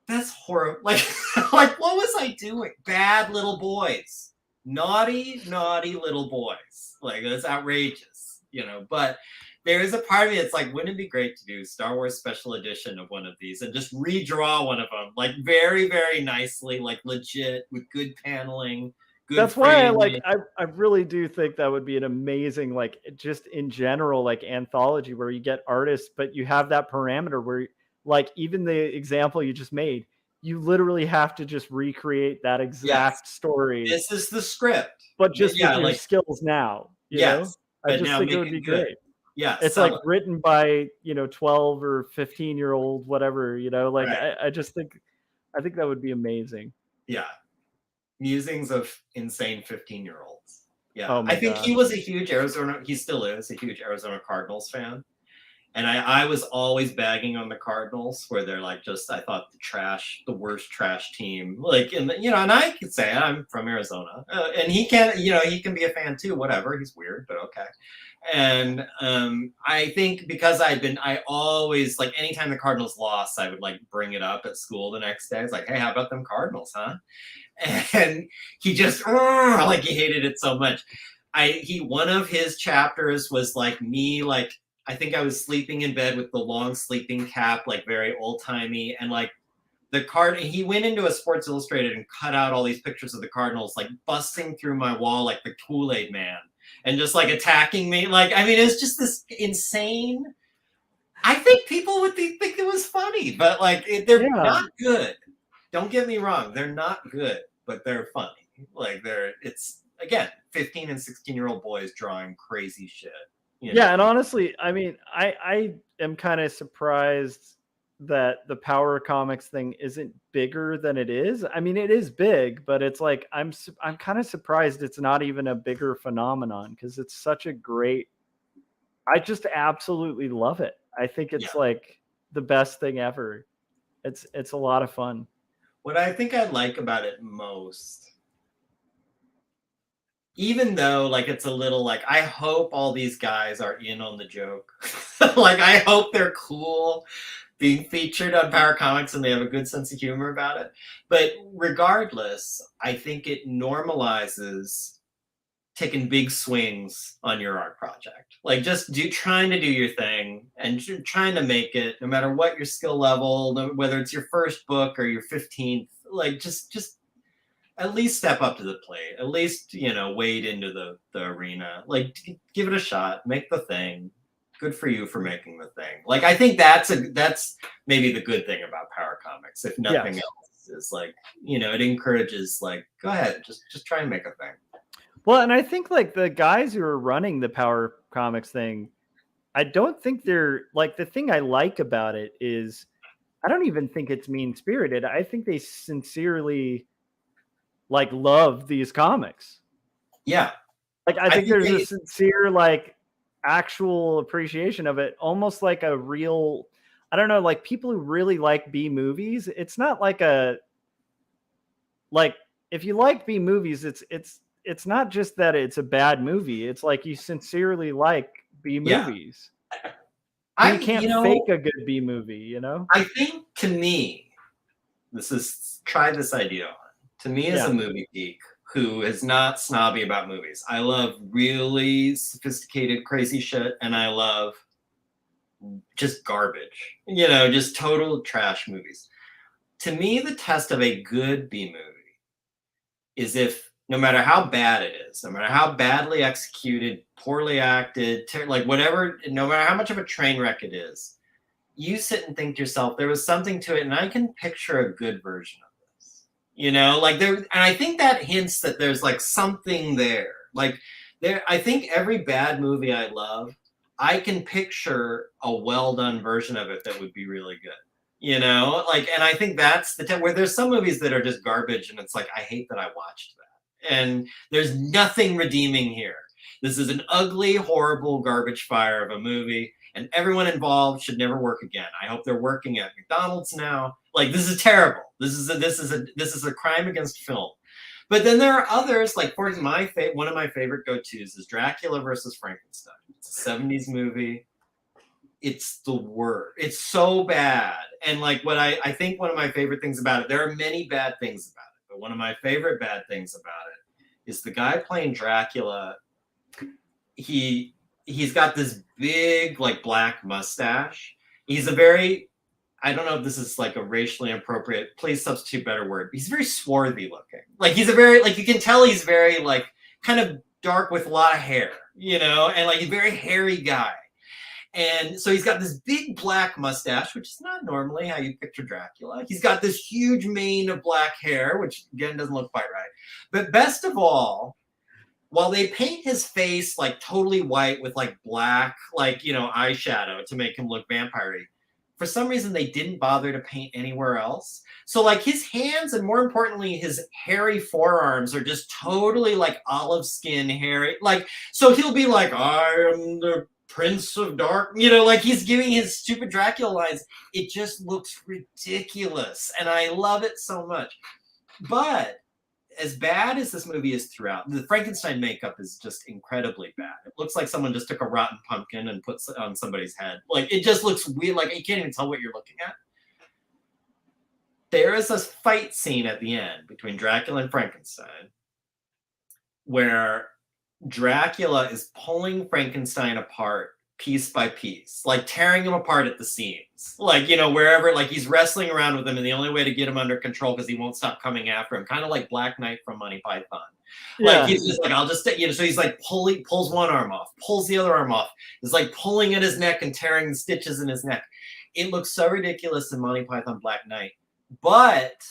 that's horrible. Like, like, what was I doing? Bad little boys. Naughty little boys. Like, that's outrageous, you know? But there is a part of me that's like, wouldn't it be great to do Star Wars special edition of one of these and just redraw one of them, like very, very nicely, like legit with good paneling. Good that's why I really do think that would be an amazing, like, just in general, like anthology where you get artists, but you have that parameter where like even the example you just made, you literally have to just recreate that exact story. This is the script. But just with your skills now, you know? I just think it would be great. Yeah. It's like written by, you know, 12 or 15-year-old, whatever, you know, like I think that would be amazing. Yeah. Musings of insane 15-year-olds. Yeah. Oh I think he was a huge he still is a huge Arizona Cardinals fan. And I was always bagging on the Cardinals where they're like, just, I thought the worst trash team, like, and you know, and I could say I'm from Arizona and he can, you know, he can be a fan too, whatever. He's weird, but okay. And I think because I always, like, anytime the Cardinals lost, I would like bring it up at school the next day. It's like, hey, how about them Cardinals, huh? And he just, like, he hated it so much. One of his chapters was like me, like, I think I was sleeping in bed with the long sleeping cap, like very old timey, and like he went into a Sports Illustrated and cut out all these pictures of the Cardinals, like busting through my wall like the Kool-Aid Man and just like attacking me. Like, I mean, it's just this insane. I think people would think it was funny, but like they're not good. Don't get me wrong, they're not good, but they're funny. Like it's again 15 and 16-year-old boys drawing crazy shit. You know? Yeah, and honestly, I mean, I am kind of surprised that the Power Comics thing isn't bigger than it is. I mean, it is big, but it's like I'm kind of surprised it's not even a bigger phenomenon because it's such a great. I just absolutely love it. I think it's like the best thing ever. It's a lot of fun. What I think I like about it most, even though like it's a little like, I hope all these guys are in on the joke. Like, I hope they're cool being featured on Power Comics and they have a good sense of humor about it. But regardless, I think it normalizes taking big swings on your art project. Like, just trying to do your thing and trying to make it, no matter what your skill level, whether it's your first book or your 15th, like just at least step up to the plate, at least, you know, wade into the arena, like give it a shot, make the thing. Good for you for making the thing. Like, I think that's maybe the good thing about Power Comics, if nothing else, is like, you know, it encourages like, go ahead, just try and make a thing. Well, and I think like the guys who are running the Power Comics thing, I don't think they're like, the thing I like about it is I don't even think it's mean spirited. I think they sincerely like love these comics. Yeah. Like I think there's a sincere like actual appreciation of it, almost like a real, I don't know, like people who really like B movies. It's not like a, like if you like B movies, it's not just that it's a bad movie. It's like you sincerely like B movies. Yeah. You can't fake a good B movie, you know? I think to me, try this idea on. To me as a movie geek who is not snobby about movies, I love really sophisticated, crazy shit, and I love just garbage, just total trash movies. To me, the test of a good B movie is if, no matter how bad it is, no matter how badly executed, poorly acted, like whatever, no matter how much of a train wreck it is, you sit and think to yourself, there was something to it, and I can picture a good version of this. Like there, and I think that hints that there's like something there. Like I think every bad movie I love, I can picture a well done version of it that would be really good. Like, and I think that's where there's some movies that are just garbage, and it's like, I hate that I watched that. And there's nothing redeeming here. This is an ugly, horrible garbage fire of a movie, and everyone involved should never work again. I hope they're working at McDonald's now. Like, this is terrible. This is a crime against film. But then there are others, like one of my favorite go-tos is Dracula versus Frankenstein. It's a 70s movie. It's the worst. It's so bad. And like what I think one of my favorite things about it, there are many bad things about it, but one of my favorite bad things about it is the guy playing Dracula. He's got this big like black mustache. He's I don't know if this is like a racially appropriate, please substitute better word. He's very swarthy looking. Like he's you can tell he's very like kind of dark with a lot of hair, and like a very hairy guy. And so he's got this big black mustache, which is not normally how you picture Dracula. He's got this huge mane of black hair, which again doesn't look quite right. But best of all, while they paint his face like totally white with like black, like, eyeshadow to make him look vampire-y, for some reason they didn't bother to paint anywhere else. So like his hands, and more importantly, his hairy forearms are just totally like olive skin hairy. Like, so he'll be like, I am the Prince of Dark, like he's giving his stupid Dracula lines. It just looks ridiculous, and I love it so much. But as bad as this movie is throughout, the Frankenstein makeup is just incredibly bad. It looks like someone just took a rotten pumpkin and put it on somebody's head. Like, it just looks weird. Like, you can't even tell what you're looking at. There is a fight scene at the end between Dracula and Frankenstein where Dracula is pulling Frankenstein apart piece by piece, like tearing him apart at the seams, like, wherever, like he's wrestling around with him, and the only way to get him under control because he won't stop coming after him, kind of like Black Knight from Monty Python. Like he's just like, I'll just, so he's like pulls one arm off, pulls the other arm off, is like pulling at his neck and tearing the stitches in his neck. It looks so ridiculous in Monty Python Black Knight, but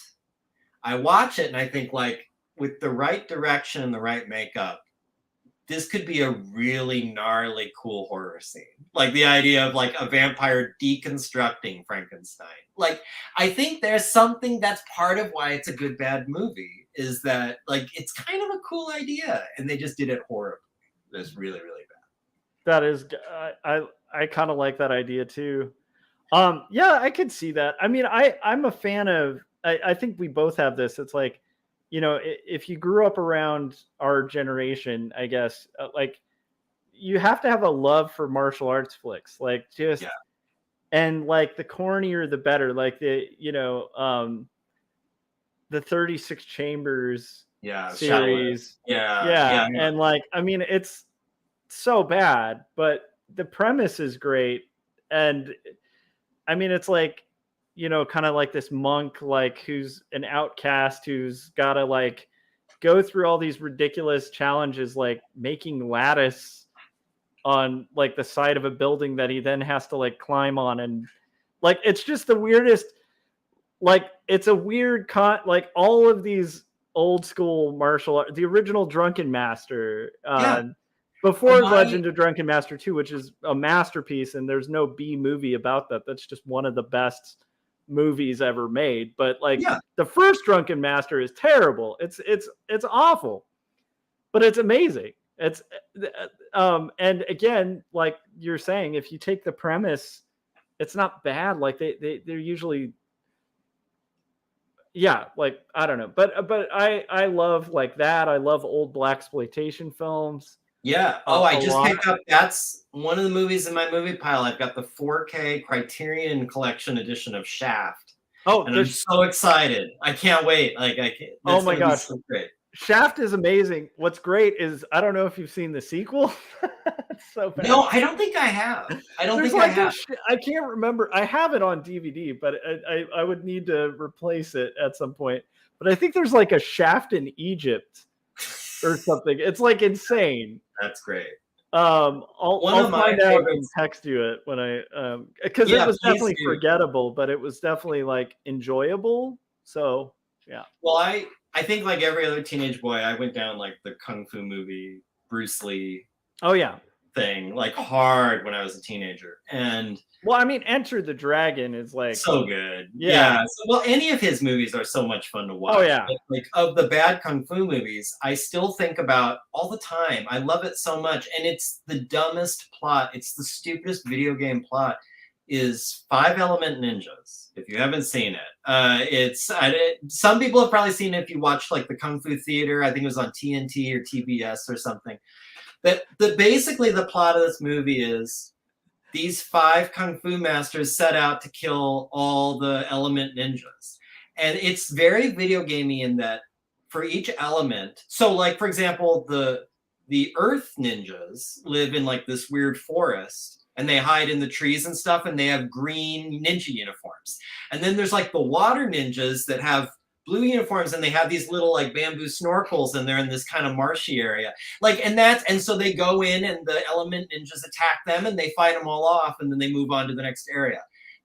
I watch it and I think, like, with the right direction and the right makeup, this could be a really gnarly, cool horror scene. Like the idea of like a vampire deconstructing Frankenstein. Like, I think there's something that's part of why it's a good, bad movie, is that like, it's kind of a cool idea, and they just did it horribly. It's really, really bad. That is, I kind of like that idea too. Yeah, I could see that. I mean, I'm a fan of, I think we both have this. It's like, if you grew up around our generation, I guess, like you have to have a love for martial arts flicks, like just, and like the cornier, the better, like the 36 Chambers series. Yeah. And like, I mean, it's so bad, but the premise is great. And I mean, it's like, kind of like this monk, like who's an outcast, who's got to like go through all these ridiculous challenges, like making lattice on like the side of a building that he then has to like climb on. And like, it's just the weirdest, like it's a weird like all of these old school martial art, the original Drunken Master. Yeah. Before Legend of Drunken Master 2, which is a masterpiece, and there's no B movie about that. That's just one of the best movies ever made. But like the first Drunken Master is terrible. It's awful, but it's amazing. It's and again, like you're saying, if you take the premise, it's not bad. Like they're usually, like I don't know, but I love like that. I love old blaxploitation films. Yeah. I just picked up. That's one of the movies in my movie pile. I've got the 4K Criterion Collection edition of Shaft. Oh, and I'm so excited! I can't wait. Like I can't. Oh my gosh, so great. Shaft is amazing. What's great is I don't know if you've seen the sequel. It's so bad. No, I don't think I have. I can't remember. I have it on DVD, but I would need to replace it at some point. But I think there's like a Shaft in Egypt or something. It's like insane. That's great. I'll find out and text you it when I because it was definitely forgettable, but it was definitely like enjoyable. So yeah. Well, I think like every other teenage boy, I went down like the kung fu movie Bruce Lee. Oh yeah. Thing like hard when I was a teenager. And well, I mean, Enter the Dragon is like so good. Yeah. Well, any of his movies are so much fun to watch. Oh yeah. Like of the bad kung fu movies, I still think about all the time. I love it so much, and it's the dumbest plot. It's the stupidest video game plot. Is 5 Element Ninjas. If you haven't seen it, some people have probably seen it if you watched like the Kung Fu Theater. I think it was on TNT or TBS or something. But basically the plot of this movie is these 5 kung fu masters set out to kill all the element ninjas. And it's very video gamey in that for each element. So like, for example, the earth ninjas live in like this weird forest and they hide in the trees and stuff, and they have green ninja uniforms. And then there's like the water ninjas that have blue uniforms, and they have these little like bamboo snorkels, and they're in this kind of marshy area. Like, and so they go in, and the element ninjas attack them, and they fight them all off, and then they move on to the next area.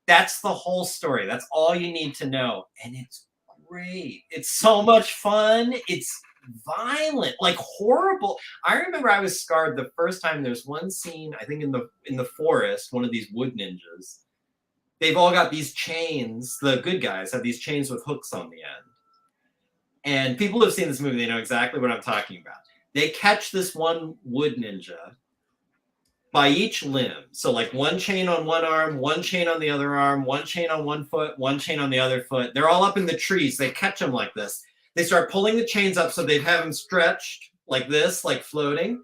That's the whole story. That's all you need to know. And it's great. It's so much fun. It's violent, like horrible. I remember I was scarred the first time. There's one scene, I think in the forest, one of these wood ninjas. They've all got these chains. The good guys have these chains with hooks on the end. And people who have seen this movie, they know exactly what I'm talking about. They catch this one wood ninja by each limb. So like one chain on one arm, one chain on the other arm, one chain on one foot, one chain on the other foot. They're all up in the trees. They catch them like this. They start pulling the chains up so they have him stretched like this, like floating.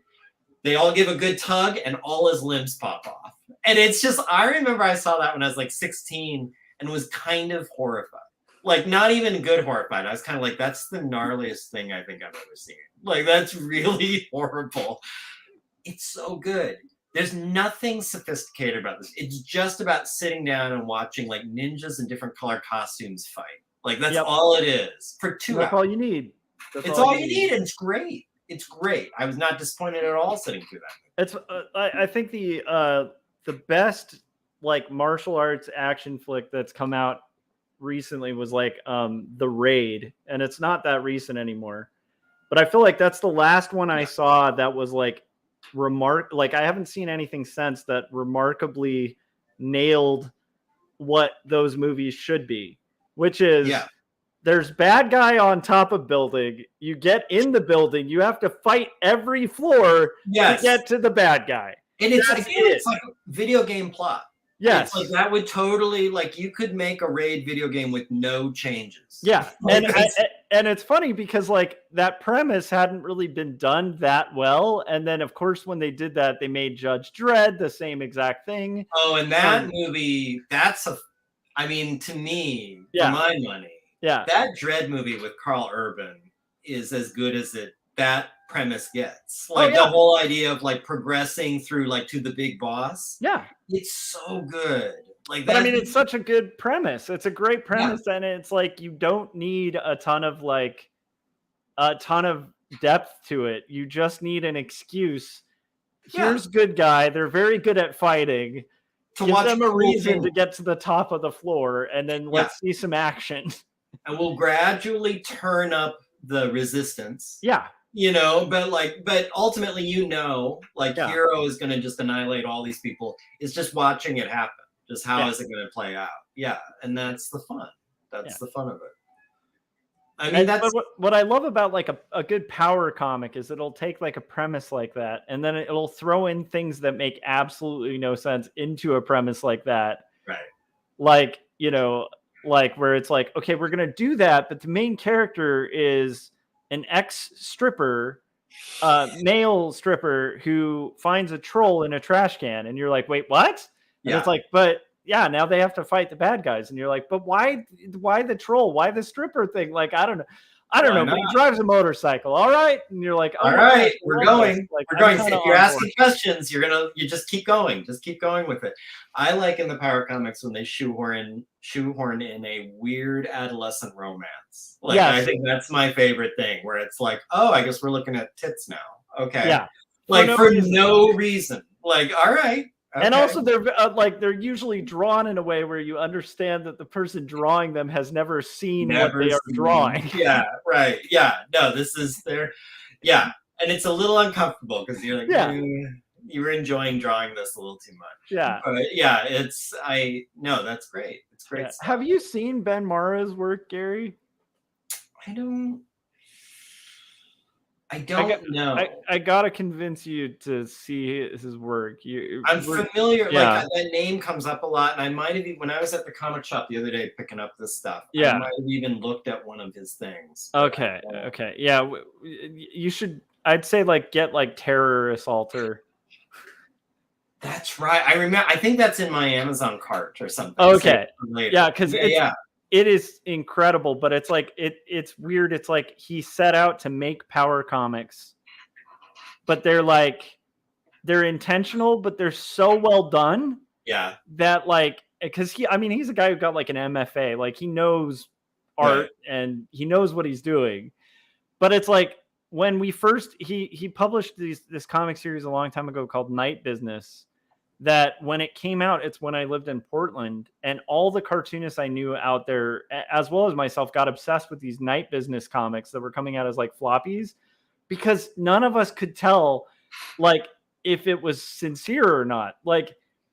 They all give a good tug, and all his limbs pop off. And it's just, I remember I saw that when I was like 16 and was kind of horrified. Like, not even good horrified. I was kind of like, that's the gnarliest thing I think I've ever seen. Like, that's really horrible. It's so good. There's nothing sophisticated about this. It's just about sitting down and watching like ninjas in different color costumes fight. Like, that's all it is for 2 hours. That's all you need. It's all you need, and it's great. It's great. I was not disappointed at all sitting through that. It's I think the best like martial arts action flick that's come out recently was like The Raid, and it's not that recent anymore. But I feel like that's the last one I saw that was like like I haven't seen anything since that remarkably nailed what those movies should be, which is there's bad guy on top of building. You get in the building, you have to fight every floor to get to the bad guy. And it's like a video game plot. Yes. It's like that would totally, like, you could make a Raid video game with no changes. Yeah. And it's funny because like that premise hadn't really been done that well. And then of course, when they did that, they made Judge Dredd the same exact thing. Oh, and that movie, to me, for my money, that Dredd movie with Carl Urban is as good as that premise gets. Like the whole idea of like progressing through like to the big boss. Yeah. It's so good. Like, but I mean, it's such a good premise. It's a great premise, and it's like you don't need a ton of depth to it. You just need an excuse. Here's good guy. They're very good at fighting. Give them a reason to get to the top of the floor, and then let's see some action. And we'll gradually turn up the resistance. Yeah. You know, but ultimately, like Yeah. Hero is going to just annihilate all these people. It's just watching it happen. Just how is it going to play out? Yeah, and that's the fun. That's the fun of it. I mean, that's what I love about like a good power comic is it'll take like a premise like that, and then it'll throw in things that make absolutely no sense into a premise like that. Right. Like, you know, like where it's like, okay, we're gonna do that, but the main character is an ex-stripper, male stripper who finds a troll in a trash can, and you're like, wait, what? And it's like, but yeah, now they have to fight the bad guys, and you're like, but why the troll? Why the stripper thing? Like, I don't know. But he drives a motorcycle. All right. And you're like, all right, we're going. Like, we're going. If you're asking questions, you just keep going. Just keep going with it. I like in the power comics when they shoehorn in a weird adolescent romance. Like, I think that's my favorite thing, where it's like, oh, I guess we're looking at tits now. Okay. Yeah. Like for no reason. Like, all right. Okay. And also, they're usually drawn in a way where you understand that the person drawing them has never seen what they are drawing. Yeah, right. Yeah, no, this is their. Yeah, and it's a little uncomfortable because you're like, you were enjoying drawing this a little too much. Yeah, but yeah, that's great. It's great. Yeah. Have you seen Ben Mara's work, Gary? I don't know. I gotta convince you to see his work. I'm familiar. Yeah. Like that name comes up a lot, and I might have, when I was at the comic shop the other day picking up this stuff. I might have even looked at one of his things. Okay. Yeah, you should. I'd say get Terror Assaulter. That's right. I remember. I think that's in my Amazon cart or something. Okay. Yeah, because it is incredible, but it's like it's weird. It's like he set out to make power comics, but they're intentional, but they're so well done. Yeah. That because he's a guy who got an MFA. Like, he knows art and he knows what he's doing. But it's like when we first he published this comic series a long time ago called Night Business. That when it came out, it's when I lived in Portland, and all the cartoonists I knew out there, as well as myself, got obsessed with these Night Business comics that were coming out as floppies, because none of us could tell if it was sincere or not.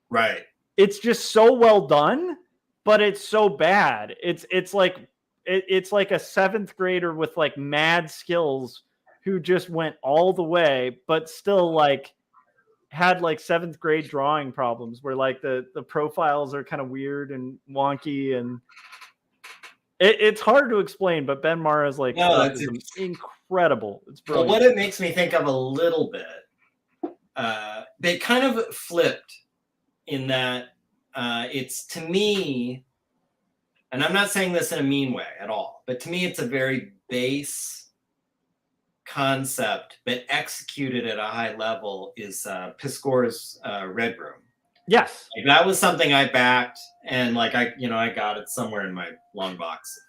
Right. It's just so well done, but it's so bad. It's like a seventh grader with mad skills who just went all the way, but still had seventh grade drawing problems where the profiles are kind of weird and wonky, and it's hard to explain, but Ben Mara's incredible. It's brilliant. Well, what it makes me think of a little bit, they kind of flipped in that it's, to me, and I'm not saying this in a mean way at all, but to me it's a very base concept, but executed at a high level, is Piskor's Red Room. Yes. That was something I backed, and I got it somewhere in my long box.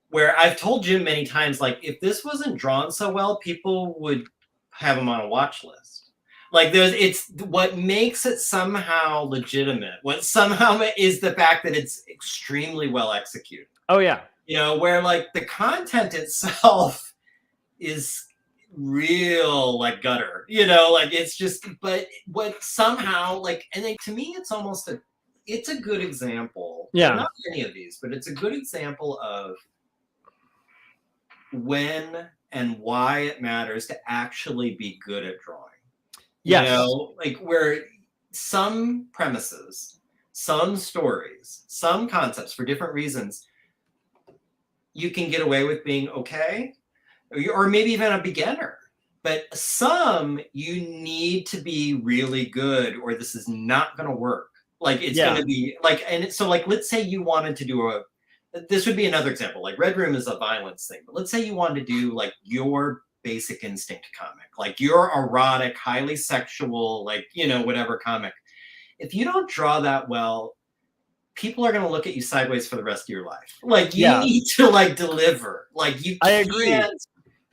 Where I've told Jim many times, if this wasn't drawn so well, people would have him on a watch list. It's what makes it somehow legitimate. What somehow is the fact that it's extremely well executed. Oh yeah. Where the content itself is real gutter, it's just, but what somehow and to me it's almost it's a good example. Yeah. Not any of these, but it's a good example of when and why it matters to actually be good at drawing. Yes. Where some premises, some stories, some concepts, for different reasons, you can get away with being okay, or maybe even a beginner. But some you need to be really good, or this is not going to work. It's going to be and so let's say you wanted to do this would be another example. Red Room is a violence thing, but let's say you wanted to do your Basic Instinct comic, your erotic, highly sexual, whatever comic. If you don't draw that well, people are going to look at you sideways for the rest of your life. You need to deliver. You can't. I agree.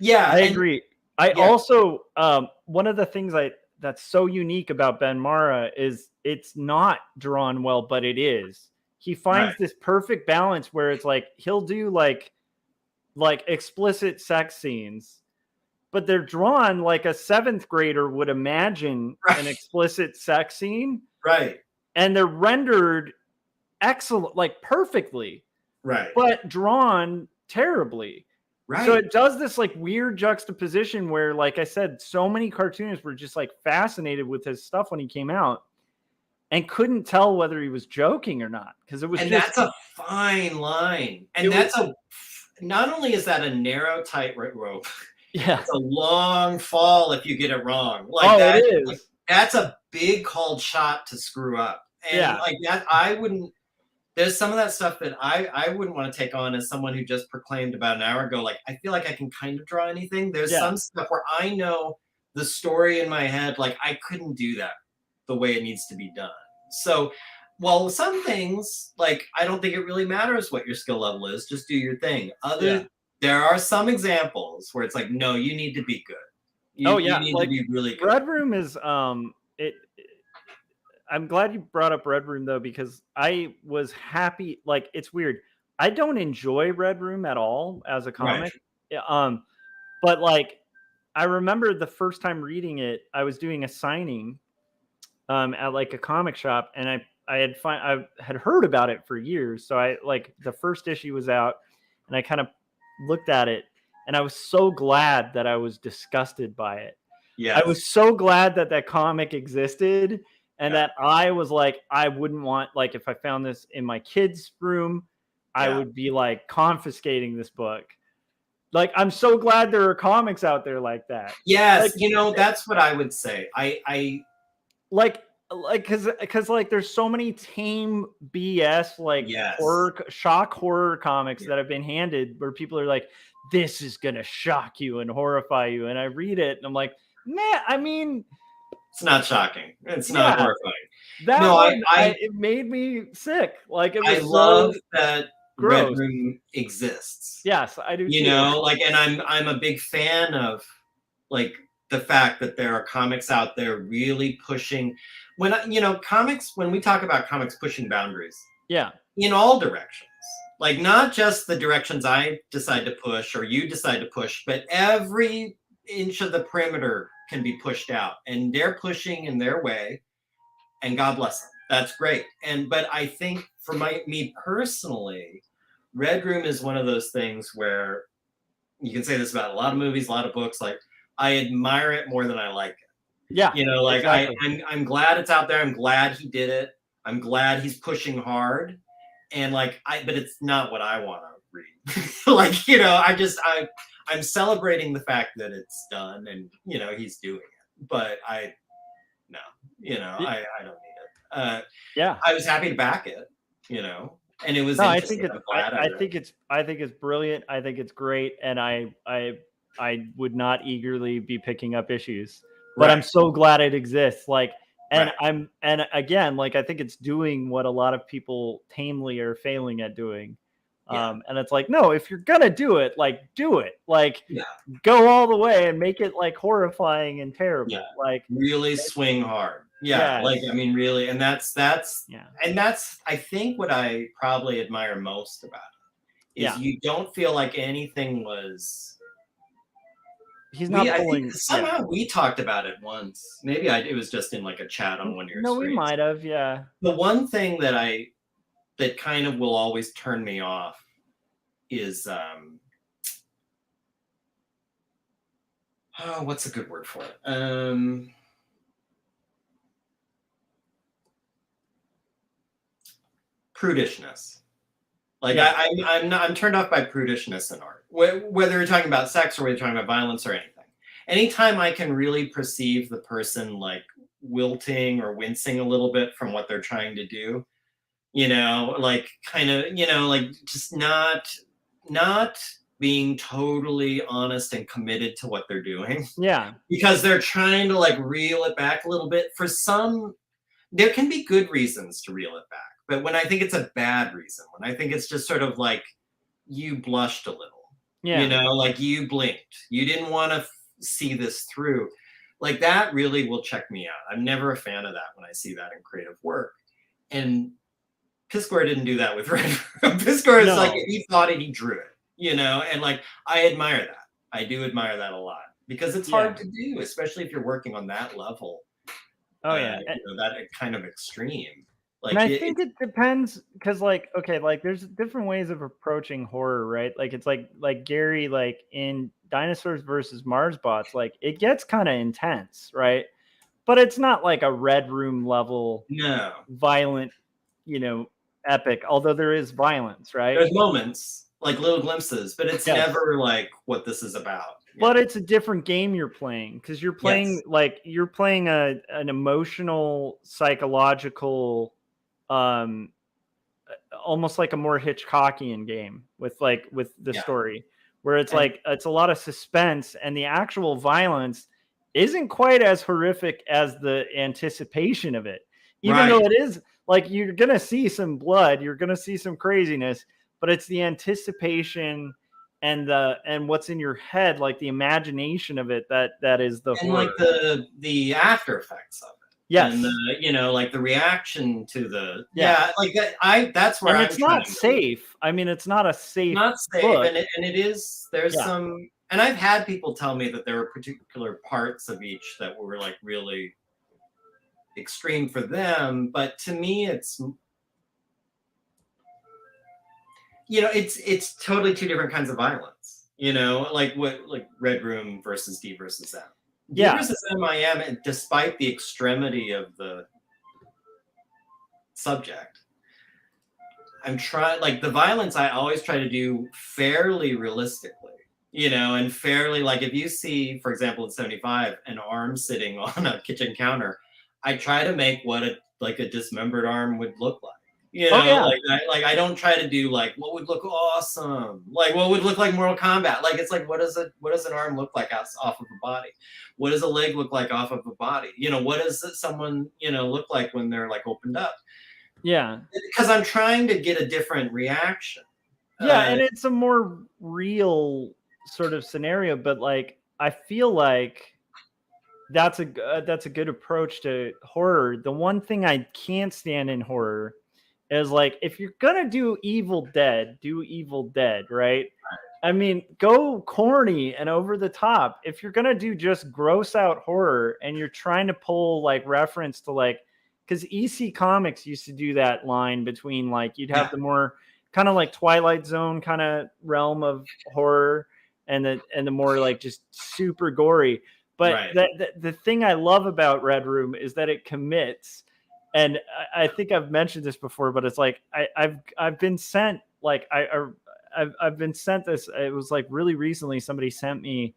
Yeah, I agree. I also, one of the things that's so unique about Ben Mara is it's not drawn well, but it is. He finds this perfect balance where it's he'll do like explicit sex scenes, but they're drawn like a 7th grader would imagine an explicit sex scene. Right. And they're rendered excellent, like perfectly. Right. But drawn terribly. Right. So it does this like weird juxtaposition where, like I said, so many cartoonists were just like fascinated with his stuff when he came out and couldn't tell whether he was joking or not. Because it was that's a fine line. And not only is that a narrow tightrope, yeah, it's a long fall if you get it wrong. Like it is. Like, that's a big called shot to screw up. And like that, I wouldn't. There's some of that stuff that I wouldn't want to take on as someone who just proclaimed about an hour ago, like, I feel like I can kind of draw anything. There's some stuff where I know the story in my head, like I couldn't do that the way it needs to be done. So, well, some things, like, I don't think it really matters what your skill level is. Just do your thing. There are some examples where it's like, no, you need to be good. You need to be really good. Red Room is, I'm glad you brought up Red Room though, because I was happy. Like, it's weird. I don't enjoy Red Room at all as a comic. Right. But like, I remember the first time reading it, I was doing a signing at like a comic shop, and I had heard about it for years. So I like the first issue was out, and I kind of looked at it, and I was so glad that I was disgusted by it. Yeah, I was so glad that that comic existed. And that I was like, I wouldn't want, like, if I found this in my kid's room, I would be like confiscating this book. Like, I'm so glad there are comics out there like that. Yes, like, that's what I would say. I like because like there's so many tame BS like shock horror comics that have been handed where people are like, this is gonna shock you and horrify you, and I read it and I'm like, man, I mean. It's not shocking. It's not horrifying. That it made me sick. Like, it was I love that gross. Red Room exists. Yes, I do. Like, and I'm a big fan of like the fact that there are comics out there really pushing. When comics, when we talk about comics pushing boundaries, in all directions, like not just the directions I decide to push or you decide to push, but every inch of the perimeter can be pushed out, and they're pushing in their way, and God bless them. That's great. But I think for me personally, Red Room is one of those things where you can say this about a lot of movies, a lot of books. Like, I admire it more than I like it. Yeah. Like exactly. I'm glad it's out there. I'm glad he did it. I'm glad he's pushing hard. And like, but it's not what I want to read. Like, I'm celebrating the fact that it's done and, he's doing it, but I don't need it. I was happy to back it, and it was, I think it's brilliant. I think it's great. And I would not eagerly be picking up issues, but I'm so glad it exists. Like, and and again, like, I think it's doing what a lot of people tamely are failing at doing. And it's like, no, if you're gonna do it, like, do it, like, go all the way and make it like horrifying and terrible, like really swing hard. Like, I mean, really. And that's and that's, I think, what I probably admire most about it is you don't feel like anything was. He's not pulling. Somehow we talked about it once. Maybe it was just in like a chat on one of your streams. We might have. Yeah. The one thing that kind of will always turn me off is what's a good word for it? Prudishness. Like, I'm turned off by prudishness in art, whether you're talking about sex or whether you're talking about violence or anything. Anytime I can really perceive the person like wilting or wincing a little bit from what they're trying to do, like kind of, like just not being totally honest and committed to what they're doing. Yeah. Because they're trying to like reel it back a little bit. For some, there can be good reasons to reel it back. But when I think it's a bad reason, when I think it's just sort of like you blushed a little, like you blinked, you didn't want to see this through, like that really will check me out. I'm never a fan of that when I see that in creative work. And Piscor didn't do that with Red Room. Piscor is like, if he thought it, he drew it. you know, and like I admire that. I do admire that a lot because it's hard to do, especially if you're working on that level. Oh yeah, you know, that kind of extreme. Like, and I think it depends because, like, okay, like there's different ways of approaching horror, right? Like it's like Gary, like in Dinosaurs versus Mars Bots, like it gets kind of intense, right? But it's not like a Red Room level no violent, you know, epic. Although there is violence, right? there's moments like little glimpses, but it's never like what this is about. But it's a different game you're playing because you're playing like you're playing an emotional, psychological, almost like a more Hitchcockian game with the story, where it's like it's a lot of suspense and the actual violence isn't quite as horrific as the anticipation of it. Even though it is like you're gonna see some blood, you're gonna see some craziness, but it's the anticipation and what's in your head, like the imagination of it, that is the and horror. like the after effects of it. Yes. And you know, like the reaction to the like that. That's where it's not safe. I mean, it's not a safe. Not safe, book. and it is. There's some, and I've had people tell me that there were particular parts of each that were like really extreme for them, but to me, it's, you know, it's totally two different kinds of violence. You know, like Red Room versus D versus M. D versus M, I am, and despite the extremity of the subject, I'm trying, like the violence I always try to do fairly realistically, you know, and fairly, like if you see, for example, in 75, an arm sitting on a kitchen counter, I try to make what a dismembered arm would look like. You know, like I don't try to do like what would look awesome, like what would look like Mortal Kombat. Like it's like what does an arm look like off of a body? What does a leg look like off of a body? You know, what does someone, you know, look like when they're like opened up? Yeah, because I'm trying to get a different reaction. And it's a more real sort of scenario, but like I feel like that's a good approach to horror. The one thing I can't stand in horror is like if you're gonna do Evil Dead, do Evil Dead, right? I mean, go corny and over the top. If you're gonna do just gross out horror and you're trying to pull like reference to like, because EC Comics used to do that line between like you'd have the more kind of like Twilight Zone kind of realm of horror and the more like just super gory. But the thing I love about Red Room is that it commits. And I think I've mentioned this before, but it's like I've been sent like I've been sent this. It was like really recently somebody sent me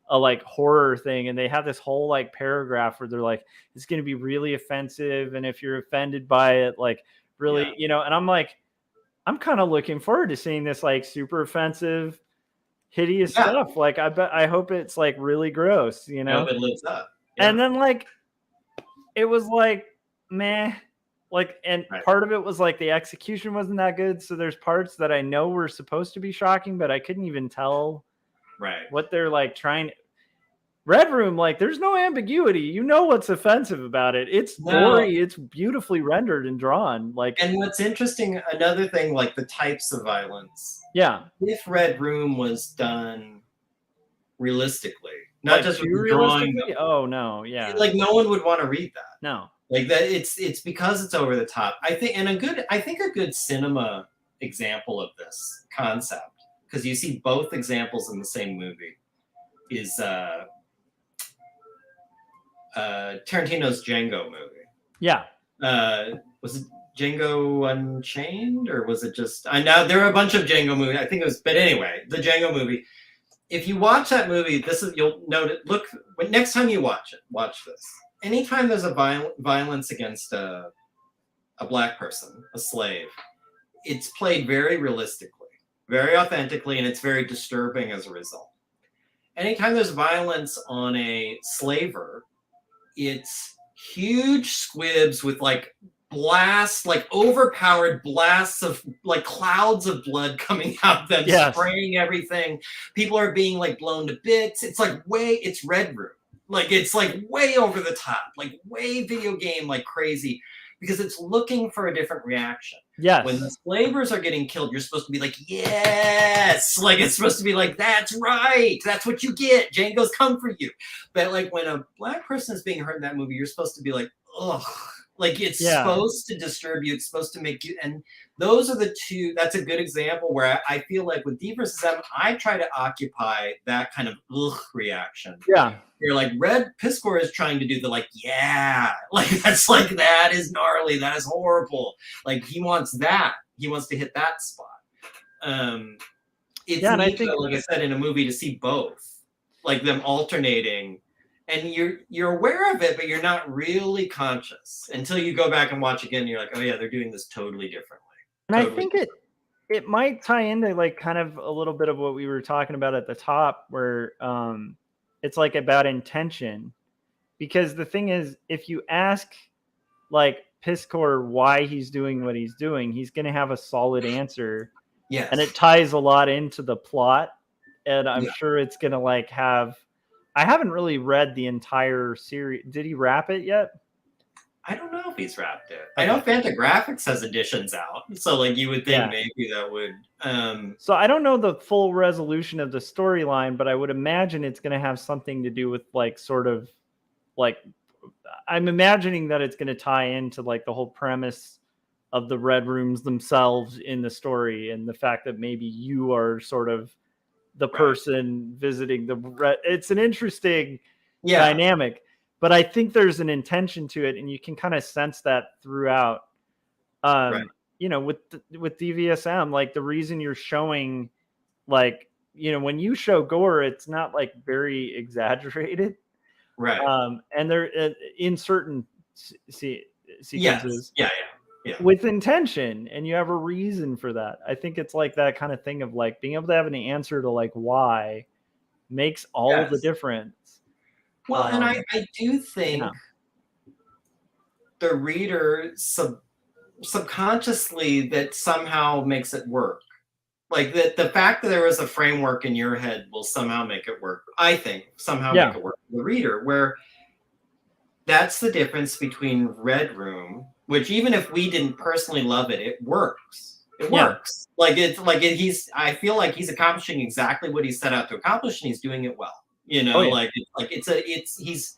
a like horror thing, and they have this whole like paragraph where they're like, it's going to be really offensive, and if you're offended by it, like really, you know. And I'm like, I'm kind of looking forward to seeing this like super offensive, hideous stuff. Like I hope it's like really gross, you know. I hope it lives up. And then like it was like meh, like, and part of it was like the execution wasn't that good, so there's parts that I know were supposed to be shocking, but I couldn't even tell what they're like trying. Red Room, like there's no ambiguity, you know what's offensive about it. It's gory, it's beautifully rendered and drawn, like. And what's interesting, another thing, like the types of violence, if Red Room was done realistically, not like just with drawing them, like no one would want to read that. Like that, it's because it's over the top. I think a good cinema example of this concept, because you see both examples in the same movie, is Tarantino's Django movie. Was it Django Unchained, or was it just? I know there are a bunch of Django movies. I think it was, but anyway, the Django movie. If you watch that movie, you'll note it. Look, next time you watch this. Anytime there's a violence against a black person, a slave, it's played very realistically, very authentically, and it's very disturbing as a result. Anytime there's violence on a slaver, it's huge squibs with like blasts, like overpowered blasts of like clouds of blood coming out of them, spraying everything. People are being like blown to bits. It's like it's Red Room. Like it's like way over the top, like way video game, like crazy, because it's looking for a different reaction. When the Yes. slavers are getting killed, you're supposed to be like, yes, like it's supposed to be like, that's right, that's what you get. Django's come for you. But like when a black person is being hurt in that movie, you're supposed to be like, ugh, like it's supposed to disturb you. It's supposed to make you. And those are the two. That's a good example where I feel like with D versus M, I try to occupy that kind of ugh reaction. Yeah. You're like Red Piscor is trying to do the like, yeah, like that's like that is gnarly, that is horrible. Like he wants that. He wants to hit that spot. It's yeah, neat though, like I said, in a movie to see both, like them alternating, and you're aware of it, but you're not really conscious until you go back and watch again. And you're like, oh yeah, they're doing this totally differently. And I think it might tie into like kind of a little bit of what we were talking about at the top, where it's like about intention. Because the thing is, if you ask like Piscor why he's doing what he's doing, he's going to have a solid answer. Yes. And it ties a lot into the plot. And I'm sure it's going to like have, I haven't really read the entire series. Did he wrap it yet? I don't know if he's wrapped it. I know Fantagraphics has editions out. So like you would think maybe that would So I don't know the full resolution of the storyline, but I would imagine it's going to have something to do with like sort of like, I'm imagining that it's going to tie into like the whole premise of the Red Rooms themselves in the story, and the fact that maybe you are sort of the person visiting the Red. It's an interesting dynamic, but I think there's an intention to it, and you can kind of sense that throughout. You know, with DVSM, like the reason you're showing, like, you know, when you show gore, it's not like very exaggerated. Right. And they're in certain sequences. Yeah. With intention, and you have a reason for that. I think it's like that kind of thing of like being able to have an answer to like why makes all the difference. Well, and I do think the reader subconsciously that somehow makes it work. Like the fact that there is a framework in your head will somehow make it work. I think somehow make it work for the reader, where that's the difference between Red Room, which even if we didn't personally love it, it works. It works. Like I feel like he's accomplishing exactly what he set out to accomplish, and he's doing it well. You know, he's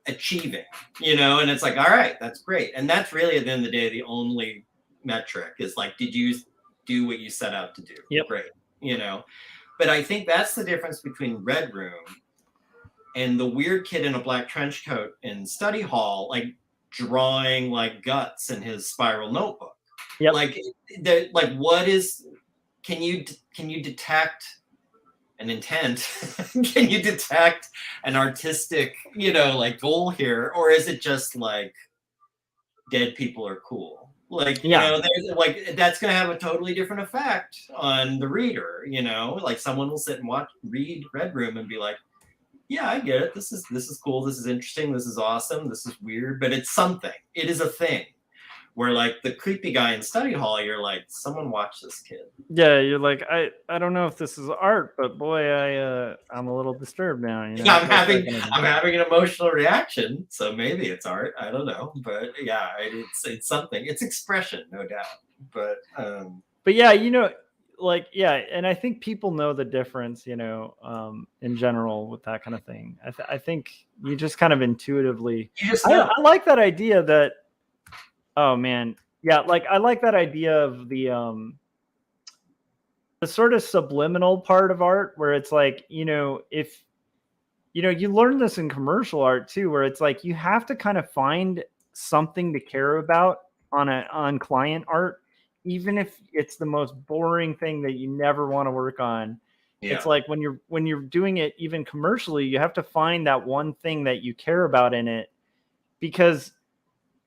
achieving, you know, and it's like, all right, that's great. And that's really at the end of the day, the only metric is like, did you do what you set out to do? Great. You know, but I think that's the difference between Red Room and the weird kid in a black trench coat in study hall, like drawing like guts in his spiral notebook. Like what is, can you detect an intent? Can you detect an artistic, you know, like goal here? Or is it just like dead people are cool? Like, you know, like that's going to have a totally different effect on the reader, you know, like someone will sit and read Red Room and be like, yeah, I get it. This is cool. This is interesting. This is awesome. This is weird, but it's something. It is a thing. Where like the creepy guy in study hall, you're like, someone watch this kid. Yeah, you're like, I don't know if this is art, but boy, I'm a little disturbed now. You know, I'm having an emotional reaction, so maybe it's art. I don't know, but yeah, it's something. It's expression, no doubt. But yeah, you know, like and I think people know the difference, you know, in general with that kind of thing. I think you just kind of intuitively. I like that idea that. Oh man, yeah, like I like that idea of the sort of subliminal part of art, where it's like, you know, if you know, you learn this in commercial art too, where it's like you have to kind of find something to care about on client art, even if it's the most boring thing that you never want to work on. It's like when you're doing it even commercially, you have to find that one thing that you care about in it, because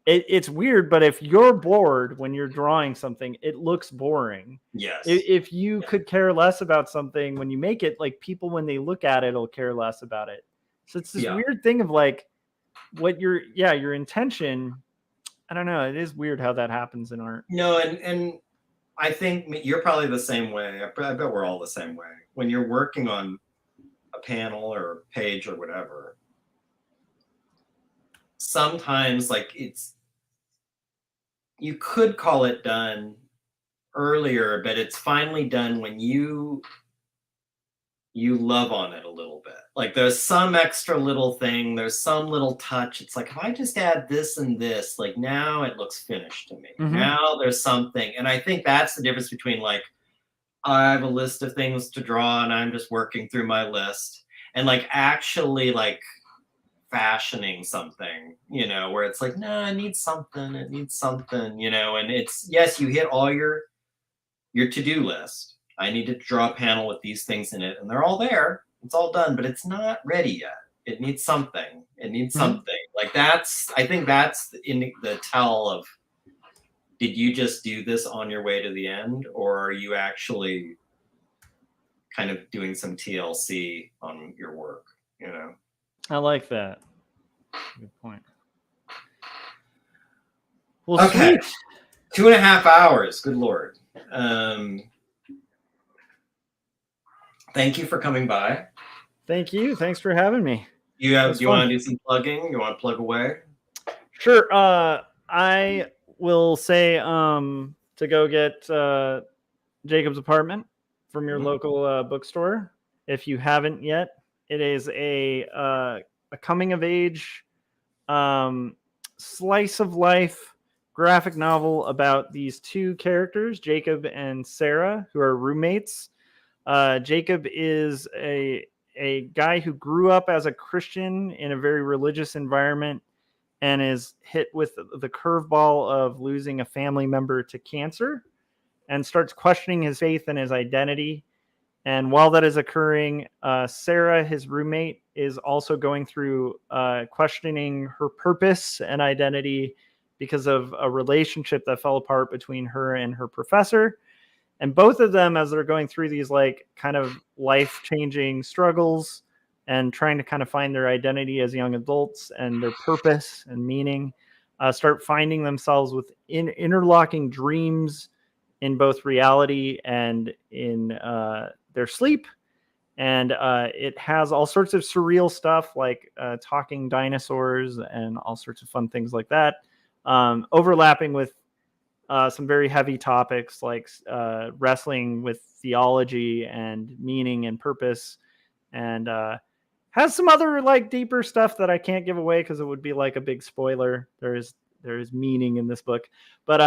it's weird, but if you're bored when you're drawing something, it looks boring. Yes. If you could care less about something when you make it, like people, when they look at it, will care less about it. So it's this weird thing of like what your intention. I don't know. It is weird how that happens in art. No, and I think you're probably the same way. I bet we're all the same way. When you're working on a panel or a page or whatever, sometimes like you could call it done earlier, but it's finally done when you love on it a little bit. Like there's some extra little thing, there's some little touch. It's like, if I just add this and this, like now it looks finished to me. Now there's something. And I think that's the difference between like, I have a list of things to draw and I'm just working through my list, and like actually like fashioning something, where it's like, no, it needs something, and it's, yes, you hit all your to-do list. I need to draw a panel with these things in it, and they're all there. It's all done, but it's not ready yet. It needs something. Like I think that's in the tell of, did you just do this on your way to the end, or are you actually kind of doing some TLC on your work, I like that. Good point. Well, okay. Sweet. 2.5 hours. Good Lord. Thank you for coming by. Thank you. Thanks for having me. Do you want to do some plugging? You want to plug away? Sure. I will say to go get Jacob's Apartment from your local bookstore. If you haven't yet, it is a coming of age slice of life graphic novel about these two characters, Jacob and Sarah, who are roommates. Jacob is a guy who grew up as a Christian in a very religious environment and is hit with the curveball of losing a family member to cancer, and starts questioning his faith and his identity. And while that is occurring, Sarah, his roommate, is also going through questioning her purpose and identity because of a relationship that fell apart between her and her professor. And both of them, as they're going through these like kind of life-changing struggles and trying to kind of find their identity as young adults and their purpose and meaning, start finding themselves with interlocking dreams in both reality and in their sleep. And it has all sorts of surreal stuff like talking dinosaurs and all sorts of fun things like that, overlapping with some very heavy topics like wrestling with theology and meaning and purpose, and has some other like deeper stuff that I can't give away because it would be like a big spoiler. There is meaning in this book, but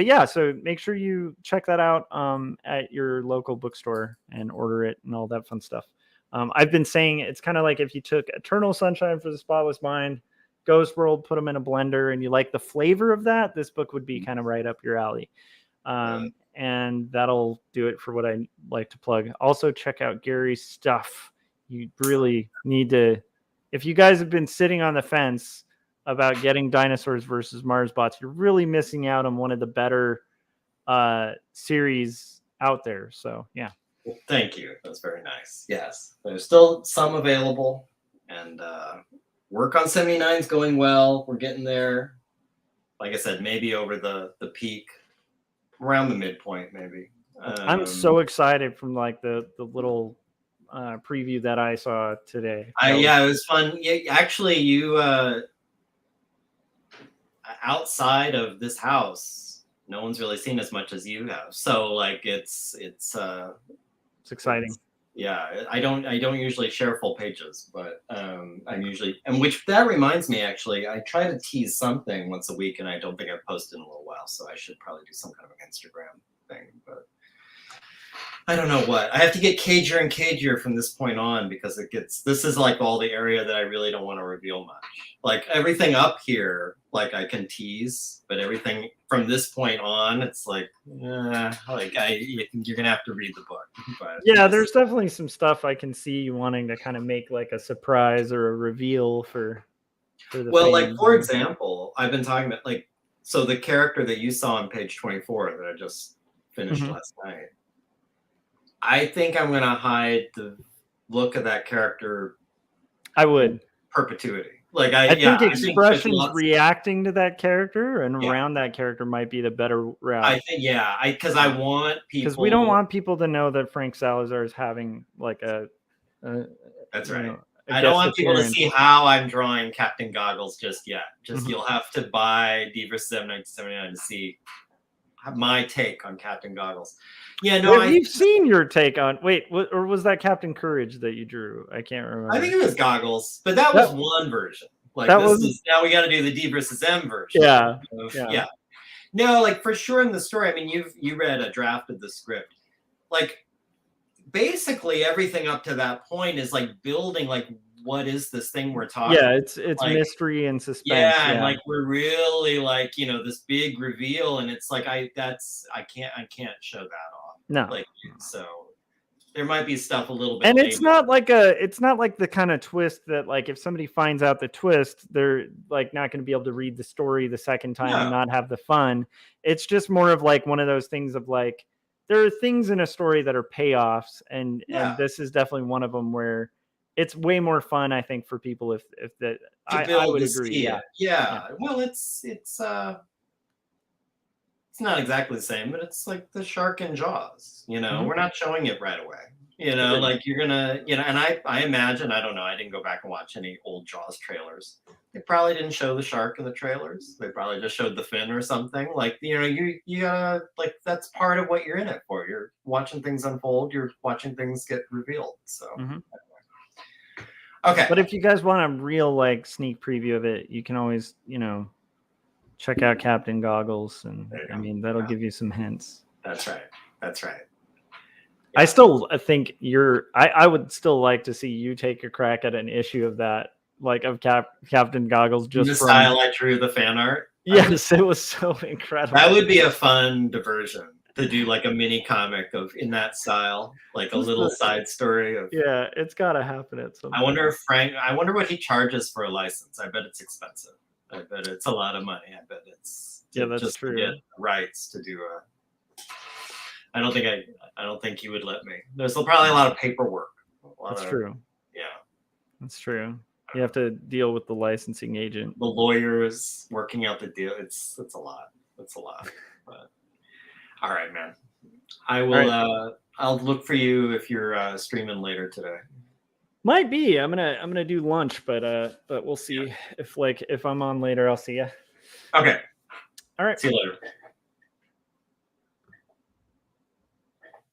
yeah, so make sure you check that out at your local bookstore and order it and all that fun stuff. I've been saying it's kind of like if you took Eternal Sunshine for the Spotless Mind, Ghost World, put them in a blender, and you like the flavor of that, this book would be kind of right up your alley. And that'll do it for what I like to plug. Also, check out Gary's stuff. You really need to, if you guys have been sitting on the fence about getting Dinosaurs versus Mars Bots, you're really missing out on one of the better series out there. So, yeah. Well, thank you. That's very nice. Yes, there's still some available, and work on 79 is going well. We're getting there. Like I said, maybe over the peak, around the midpoint, maybe. I'm so excited from like the little preview that I saw today. It was fun. Yeah, actually, you outside of this house, no one's really seen as much as you have. So like it's exciting. I don't usually share full pages, but I'm usually, and which that reminds me, actually, I try to tease something once a week, and I don't think I've posted in a little while, so I should probably do some kind of an Instagram thing, but I don't know what. I have to get cagier and cagier from this point on, because this is like all the area that I really don't want to reveal much. Like everything up here, like I can tease, but everything from this point on, it's like, you're gonna have to read the book. But yeah, there's definitely some stuff I can see you wanting to kind of make like a surprise or a reveal for the well, fans. like for example, I've been talking about so the character that you saw on page 24 that I just finished last night. I think I'm gonna hide the look of that character. I would perpetuity. I think expressions reacting to that character and around that character might be the better route. I think, because I want people. Because we don't want people to know that Frank Salazar is having like that's right. I don't want people to see how I'm drawing Captain Goggles just yet. Just you'll have to buy D vs. M 1979 to see my take on Captain Goggles. Yeah, no, we've seen your take on. Wait, or was that Captain Courage that you drew? I can't remember. I think it was Goggles, but that was one version. Like now we got to do the D vs. M version. Yeah. No, like for sure in the story. I mean, you read a draft of the script. Like basically everything up to that point is like building like what is this thing we're talking about? It's like, mystery and suspense. Yeah, and like we're really like, this big reveal, and it's like I can't show that off. No. Like so there might be stuff a little bit. And it's not like the kind of twist that like if somebody finds out the twist, they're like not going to be able to read the story the second time and not have the fun. It's just more of like one of those things of like there are things in a story that are payoffs, and this is definitely one of them where it's way more fun, I think, for people if that I would agree. Yeah. Well, it's not exactly the same, but it's like the shark in Jaws. We're not showing it right away. Like you're gonna, and I imagine, I don't know, I didn't go back and watch any old Jaws trailers. They probably didn't show the shark in the trailers. They probably just showed the fin or something. Like, you gotta, like, that's part of what you're in it for. You're watching things unfold. You're watching things get revealed. So, okay. But if you guys want a real, like, sneak preview of it, you can always, check out Captain Goggles. And, I mean, that'll give you some hints. That's right. I still think I would still like to see you take a crack at an issue of that, like of Captain Goggles. Just the style I drew the fan art. Yes, it was so incredible. That would be a fun diversion to do, like a mini comic of in that style, like a little side story of. Yeah, it's got to happen at some point. I wonder what he charges for a license. I bet it's expensive. I bet it's a lot of money. I bet it's that's true. To get rights to do a. I don't think he would let me. There's probably a lot of paperwork. That's true. Yeah. That's true. You have to deal with the licensing agent. The lawyers working out the deal. It's a lot. But all right, man. I will I'll look for you if you're streaming later today. Might be. I'm gonna do lunch, but we'll see if I'm on later, I'll see you. Okay. All right. See you later.